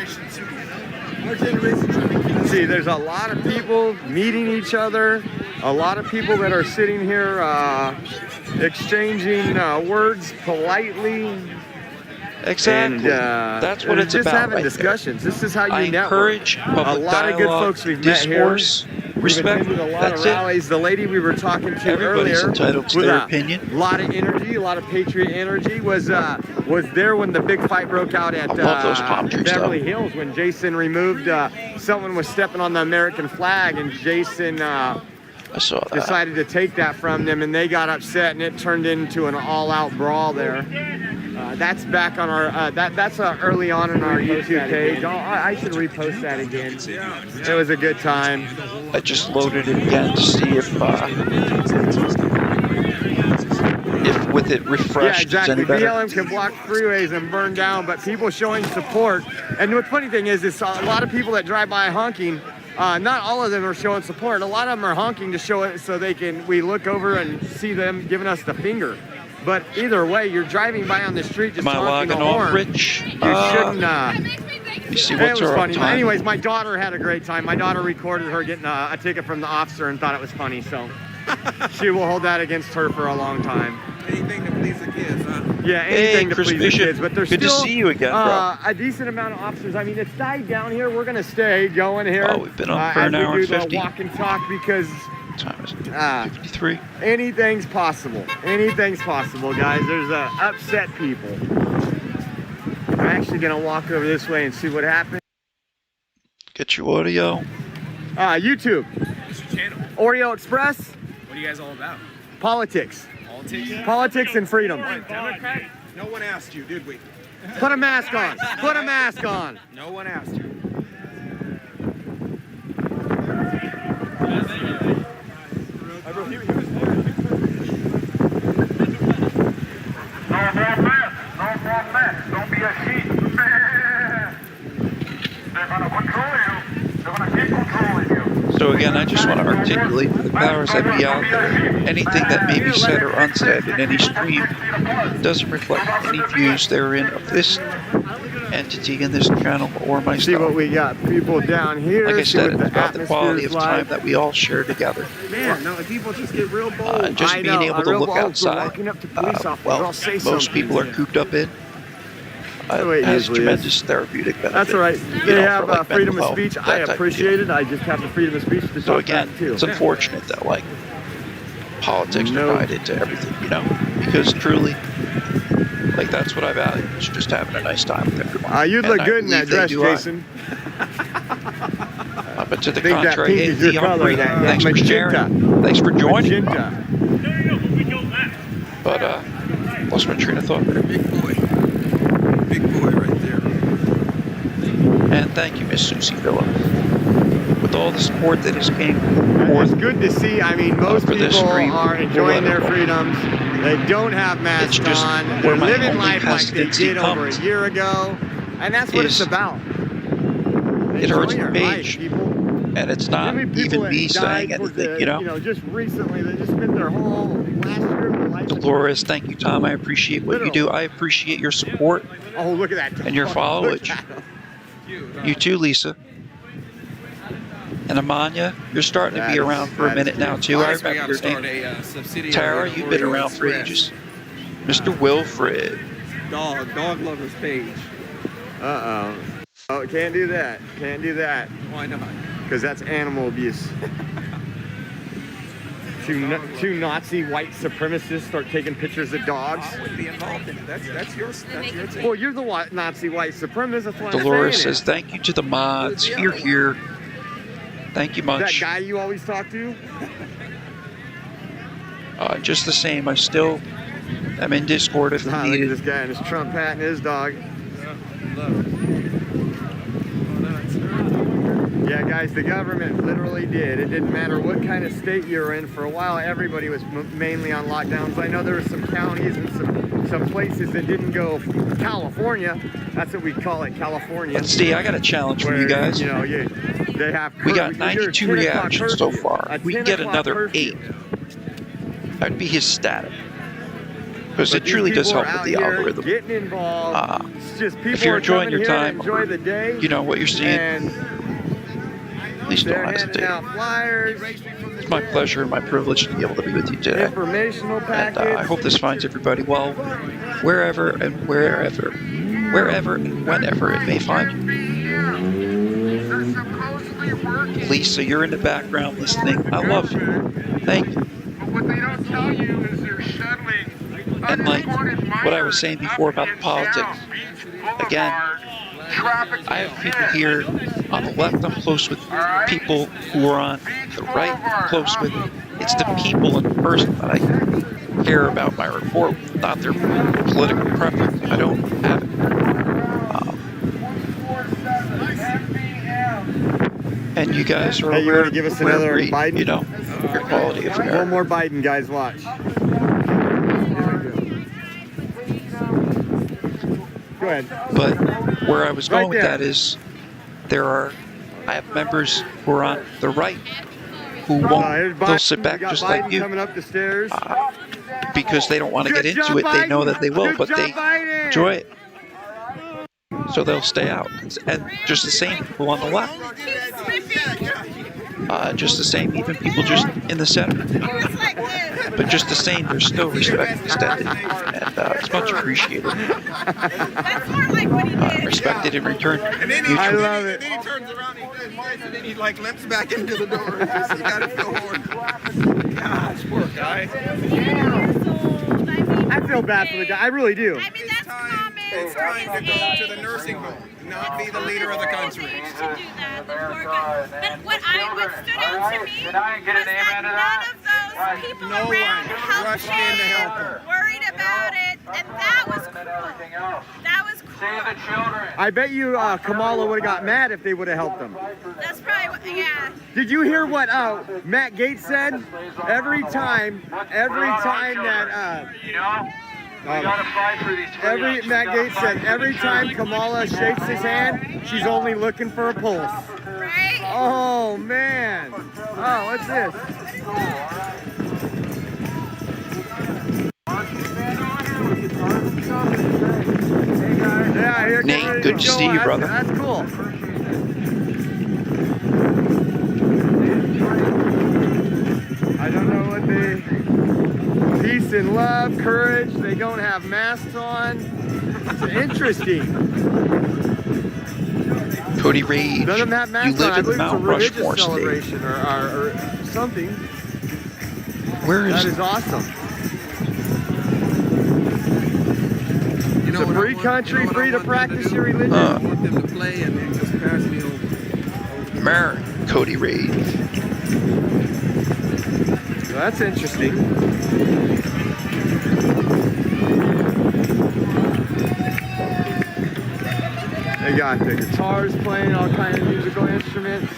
See, there's a lot of people meeting each other, a lot of people that are sitting here exchanging words politely. Exactly. And, that's what it's just about. having right discussions. there. This is how you I network. encourage public a lot of good dialogue, folks we've discourse, met here. respect. We've attended a lot That's of it. rallies. The lady we were talking to Everybody's earlier, entitled to with their a opinion. lot of energy, a lot of patriot energy, was there when the big fight broke out at I love those palm trees, Beverly though. Hills when Jason removed. Someone was stepping on the American flag, and Jason. I saw that. Decided to take that from them, and they got upset, and it turned into an all-out brawl there. That's back on our. That's early on in our YouTube page. I should repost that again. It was a good time. I just loaded it again to see if with it refreshed, Yeah, exactly. it's any better. BLM can block freeways and burn down, but people showing support. And the funny thing is, a lot of people that drive by honking. Not all of them are showing support. A lot of them are honking to show it so we look over and see them giving us the finger. But either way, you're driving by on the street just Am I honking the logging off, horn. Rich? You shouldn't. You see It what's was our funny. time? Anyways, my daughter had a great time. My daughter recorded her getting a ticket from the officer and thought it was funny. So she will hold that against her for a long time. Anything to please the kids, huh? Yeah, anything to Chris please Bishop. the kids. But there's Good to still see you again, bro. a decent amount of officers. I mean, it's died down here. We're gonna stay going here. Oh, we've been on for an hour as we and do 50. the walk and talk because What time is it? 53. anything's possible. Anything's possible, guys. There's upset people. I'm actually gonna walk over this way and see what happens. Get your audio. YouTube. What's your channel? Oreo Express. What are you guys all about? Politics. Politics? Politics and freedom. Democrat? No one asked you, did we? Put a mask on. Put a mask on. No one asked you. Don't be a sheep. They're gonna control you. They're gonna keep controlling you. So again, I just want to articulate for the powers that be out there, anything that may be said or unsaid in any stream doesn't reflect any views therein of this entity in this channel or myself. See what we got. People down here. Like I see said, what it's about the quality of atmosphere's time like. that we all share together. Man, no, people just get real bold. Just I being know, able to real look bold for outside, walking up to police officers. well, I'll say most something. people are cooped up in. The way it Has usually tremendous is. therapeutic benefit. That's all right. you They know, have for, like, freedom mental of speech. health, I that type of appreciate deal. it. I just have the freedom of speech to So talk again, back too. it's unfortunate that like politics No. are tied into everything, you know, because truly, like that's what I value. It's just having a nice time with everyone. You'd And look I good in that believe they dress, do Jason. But to the I think that contrary, pink hey, is your Leon color, Bree, that thanks for sharing. Thanks for joining. Magenta. But lost my train of thought there. Big boy right there. And thank you, Miss Susie Villa, with all the support that is came It's forth. good to see. I mean, most for people this stream, are enjoying their whatever. freedoms. They don't have masks It's just on. where They're my living only life like they hesitancy did over a comes year ago. And that's what it's is about. It hurts Enjoy the your life, page, people. and it's not How many people even that me died saying towards anything, the, you know. just recently, they just spent their whole last year of their life. Dolores, thank you, Tom. I appreciate what you do. I appreciate your support Oh, look at that. and your dog. followage. Look at him. You too, Lisa. And Amanya, you're starting to be That is- around for a that minute is now, good. too. I Honestly, remember your start name. a subsidiary. Tara, of you've been Oreo around for Express. ages. Mr. Wilfred. Dog lovers page. Uh-oh. Oh, can't do that. Can't do that. Why not? Because that's animal abuse. Two Nazi white supremacists start taking pictures of dogs. I wouldn't be involved in it. That's your team. Well, you're the Nazi white supremacist. That's what Dolores I'm saying. says, thank you to the mods. Here. Thank you much. That guy you always talk to? Just the same, I still am in Discord if Look at needed. this guy and his Trump hat and his dog. Yeah, guys, the government literally did. It didn't matter what kind of state you were in. For a while, everybody was mainly on lockdowns. I know there were some counties and some places that didn't go. California, that's what we call it, California. Let's see, I got a challenge for you guys. You know, they have. We got 92 reactions so far. We can get another 8. That'd be hysterical. Because it truly does help with the algorithm. Getting involved. If you're enjoying your time, enjoy the day, you know what you're seeing, please don't hesitate. Flyers, It's my pleasure and my privilege to be able to be with you today. informational And packets. I hope this finds everybody well, wherever and wherever and whenever it may find you. Lisa, you're in the background listening. I love you. Thank you. What they don't tell you is they're shuttling. And like what I was saying before about the politics, again, I have people here on the left I'm close with, people who are on the right I'm close with. It's the people and the person that I care about my report, not their political preference. I don't have it. And you guys are you want to give us another Biden? You know, your quality of America. One more Biden, guys, watch. Go ahead. But where I was going with that is, I have members who are on the right who won't, they'll sit back just like you, coming up the stairs. Because they don't want to get into it. They know that they will, but they enjoy it. So they'll stay out. And just the same people on the left. Just the same, even people just in the center. But just the same, there's still respect extended. And it's much appreciated. Respected in return. I love it. And then he turns around, he does this, and then he like limps back into the door. You gotta feel horrible. Gosh, poor guy. I feel bad for the guy. I really do. I mean, that's common. It's time to go to the nursing home, not be the leader of the country. To do that, the poor guy. But what stood out to me was that none of those people around helped him, worried about it, and that was cool. That was cool. I bet you Kamala would have got mad if they would have helped him. That's probably what, yeah. Did you hear what Matt Gaetz said? Every time that Matt Gaetz said every time Kamala shakes his hand, she's only looking for a pulse. Right? Oh man! Oh, what's this? Yeah, here, Nate, good to see you, brother. That's cool. I don't know what they... Peace and love, courage. They don't have masks on. It's interesting. Cody Rage, None of them have masks you on. I live in believe it's a Mount religious Rushmore state. celebration or something. Where is That it? is awesome. It's a free country, free to practice your religion. I want them to play and then just pass me over. American Cody Rage. That's interesting. They got the guitars playing, all kinds of musical instruments.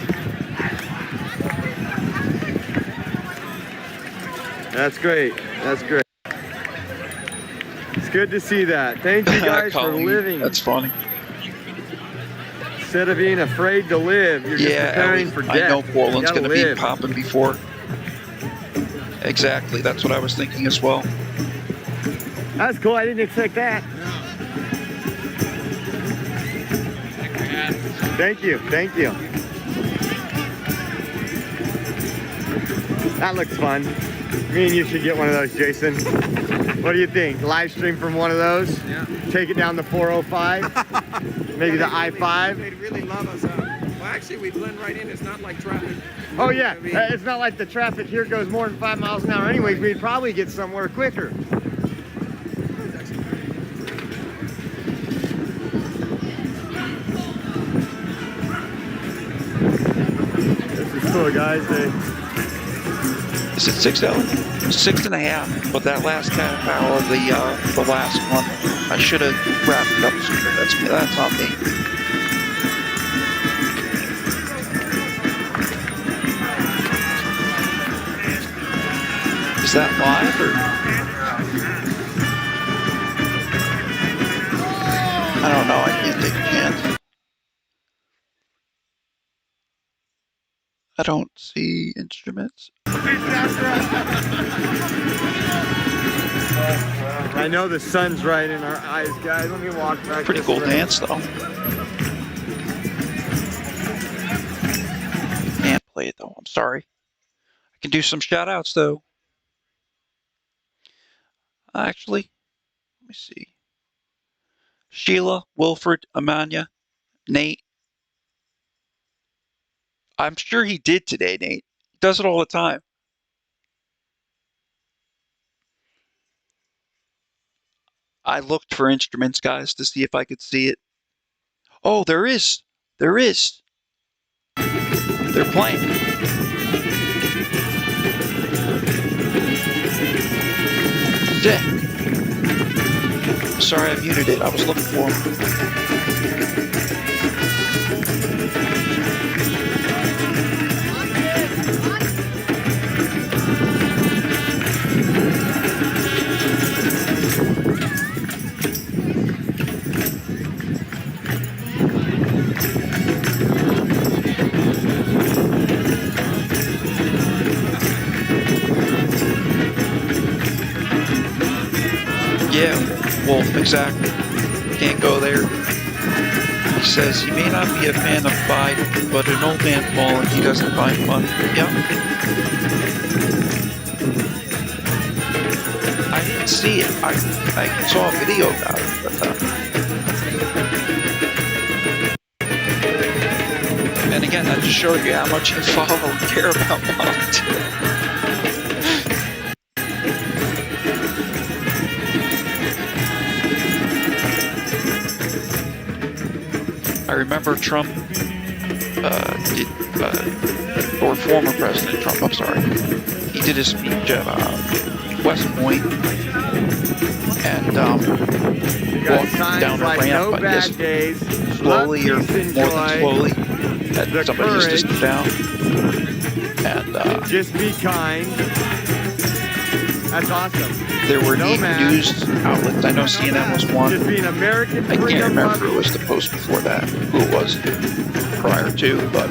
That's great. That's great. It's good to see that. Thank you guys for living. That's funny. Instead of being afraid to live, you're just preparing for death. I know Portland's You gotta going to be live. popping before. Exactly. That's what I was thinking as well. That's cool. I didn't expect that. Thank you. Thank you. That looks fun. Me and you should get one of those, Jason. What do you think? Live stream from one of those? Yeah. Take it down the 405? Maybe the I-5? They'd really love us. Well, actually, we blend right in. It's not like traffic. Oh, yeah. It's not like the traffic here goes more than 5 miles an hour. Anyways, we'd probably get somewhere quicker. This is guys. Is it 6 hours? 6.5. But that last half hour, the last one, I should have wrapped it up sooner. That's on me. Is that live or? I don't know. I can't take a chance. I don't see instruments. I know the sun's right in our eyes, guys. Let me walk back. Pretty cool dance, though. Can't play it, though. I'm sorry. I can do some shout-outs, though. Actually, let me see. Sheila, Wilfred, Amanya, Nate. I'm sure he did today, Nate. He does it all the time. I looked for instruments, guys, to see if I could see it. Oh, there is. There is. They're playing. Sick. Sorry, I muted it. I was looking for him. Yeah, Wolf, exactly. Can't go there. He says he may not be a fan of Biden, but an old man falling he doesn't find fun. Yep. I didn't see it. I saw a video about it, but and again, that just showed you how much you follow and care about politics. I remember Trump or former President Trump, I'm sorry, he did his speech at West Point and walked down a ramp, I guess, slowly or more than slowly, had somebody used to sit down, and just be kind. That's awesome. There were news outlets. I know CNN was one. Just be an American. I can't remember who was the post before that, who it was prior to, but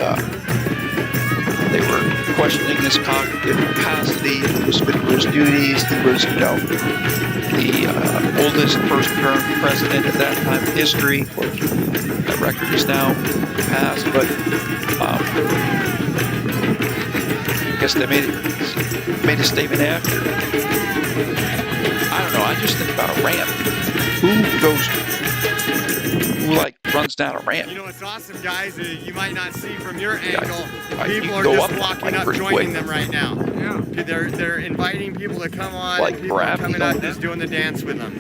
they were questioning his cognitive capacity. He was fit for his duties. He was, you know, the oldest first-term president at that time in history. That record is now passed, but I guess they made a statement after. I don't know, I just think about a ramp. Who like runs down a ramp? You know what's awesome, guys? You might not see from your angle. Yeah, people are just walking up, joining them right now. Yeah. They're inviting people to come on. Like people are coming up, just doing the dance with them.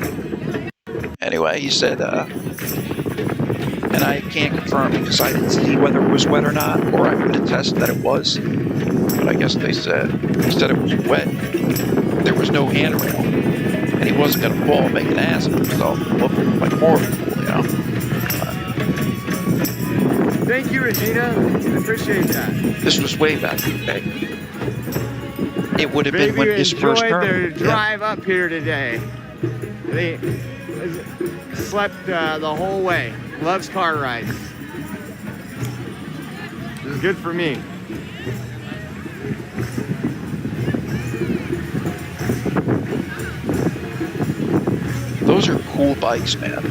Anyway, he said, and I can't confirm because I didn't see whether it was wet or not, or I could attest that it was. But I guess he said it was wet. There was no handrail, and he wasn't going to fall and make an ass of himself. Look like more of a fool, you know. Thank you, Regina. I appreciate that. This was way back in the day. It would have been when his first term. Their drive up here today. They slept the whole way. Loves car rides. It was good for me. Those are cool bikes, man.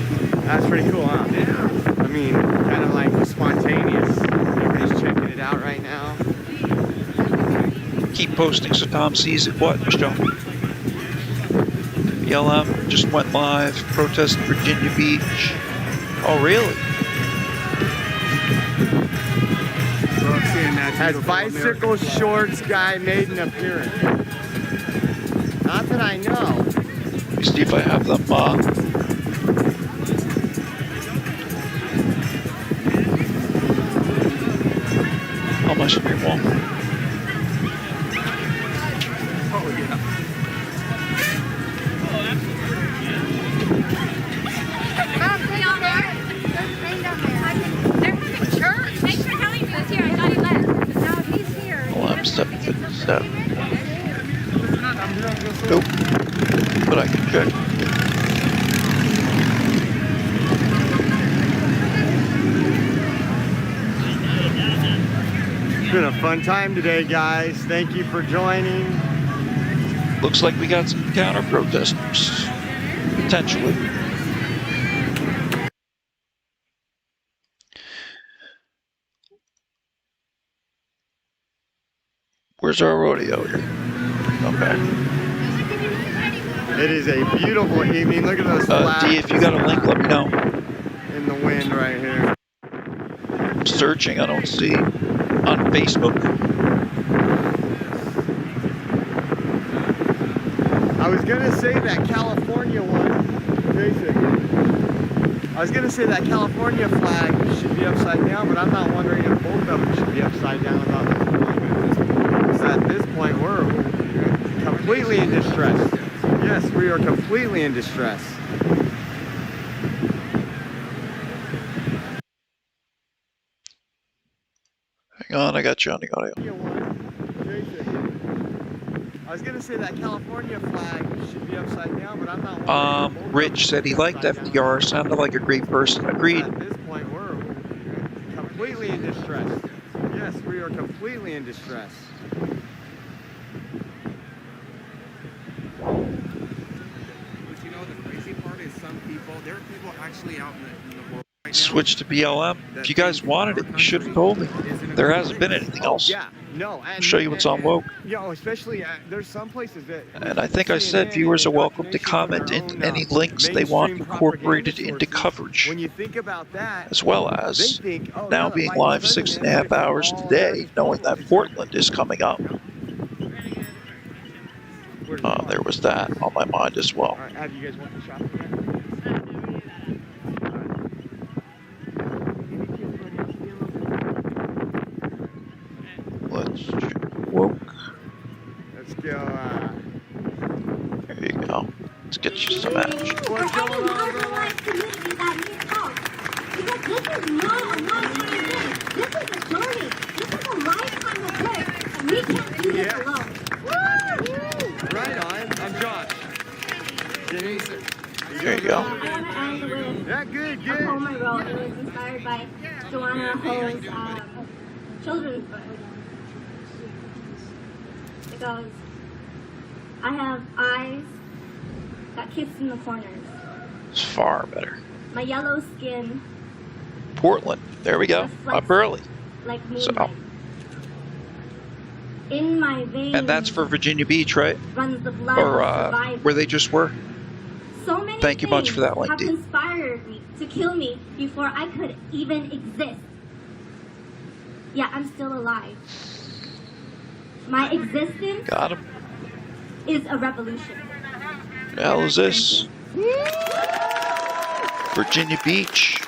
That's pretty cool, huh? Yeah. I mean, kind of like spontaneous. Everybody's checking it out right now. Keep posting so Tom sees it. What, Michelle? BLM just went live. Protest in Virginia Beach. Oh, really? Has bicycle shorts guy made an appearance? Not that I know. Let me see if I have them. How much do you want? step. Nope. But I can check. It's been a fun time today, guys. Thank you for joining. Looks like we got some counter protesters. Potentially. Where's our rodeo here? Okay. It is a beautiful evening. Look at those flags. D, if you got a link, let me know. In the wind right here. I'm searching, I don't see. On Facebook. I was gonna say that California one, Jason. I was gonna say that California flag should be upside down, but I'm not wondering if both of them should be upside down about this point. Because at this point, we're completely in distress. Yes, we are completely in distress. Hang on, I got you on the audio. I was gonna say that California flag should be upside down, but I'm not wondering. Rich said he liked FDR, sounded like a great person. Agreed. At this point, we're completely in distress. Yes, we are completely in distress. But you know, the crazy part is some people, there are people actually out in the world right now. Switch to BLM. If you guys wanted it, you should have told me. There hasn't been anything else. Yeah, no. I'll show you what's on woke. Yeah, especially there's some places that. And I think I said viewers are welcome to comment in any links they want incorporated into coverage. When you think about that, as well as now being live 6.5 hours today, knowing that Portland is coming up. There was that on my mind as well. All right, have you guys went to shopping yet? Let's woke. Let's go. There you go. Let's get you some action. This is not a one-time event. This is a journey. This is a lifetime of work, and we can't do this alone. Right on. I'm Josh. There you go. I want to end with yeah, good. a poem I wrote. It was inspired by Joanna Ho's children's book. It goes, I have eyes that kiss in the corners. It's far better. My yellow skin. Portland. There we go. Up early. Like moonlight. In my veins. And that's for Virginia Beach, right? Runs the blood or of survival. where they just were. So many Thank you much for that link, have D. inspired me to kill me before I could even exist. Yeah, I'm still alive. My existence Got him. is a revolution. The hell is this? Virginia Beach.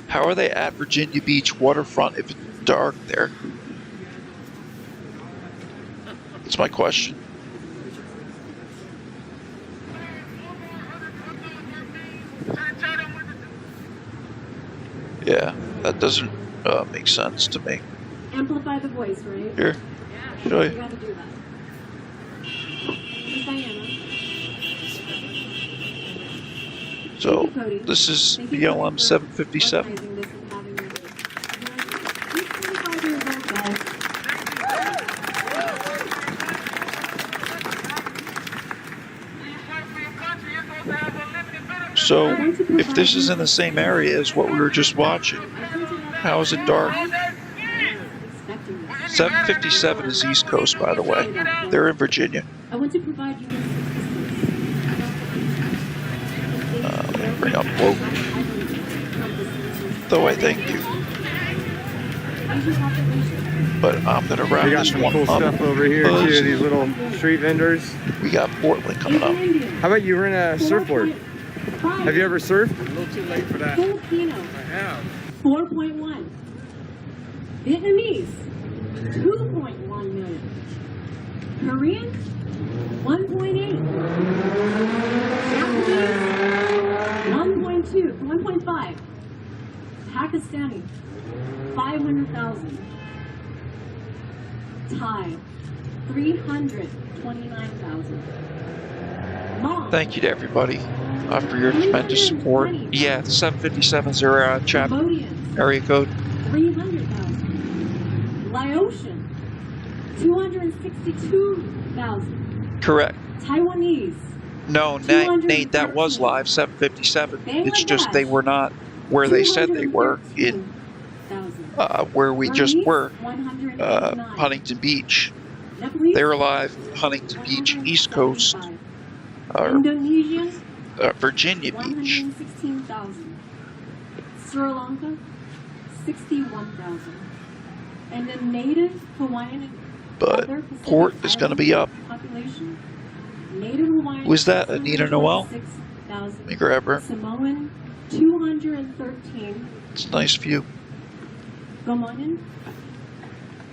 How are they at Virginia Beach waterfront if it's dark there? That's my question. Yeah, that doesn't make sense to me. Amplify the voice, right? Here, show You you. gotta do that. This is Diana. So this is BLM 757. Recognizing this and having your voice. He's 25 years old, guys. So if this is in the same area as what we were just watching, how is it dark? 757 is East Coast, by the way. They're in Virginia. I want to provide you with Let me bring up woke. Though I thank you. But I'm gonna wrap We got this some one cool up. stuff over here too. These little street vendors. We got Portland coming up. How about you rent a surfboard? Have you ever surfed? A little too late for that. Filipino, I have. 4.1. Vietnamese, 2.1 million. Korean, 1.8. Japanese, 1.2, 1.5. Pakistani, 500,000. Thai, 329,000. Mom, Thank you to everybody for your tremendous support. Yeah, 757's our chat area code. 300,000. Laotian, 262,000. Correct. Taiwanese. No, Nate, that was live, 757. It's just they were not where they said they were, in where we just were, Huntington Beach. They were live, Huntington Beach, East Coast, Indonesian, Virginia Beach. 116,000. Sri Lanka, 61,000. And the native Hawaiian and But other Pacific port is going to be up. population, native Hawaiian, Was that Anita Noel? 6,000. Let me grab her. Samoan, 213. It's a nice view. Gomonan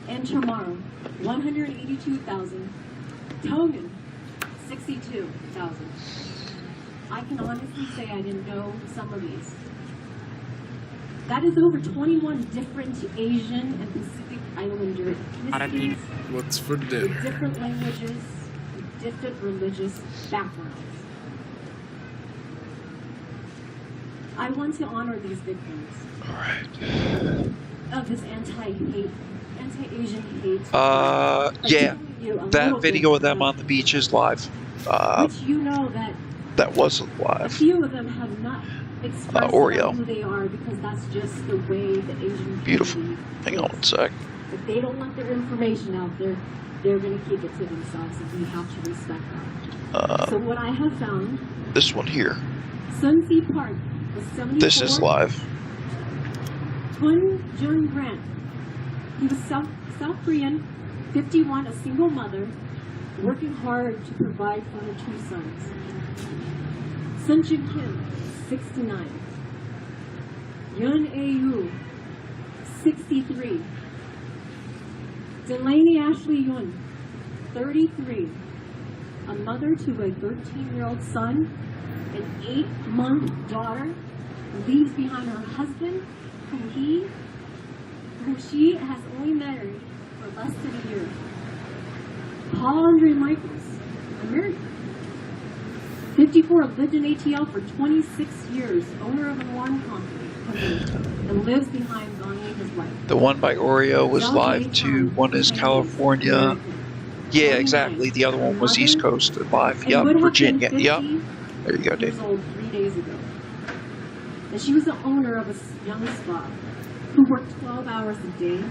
and Chamorro, 182,000. Tongan, 62,000. I can honestly say I didn't know some of these. That is over 21 different Asian and Pacific Islander ethnicities. What's for With dinner? different languages, with different religious backgrounds. I want to honor these victims. Of this anti-hate, anti-Asian hate. Yeah, that video of them on the beach is live. Which you know that wasn't a live. few of them have not expressed Oreo. who they are because that's just the way the Asian Beautiful. community Hang on one sec. If they don't want their information out there, they're going to keep it to themselves, and we have to respect that. So what I have found, This one here. Sunsi Park was 74. This is live. Twin Jun Grant. He was South Korean, 51, a single mother, working hard to provide for her 2 sons. Sun Chun Kim, 69. Yun A.U., 63. Delaney Ashley Yun, 33. A mother to a 13-year-old son, an 8-month daughter, leaves behind her husband, whom she has only married for less than a year. Paul Andre Michaels, American. 54, lived in ATL for 26 years, owner of an alarm company, and lives behind Donnie, his wife. The one by Oreo was live too. One is California. Yeah, exactly. The other one was East Coast live. Yep, Virginia. Yep. There you go, Years Dave. old 3 days ago. And she was the owner of a young spa who worked 12 hours a day.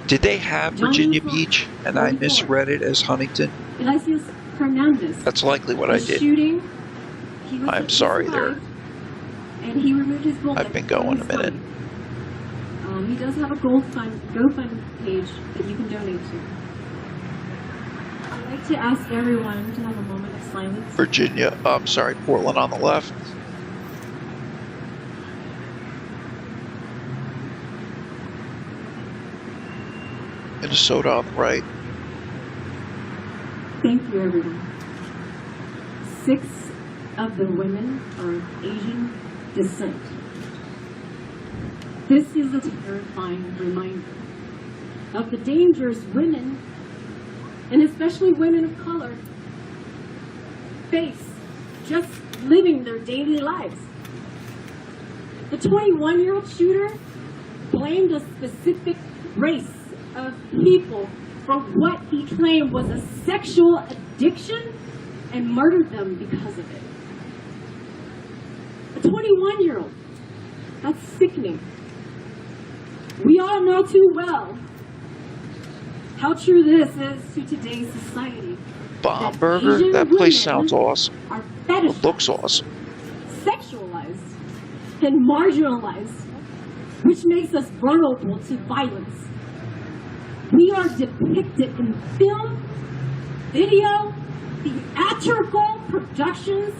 Did they have Virginia Beach and I misread it as Huntington? Elias Hernandez. That's likely what I did. Shooting. He was I'm sorry there. And he removed his bullet. I've been going a minute. He does have a GoFundMe page that you can donate to. I'd like to ask everyone to have a moment of silence. Virginia, I'm sorry, Portland on the left. Minnesota on the right. Thank you, everyone. 6 of the women are of Asian descent. This is a terrifying reminder of the dangers women, and especially women of color, face just living their daily lives. The 21-year-old shooter blamed a specific race of people for what he claimed was a sexual addiction and murdered them because of it. A 21-year-old. That's sickening. We all know too well how true this is to today's society. Bomberger? That place sounds awesome. Are It looks awesome. sexualized and marginalized, which makes us vulnerable to violence. We are depicted in film, video, theatrical productions,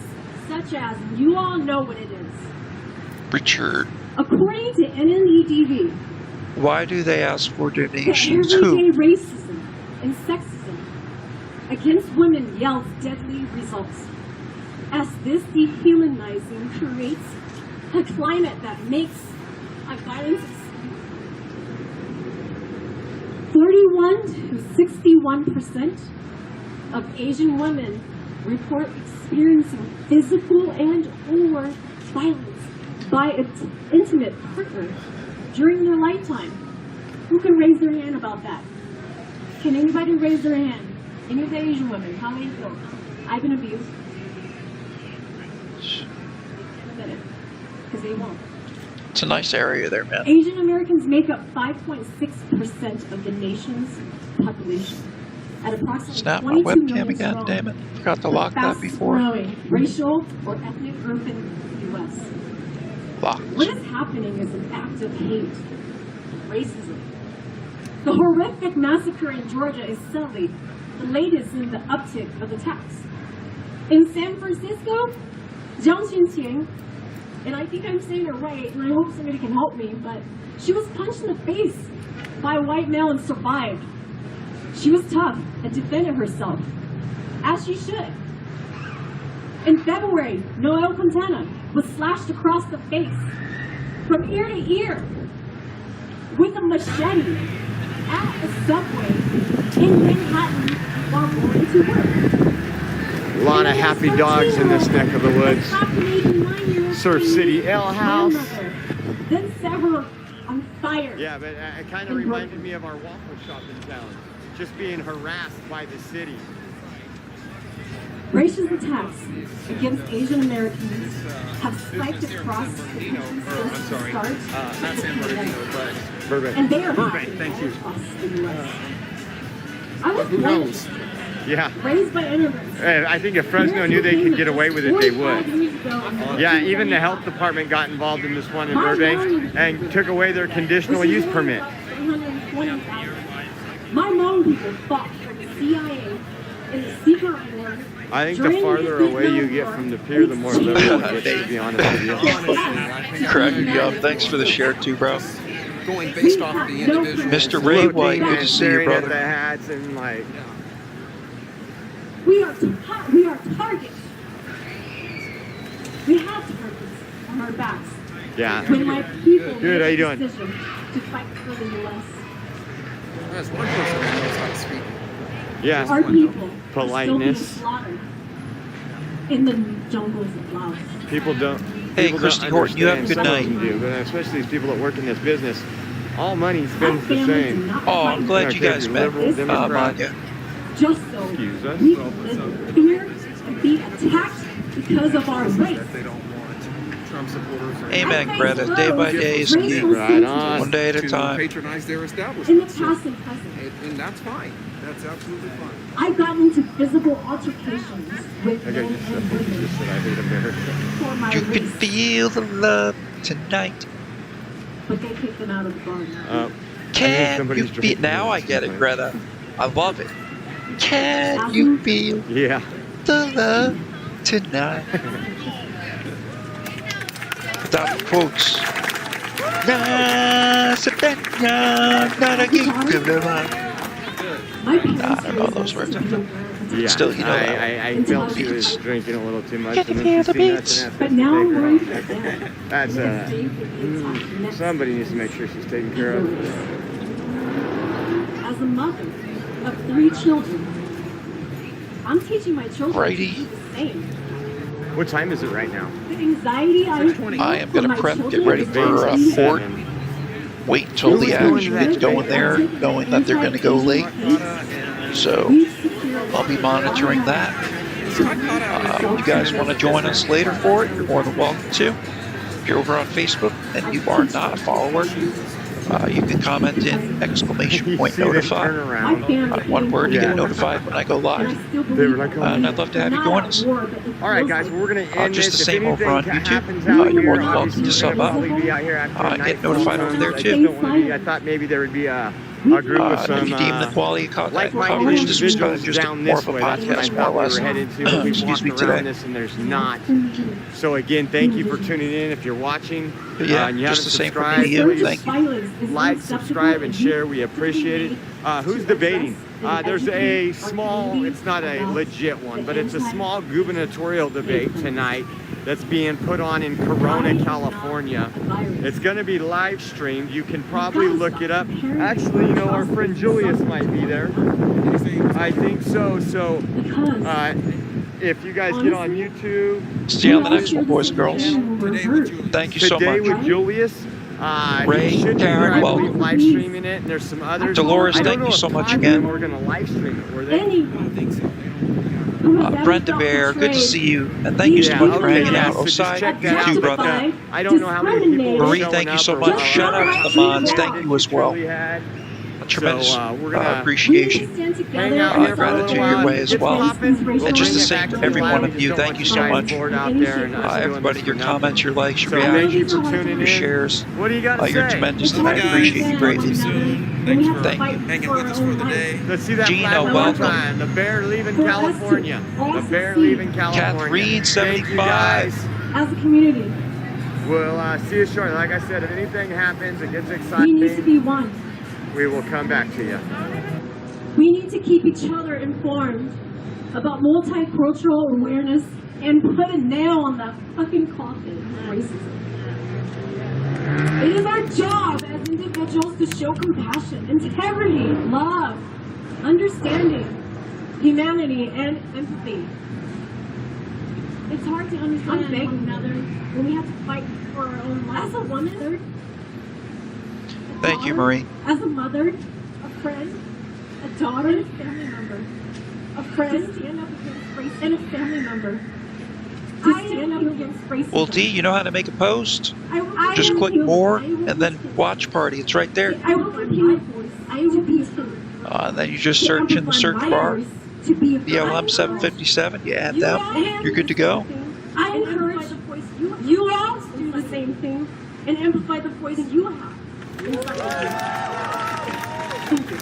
such as, you all know what it is. Richard, According to NNEDV, why do they ask for the donations? everyday Who? racism and sexism against women yields deadly results, as this dehumanizing creates a climate that makes a violence. 41 to 61% of Asian women report experiencing physical and/or violence by an intimate partner during their lifetime. Who can raise their hand about that? Can anybody raise their hand? Any of the Asian women, how many feel? I've been abused. Because they won't. It's a nice area there, man. Asian Americans make up 5.6% of the nation's population. At approximately Snap my 22 webcam million again, strong, damn it. Forgot to lock that before. fastest-growing racial or ethnic group in the U.S. Locked. What is happening is an act of hate, racism. The horrific massacre in Georgia is sadly the latest in the uptick of attacks. In San Francisco, Jiang Xinqiang, and I think I'm saying it right, and I hope somebody can help me, but she was punched in the face by a white male and survived. She was tough and defended herself, as she should. In February, Noel Quintana was slashed across the face, from ear to ear, with a machete at a subway in Manhattan while going to work. A lot of happy dogs in this neck of the woods. Surf City Ale House. Then several on fire. Yeah, but it kind of reminded me of our waffle shop in town. Just being harassed by the city. Racist attacks against Asian Americans have spiked across the country since the start of the pandemic. Burbank. And they are Burbank, thank you. across the U.S. I was blessed, Yeah. raised by immigrants. I think if Fresno knew they could get away with it, they would. Yeah, even the health department got involved in this one in Burbank and took away their conditional use permit. My Hmong people fought for the CIA in the secret war. I think the farther away you get from the pier, the more liberal it gets, to be honest with you. Cracking me up. Thanks for the share too, bro. Going based off of the individual. Mr. Ray White, good to see you, Staring at brother. the hats and like. We are targets. We have targets on our backs. Yeah. When my people Good, how you make doing? a decision to fight for the U.S. There's one person that knows how to speak. Yeah. Our people Politeness. are still being slaughtered in the jungles of Laos. People don't. Hey, people Christy don't Horton, you have a good understand. night. Some of them do, but especially these people that work in this business. All money spends the same. Oh, I'm glad you guys met. Liberal, Democrat. Manya. Just so Excuse us. we can live in fear and be attacked because of our race. Trump supporters are Amen, Greta. Day by day is key. Right on. One day at a to time. patronize their In the establishment. past and present, And that's fine. That's absolutely fine. I've gotten into physical altercations with Okay, men just and women said I hate America. for my You can race, feel the love tonight. but they kicked them out of the bar. Can somebody's you feel? drinking Now I get it, something. Greta. I love it. Can you feel Yeah. the love tonight? Without the quotes. My parents I don't know those words. Yeah. Still, you know that. I felt she was drinking a little too much. Can you and then feel she the seen us beats? and asked But us to now take I'm her worried off. for them. That's somebody needs to make sure she's taken care of. As a mother of 3 children, I'm teaching my children Righty. to do the same. What time is it right now? The anxiety I am going to prep, get ready for is Fort. Wait until the action gets going there, knowing that they're going to go late. So I'll be monitoring that. If you guys want to join us later for it, you're more than welcome to. If you're over on Facebook and you are not a follower, you can comment in !notify. One word to get notified when I go live. And I'd love to have you join us. All right, guys, we're going to end Just this. the same If over on anything YouTube. happens out You're more here, than welcome to obviously sub we're up. gonna be out here after Get nightfall. notified over there I too. just don't want to be. I thought maybe there would be a group of If some you deem the quality of content like-minded coverage, this was kind of individuals just down more this of a way. That's what I podcast, more thought or we less. were headed to. But we've Excuse walked me around today. this and there's not. So again, thank you for tuning in. If you're watching Yeah, and you just haven't the same for subscribed, me. please Thank you. like, subscribe, and share. We appreciate it. Who's debating? There's a small, it's not a legit one, but it's a small gubernatorial debate tonight that's being put on in Corona, California. It's going to be live streamed. You can probably look it up. Actually, you know, our friend Julius might be there. I think so. So, if you guys get on YouTube. See you on the next one, boys and girls. Thank you so much. Today with Julius. Ray, he should Karen, be there, I welcome. believe, live streaming it, and there's some others. Dolores, thank you so much again. We're going to live stream it, were they? Anyone. Brent DeBear, good to see you. And thank you so much for hanging out. Osai, you too, brother. I don't know how many people Marie, thank you so much. Shout out to the mods. Thank you as well. A tremendous appreciation. Gratitude your way as well. And just the same to every one of you, thank you so much. Everybody, your comments, your likes, your reactions, your shares. You're tremendous, and I appreciate you greatly. Thank you. Hanging with us for the day. Let's see that Gina, flag one more welcome. time. The bear leaving California. The bear leaving California. Catherine, 75. As a community, We'll see you shortly. Like I said, if anything happens, it gets we exciting, need to be one. we will come back to you. We need to keep each other informed about multicultural awareness and put a nail on that fucking coffin of racism. It is our job as individuals to show compassion, integrity, love, understanding, humanity, and empathy. It's hard to understand one another when we have to fight for our own lives. As a woman, Thank you, Marie. as a mother, a friend, a daughter, and a family member. A friend, stand up against race, and a family member. To stand up against racism. Well, D, you know how to make a post? I Just will click use- more I will and then use it. watch party. It's right there. I will repeat my voice. I will be heard. And then you just search in the search bar, BLM 757, you add that, you're good to go. I encourage you all to do the same thing and amplify the voice you have inside of you. Thank you.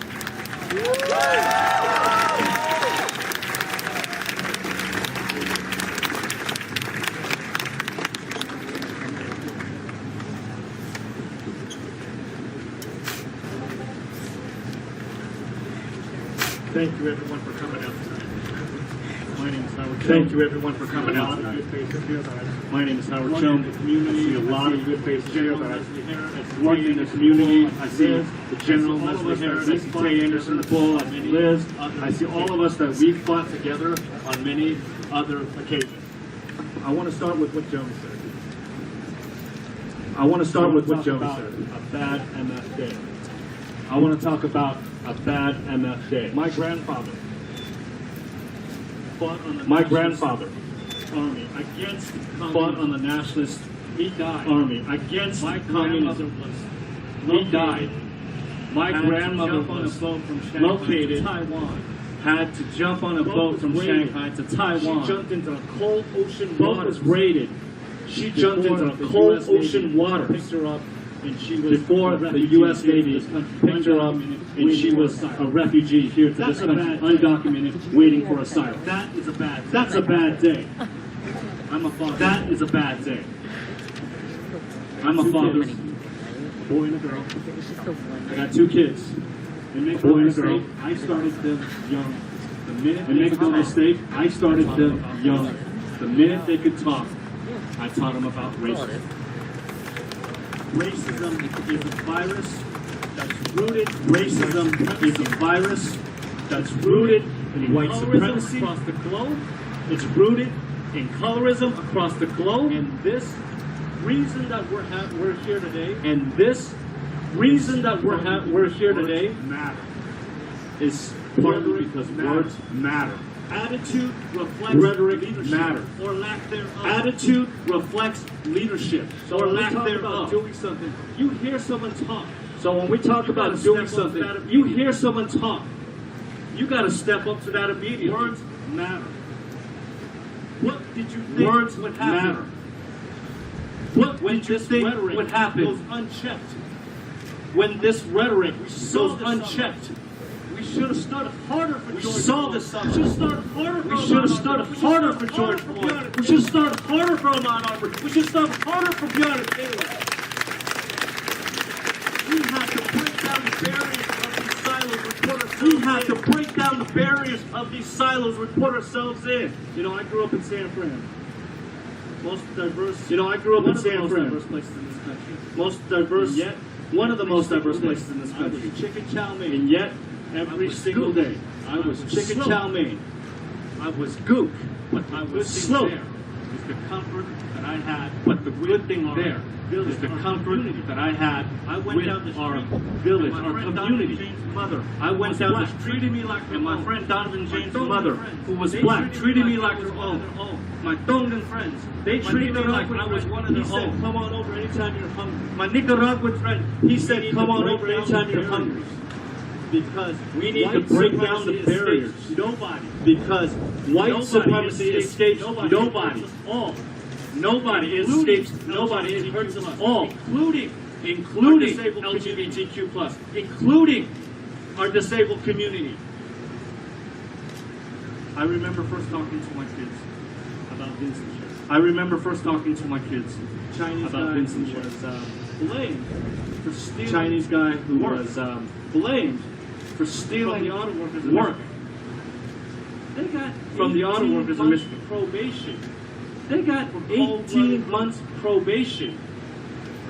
Thank you everyone for coming out tonight. My name is Howard Jones. Thank you everyone for coming out tonight. My name is Howard Jones. I see a lot of good faces here that I've worked in the community. I see the General, I see Tay Anderson, the Bull, I see Liz. I see all of us that we've fought together on many other occasions. I want to start with what Jones said. A bad MF day. I want to talk about a bad MF day. My grandfather fought army against fought on the nationalist army against communism. He died. My grandmother was located Taiwan. Had to jump on a boat from Shanghai to Taiwan. She jumped into the cold ocean water. Boat was raided. She jumped into the cold ocean water. Picked her up. And she was before the U.S. Navy picked her up, and she was a refugee here to this country, undocumented, waiting for asylum. That is a bad day. That's a bad day. I'm a father. That is a bad day. I'm a father. A boy and a girl. I got 2 kids. They make a boy and a girl. I started them young. The minute they make a mistake, I started them young. The minute they could talk, I taught them about racism. Racism is a virus that's rooted. Racism is a virus that's rooted in white supremacy across the globe. It's rooted in colorism across the globe. And this reason that we're here today. And this reason that we're here today is partly because words matter. Attitude reflects rhetoric matter or lack thereof. Attitude reflects leadership or lack thereof. Doing something, you hear someone talk. So when we talk about doing something, you hear someone talk. You got to step up to that immediately. Words matter. What did you think words would happen? Matter. What did you think would happen? Goes unchecked. When this rhetoric goes unchecked. We should have started harder for George Floyd. We should have started harder for We should have started harder for George Floyd. We should have started harder for Ahmaud Arbery. We should have started harder for Breonna Taylor. We have to break down the barriers of these We have to break down the barriers of these silos we put ourselves in. You know, I grew up in San Fran. Most diverse. You know, I grew up in San Fran. Most diverse places in this country. Most diverse. Yet, one of the most diverse places in this country. I was chicken chow mein. And yet, every single day, I was chicken chow mein. I was gook, but I was slow. There is the comfort that I had. But the good thing there is the comfort that I had with our village, our community. I went down the street, treated me like, and my friend Donovan James' mother, who was black, treated me like her own. My Tongan friends, they treated me like I was one of their own. He said, come on over anytime you're hungry. My Nicaraguan friend, he said, come on over anytime you're hungry. Because we need to break down the barriers. Nobody. Because white supremacy escapes nobody. All. Nobody escapes. Nobody. It hurts us all, including LGBTQ+, including our disabled community. I remember first talking to my kids about censorship. I remember first talking to my kids about censorship. Blamed for stealing. Chinese guy who was blamed for stealing the auto workers work. They got from the auto workers in Michigan probation. They got 18 months probation